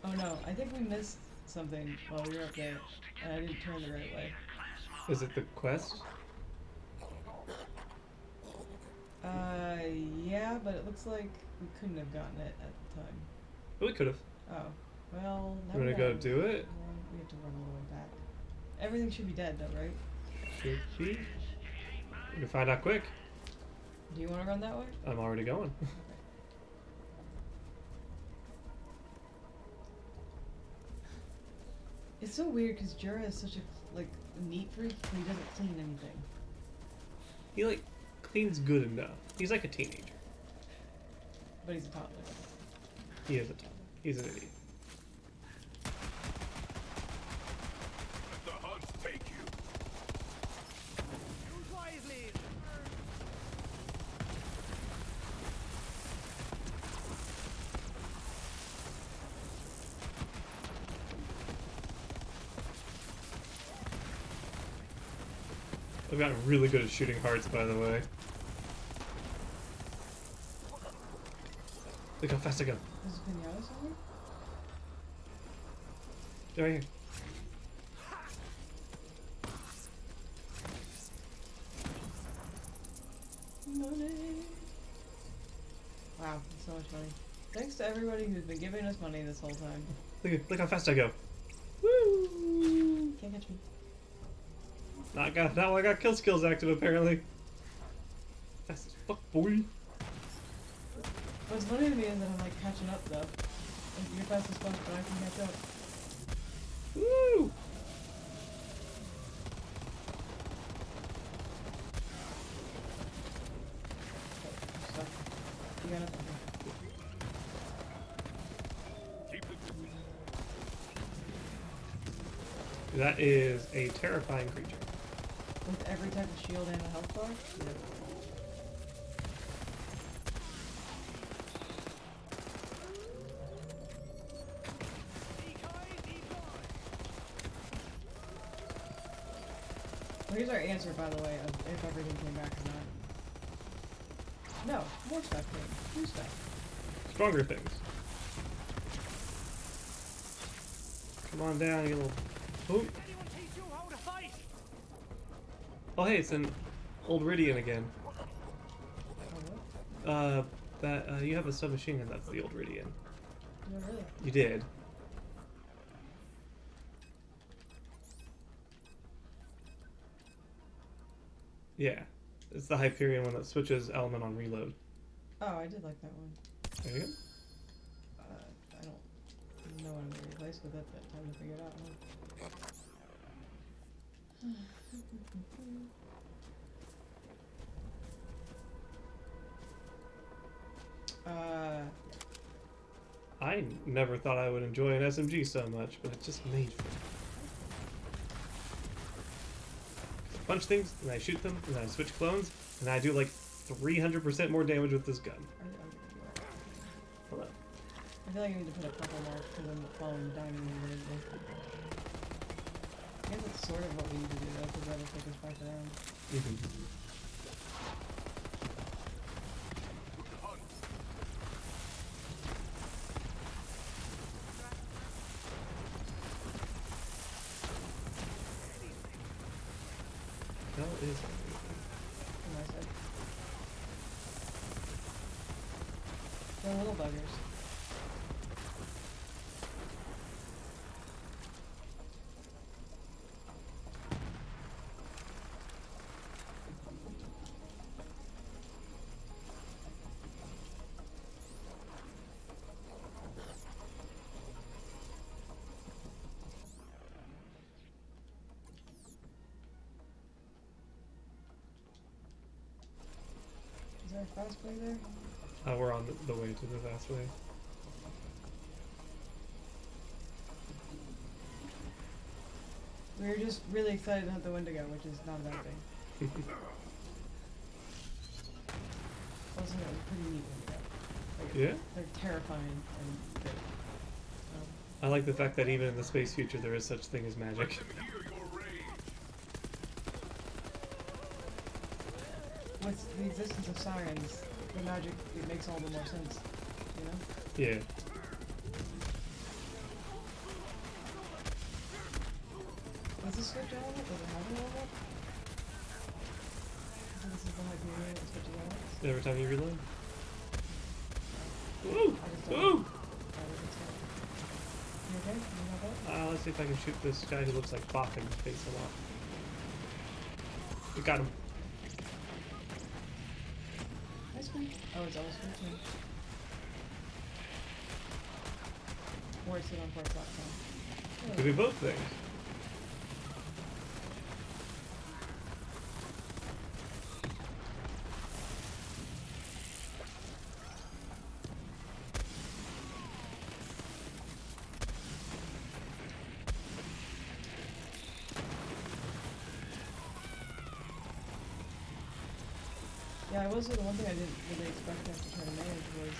Oh no, I think we missed something while we were up there, and I didn't turn the right way. Is it the quest? Yeah, but it looks like we couldn't have gotten it at the time. We could have. Oh, well, now You wanna go do it? Well, we have to run all the way back. Everything should be dead though, right? Should be. We can find out quick. Do you want to run that way? I'm already going. Okay. It's so weird because Jura is such a like neat freak, but he doesn't clean anything. He like cleans good enough. He's like a teenager. But he's a toddler. He is a toddler. He's an idiot. Let the hunt take you. Use wisely. I've gotten really good at shooting hearts, by the way. Look how fast I go. There's a pinata somewhere? Right here. Money. Wow, that's so much money. Thanks to everybody who's been giving us money this whole time. Look how fast I go. Woo! Can't catch me. Now I got kill skills active apparently. Fast as fuck, boy. What's funny to me is that I'm like catching up though. Like, you're fast as fuck, but I can catch up. Woo! Okay, I'm stuck. You got it? Keep it. That is a terrifying creature. With every type of shield and a health bar? Yeah. Well, here's our answer, by the way, of if everything came back or not. No, more stuff came. New stuff. Stronger things. Come on down, you little. Oh. Anyone teach you how to fight? Oh, hey, it's an old Ridian again. Oh, what? You have a submachine gun. That's the old Ridian. No, really? You did. Yeah. It's the Hyperion one that switches element on reload. Oh, I did like that one. There you go. I don't know what I'm going to replace with it, but time to figure it out, huh? I never thought I would enjoy an SMG so much, but it's just made for it. I punch things, and I shoot them, and then I switch clones, and I do like 300% more damage with this gun. Hello. I feel like I need to put a couple more because I'm following the diamond immediately. I guess that's sort of what we need to do though, because that'll take us back around. Hell is On my side. They're little buggers. Is there a fast way there? we're on the way to the fast way. We were just really excited to have the Wendigo, which is not a bad thing. Also, it was pretty neat Wendigo. Like, Yeah? They're terrifying and good. I like the fact that even in the space future there is such thing as magic. With the existence of sirens, the magic, it makes all the more sense, you know? Yeah. Does this switch element? Does it have an element? So this is the Hyperion that switches elements? Every time you reload? Woo! I just don't Woo! know. You okay? You not bad? Let's see if I can shoot this guy who looks like Bach in the face a lot. We got him. Ice cream? Oh, it's almost 15. Or it's it on ports last time. Could be both things. Yeah, I will say the one thing I didn't really expect to have to try to manage was,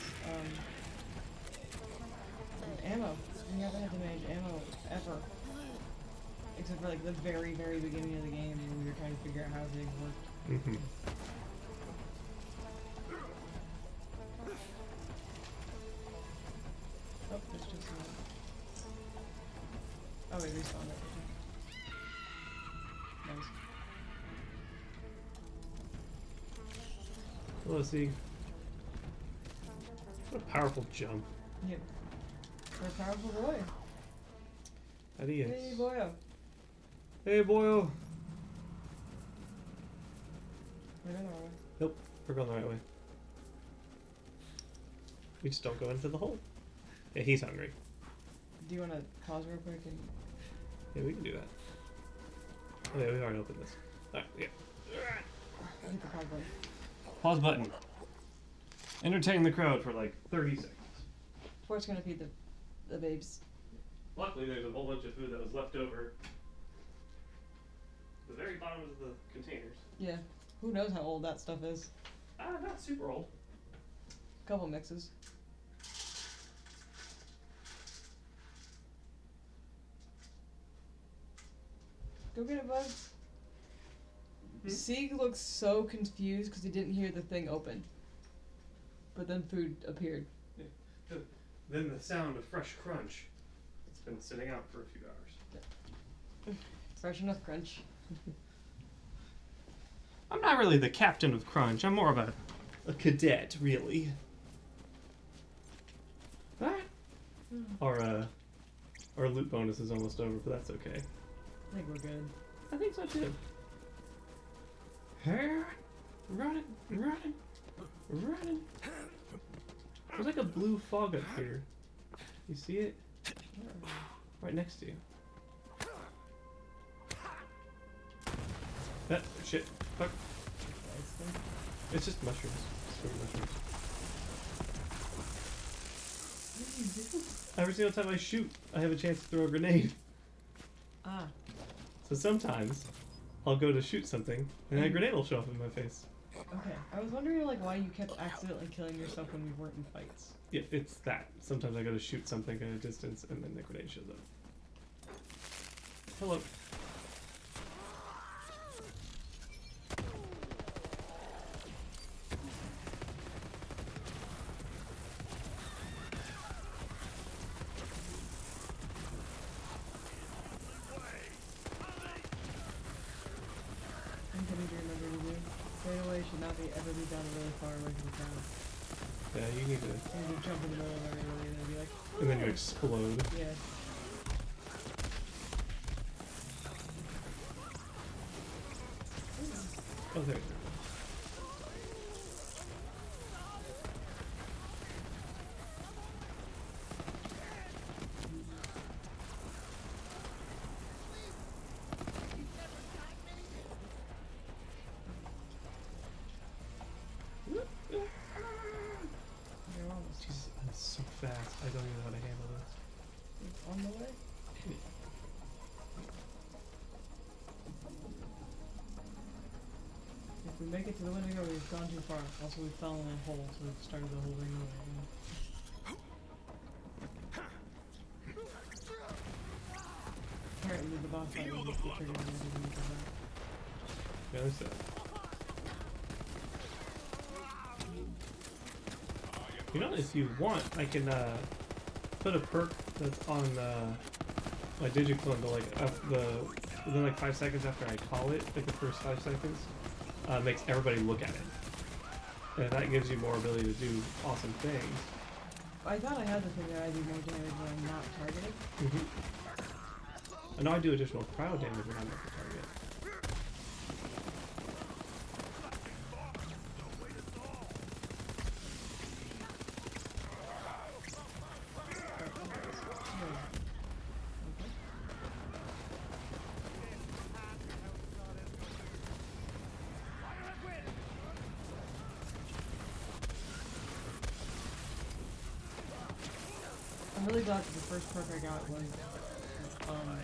ammo. We haven't had to manage ammo ever. Except for like the very, very beginning of the game when we were trying to figure out how things worked. Mm-hmm. Oh, there's just oh, we respawned it. Nice. Let's see. What a powerful jump. Yep. We're a powerful boy. That he is. Hey, boyo. Hey, boyo. We're going the wrong way. Nope, we're going the right way. We just don't go into the hole. Yeah, he's hungry. Do you want to pause real quick and... Yeah, we can do that. Oh yeah, we've already opened this. Alright, yeah. hit the pause button? Pause button. Entertain the crowd for like 30 seconds. Port's gonna feed the babes. Luckily, there's a whole bunch of food that was left over. The very bottom of the containers. Yeah. Who knows how old that stuff is? Not super old. Couple mixes. Go get it, bud. Sieg looks so confused because he didn't hear the thing open. But then food appeared. Yeah. Then the sound of fresh crunch. It's been sitting out for a few hours. Fresh enough crunch. I'm not really the captain of crunch. I'm more of a cadet, really. What? Our loot bonus is almost over, but that's okay. I think we're good. I think so too. Hell Running, running, running. There's like a blue fog up here. You see it? Right next to you. That shit. Fuck. It's just mushrooms. Sweet mushrooms. Every single time I shoot, I have a chance to throw a grenade. Ah. So sometimes, I'll go to shoot something, and a grenade will show up in my face. Okay. I was wondering like why you kept accidentally killing yourself when we weren't in fights. Yeah, it's that. Sometimes I go to shoot something at a distance, and then the grenade shows up. Hello. Should not ever be down really far away from the town. Yeah, you need to. And you jump in the middle of it really and then be like. Oh. And then you explode. Yeah. Oh, there you go. Jesus, I'm so fast. I don't even know how to handle this. It's on the way? If we make it to the window, we've gone too far. Also, we fell in a hole, so we've started the whole ring over. Apparently, the boss fight was the trigger to everything for that. Yeah, there's that. You know, if you want, I can put a perk that's on my digiclone to like within like 5 seconds after I call it, like the first 5 seconds, makes everybody look at it, and that gives you more ability to do awesome things. I thought I had the thing that I do more damage when I'm not targeted. Mm-hmm. I know I do additional crowd damage when I'm not the target. I'm really glad that the first perk I got was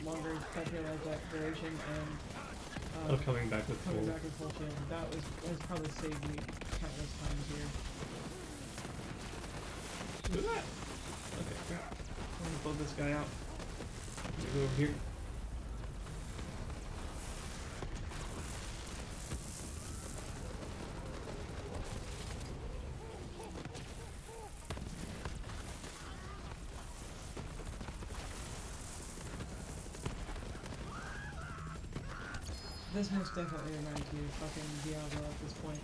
longer calculated duration and Coming back with coming full. back with full shield. That has probably saved me countless times here. Do that. Okay, crap. I'm gonna blow this guy out. Let me go over here. This most definitely reminds me of fucking Diablo at this point.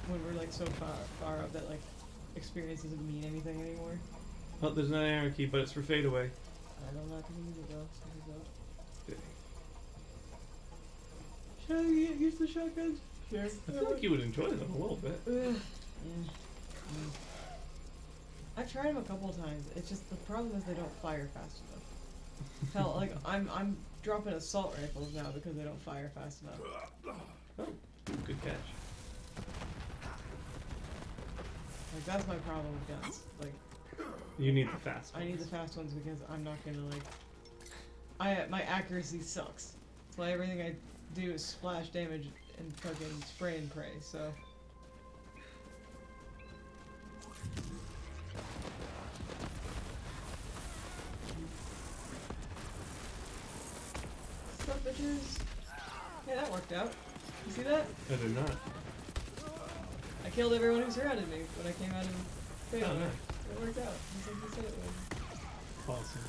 When we're like so far up that like experience doesn't mean anything anymore. Oh, there's an anarchy, but it's for fadeaway. I don't like to use it though. Okay. Should I get used to shotguns? Sure. I feel like you would enjoy them a little bit. I've tried them a couple of times. It's just the problem is they don't fire fast enough. Hell, like I'm dropping assault rifles now because they don't fire fast enough. Oh, good catch. Like that's my problem with guns. Like You need the fast ones. I need the fast ones because I'm not gonna like. My accuracy sucks. That's why everything I do is splash damage and fucking spray and pray. So. What's up, bitches? Hey, that worked out. You see that? I did not. I killed everyone who surrounded me when I came out of fail. Oh, nice. It worked out. Just like you said it would. Awesome.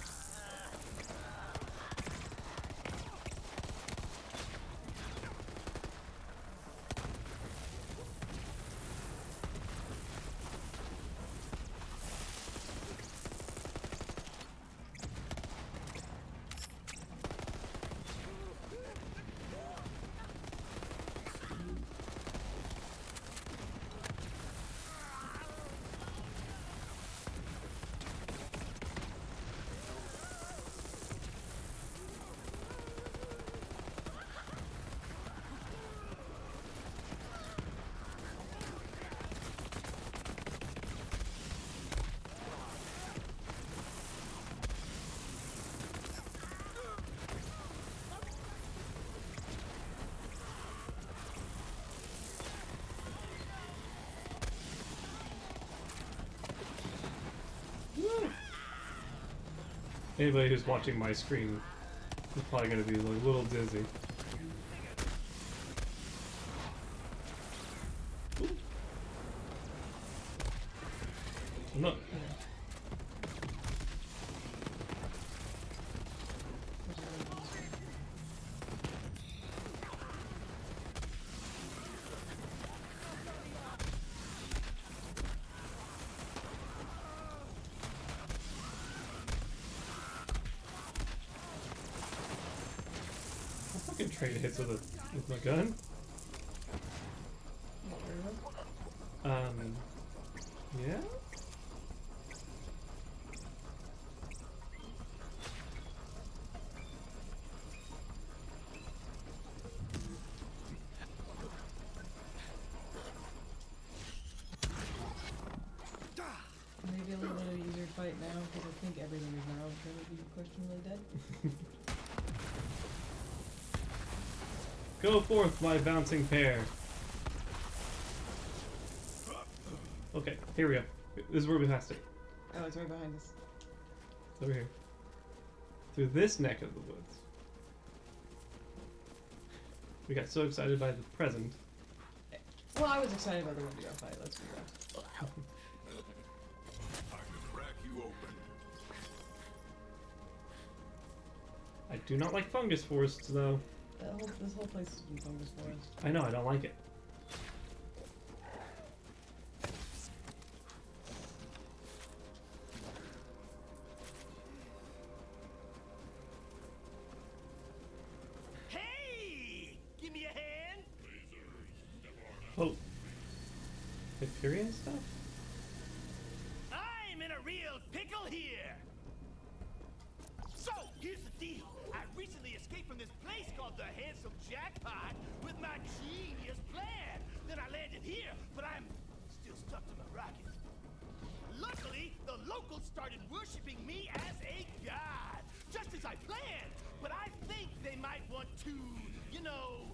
Anybody who's watching my screen is probably going to be like, a little dizzy. Ooh. I'm not. Trade hits with my gun. Yeah. Maybe a little bit of easier fight now, because I think everything is now going to be questionably dead. Go forth, my bouncing pair. Okay, here we go. This is where we passed it. Oh, it's right behind us. It's over here. Through this neck of the woods. We got so excited by the present. Well, I was excited by the Wendigo fight, let's be real. Time to crack you open. I do not like fungus forests, though. This whole place is in fungus forest. I know, I don't like it. Hey! Give me a hand! Oh. Hyperion stuff? I'm in a real pickle here! So, here's the deal. I recently escaped from this place called the Handsome Jackpot with my genius plan. Then I landed here, but I'm still stuck to my rocket. Luckily, the locals started worshiping me as a god, just as I planned. But I think they might want to, you know,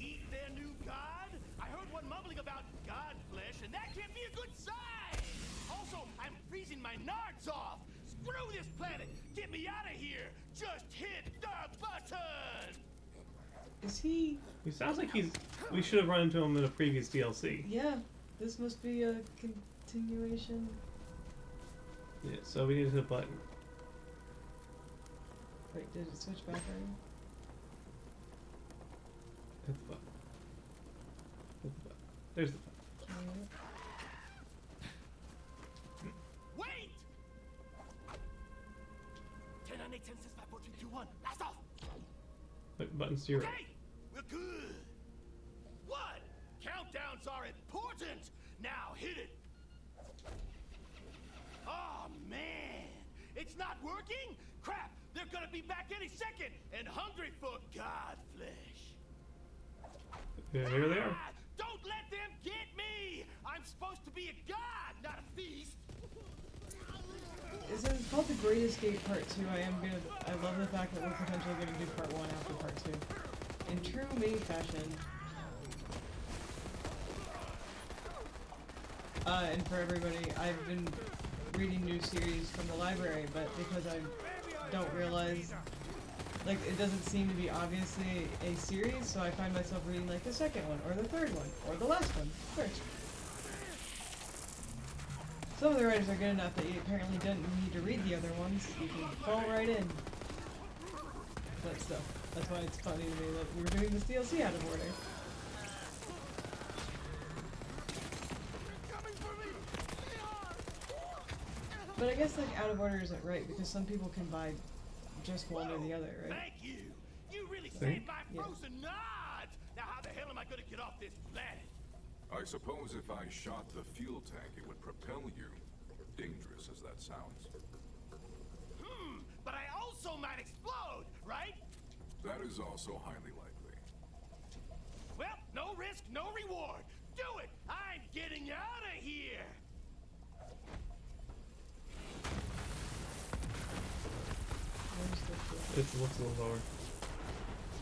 eat their new god. I heard one mumbling about god flesh, and that can't be a good sign. Also, I'm freezing my nards off. Screw this planet! Get me out of here! Just hit the button! Is he... He sounds like he's... We should have run into him in a previous DLC. Yeah, this must be a continuation. Yeah, so we need to hit a button. Wait, did it switch back already? Hit the button. Hit the button. There's the button. Wait! 10, 9, 8, 10, 6, 5, 4, 3, 2, 1. Blast off! Wait, buttons to your right. Okay, we're good. What? Countdowns are important. Now hit it. Oh man, it's not working. Crap! They're gonna be back any second and hungry for god flesh. Yeah, here they are. Don't let them get me! I'm supposed to be a god, not a feast. Is it called The Great Escape Part 2? I love the fact that we're potentially gonna do Part 1 after Part 2. In true me fashion. And for everybody, I've been reading new series from the library, but because I don't realize, like, it doesn't seem to be obviously a series, so I find myself reading, like, the second one, or the third one, or the last one first. Some of the writers are good enough that you apparently don't need to read the other ones. You can fall right in. But still, that's why it's funny to me that we're doing this DLC out of order. But I guess, like, out of order isn't right, because some people can buy just one or the other, right? Thank you. You really saved my frozen nods. Now how the hell am I gonna get off this planet? I suppose if I shot the fuel tank, it would propel you. Dangerous as that sounds. But I also might explode, right? That is also highly likely. Well, no risk, no reward. Do it! I'm getting out of here! It looks a little lower.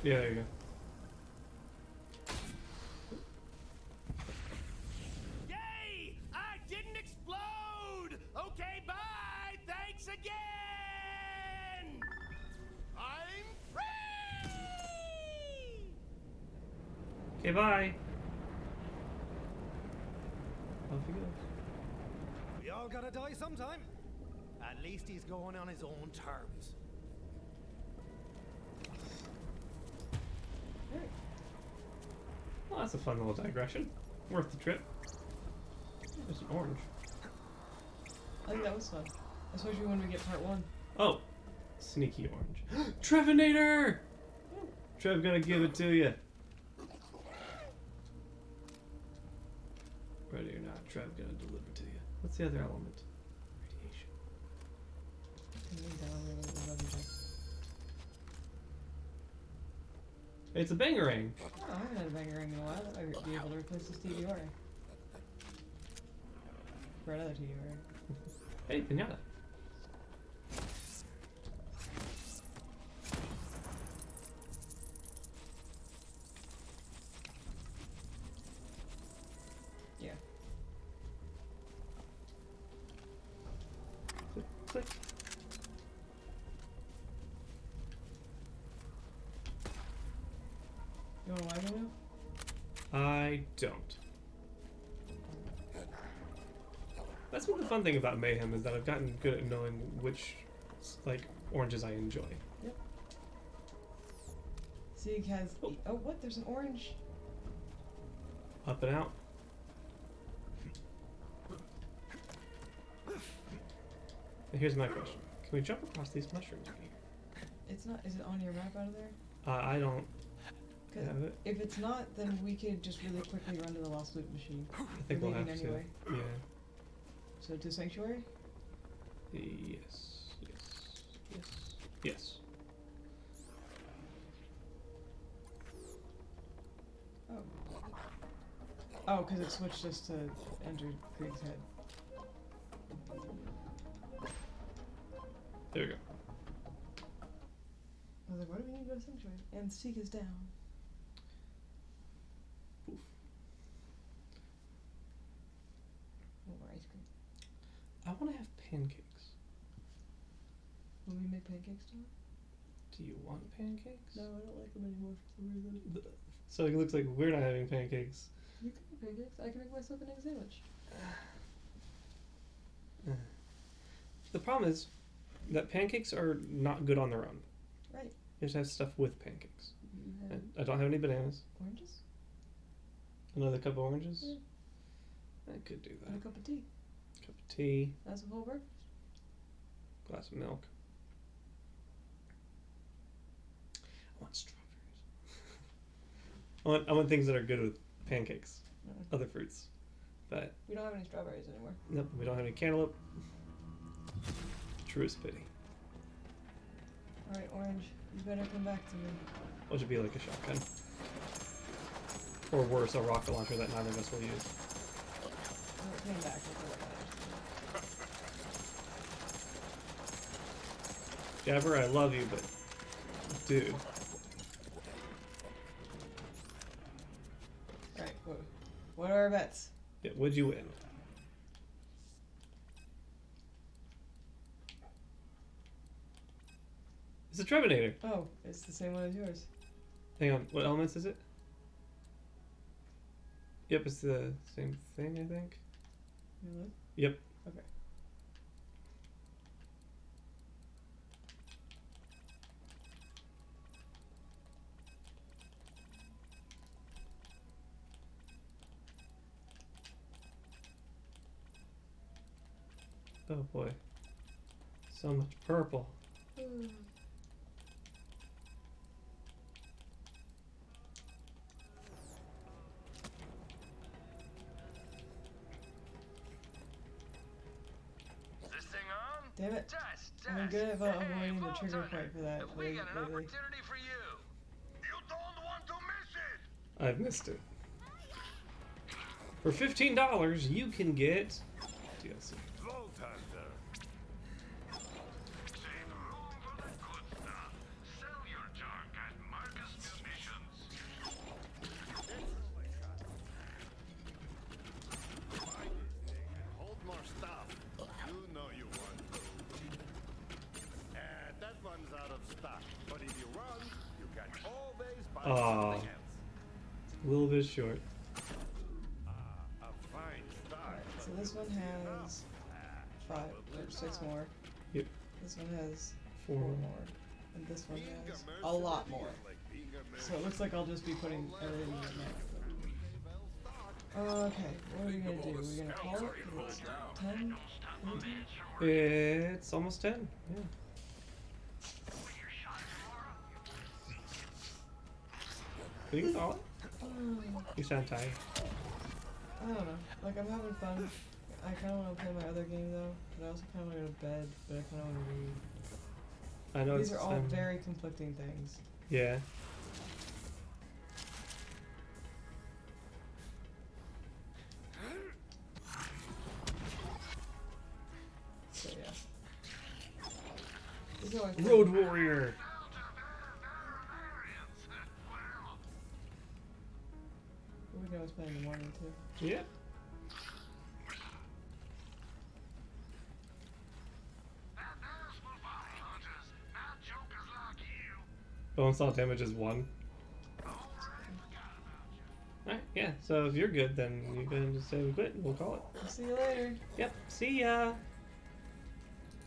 Yeah, there you go. Yay! I didn't explode! Okay, bye! Thanks again! Okay, bye. Off he goes. We all gotta die sometime. At least he's going on his own terms. Well, that's a fun little digression. Worth the trip. There's an orange. I think that was fun. Especially when we get part 1. Oh! Sneaky orange. Trevinator! Trev gonna give it to you. Ready or not, Trev gonna deliver to you. What's the other element? Radiation. It's a bangarang. Oh, I haven't had a bangarang in a while. That might be able to replace this TVR. For another TVR. Hey, pinata. Yeah. Click, click. You want to lie now? I don't. That's what the fun thing about Mayhem is that I've gotten good at knowing which, like, oranges I enjoy. Yep. Sieg has... Oh, what? There's an orange. Up and out. And here's my question. Can we jump across these mushrooms in here? It's not... Is it on your map out of there? I don't have it. If it's not, then we could just really quickly run to the Lost Loot machine. I think we'll have anyway. to. Yeah. So to Sanctuary? Yes. Yes. Yes. Yes. Oh. Oh, because it switched us to enter Krieg's Head. There we go. I was like, why do we need to go to Sanctuary? And Seek is down. Oof. More ice cream. I want to have pancakes. Will we make pancakes tomorrow? Do you want pancakes? No, I don't like them anymore for some reason. So it looks like we're not having pancakes. You can make pancakes. I can make myself an egg sandwich. The problem is that pancakes are not good on their own. Right. You have to have stuff with pancakes. You have And I don't have any bananas. oranges? Another cup of oranges? Yeah. I could do that. And a cup of tea. Cup of tea. That's a full breakfast. Glass of milk. I want strawberries. I want things that are good with pancakes. Other fruits. But We don't have any strawberries anymore. nope, we don't have any cantaloupe. Truest pity. Alright, Orange. You better come back to me. What should be like a shotgun? Or worse, a rocket launcher that neither of us will use. Oh, it came back. Jabber, I love you, but dude. Alright, what are our bets? Yeah, would you win? It's a Trevinator. Oh, it's the same one as yours. Hang on, what elements is it? Yep, it's the same thing, I think. Really? Yep. Okay. Oh boy. So much purple. This thing on? Damn it. Test, I'm good at avoiding the trigger point for that. We got an lately. opportunity for you. You don't want to miss it. I've missed it. For $15, you can get DLC. Vault Hunter. Save room for the good stuff. Sell your junk at Marcus Munitions. Buy this thing and hold more stuff. You know you want to. That one's out of stock. But if you run, you can always buy something else. A little bit short. A fine start. Alright, so this one has 5 or 6 more. Yep. This one has 4 4 more. And this one has a lot more. So it looks like I'll just be putting everything in there. Okay, what are we gonna do? We're gonna call it? It's 10? 18? It's almost 10. Yeah. You can call it. You sound tired. I don't know. Like, I'm having fun. I kind of want to play my other game, though. But I also kind of want to go to bed. But I kind of want to read. I know These it's are all very conflicting things. Yeah. So, yeah. These are like Road Warrior! We can always play in the morning, too. Yep. Bone saw damage is 1. Alright, yeah, so if you're good, then you can just say we quit and we'll call it. I'll see you later. Yep, see ya!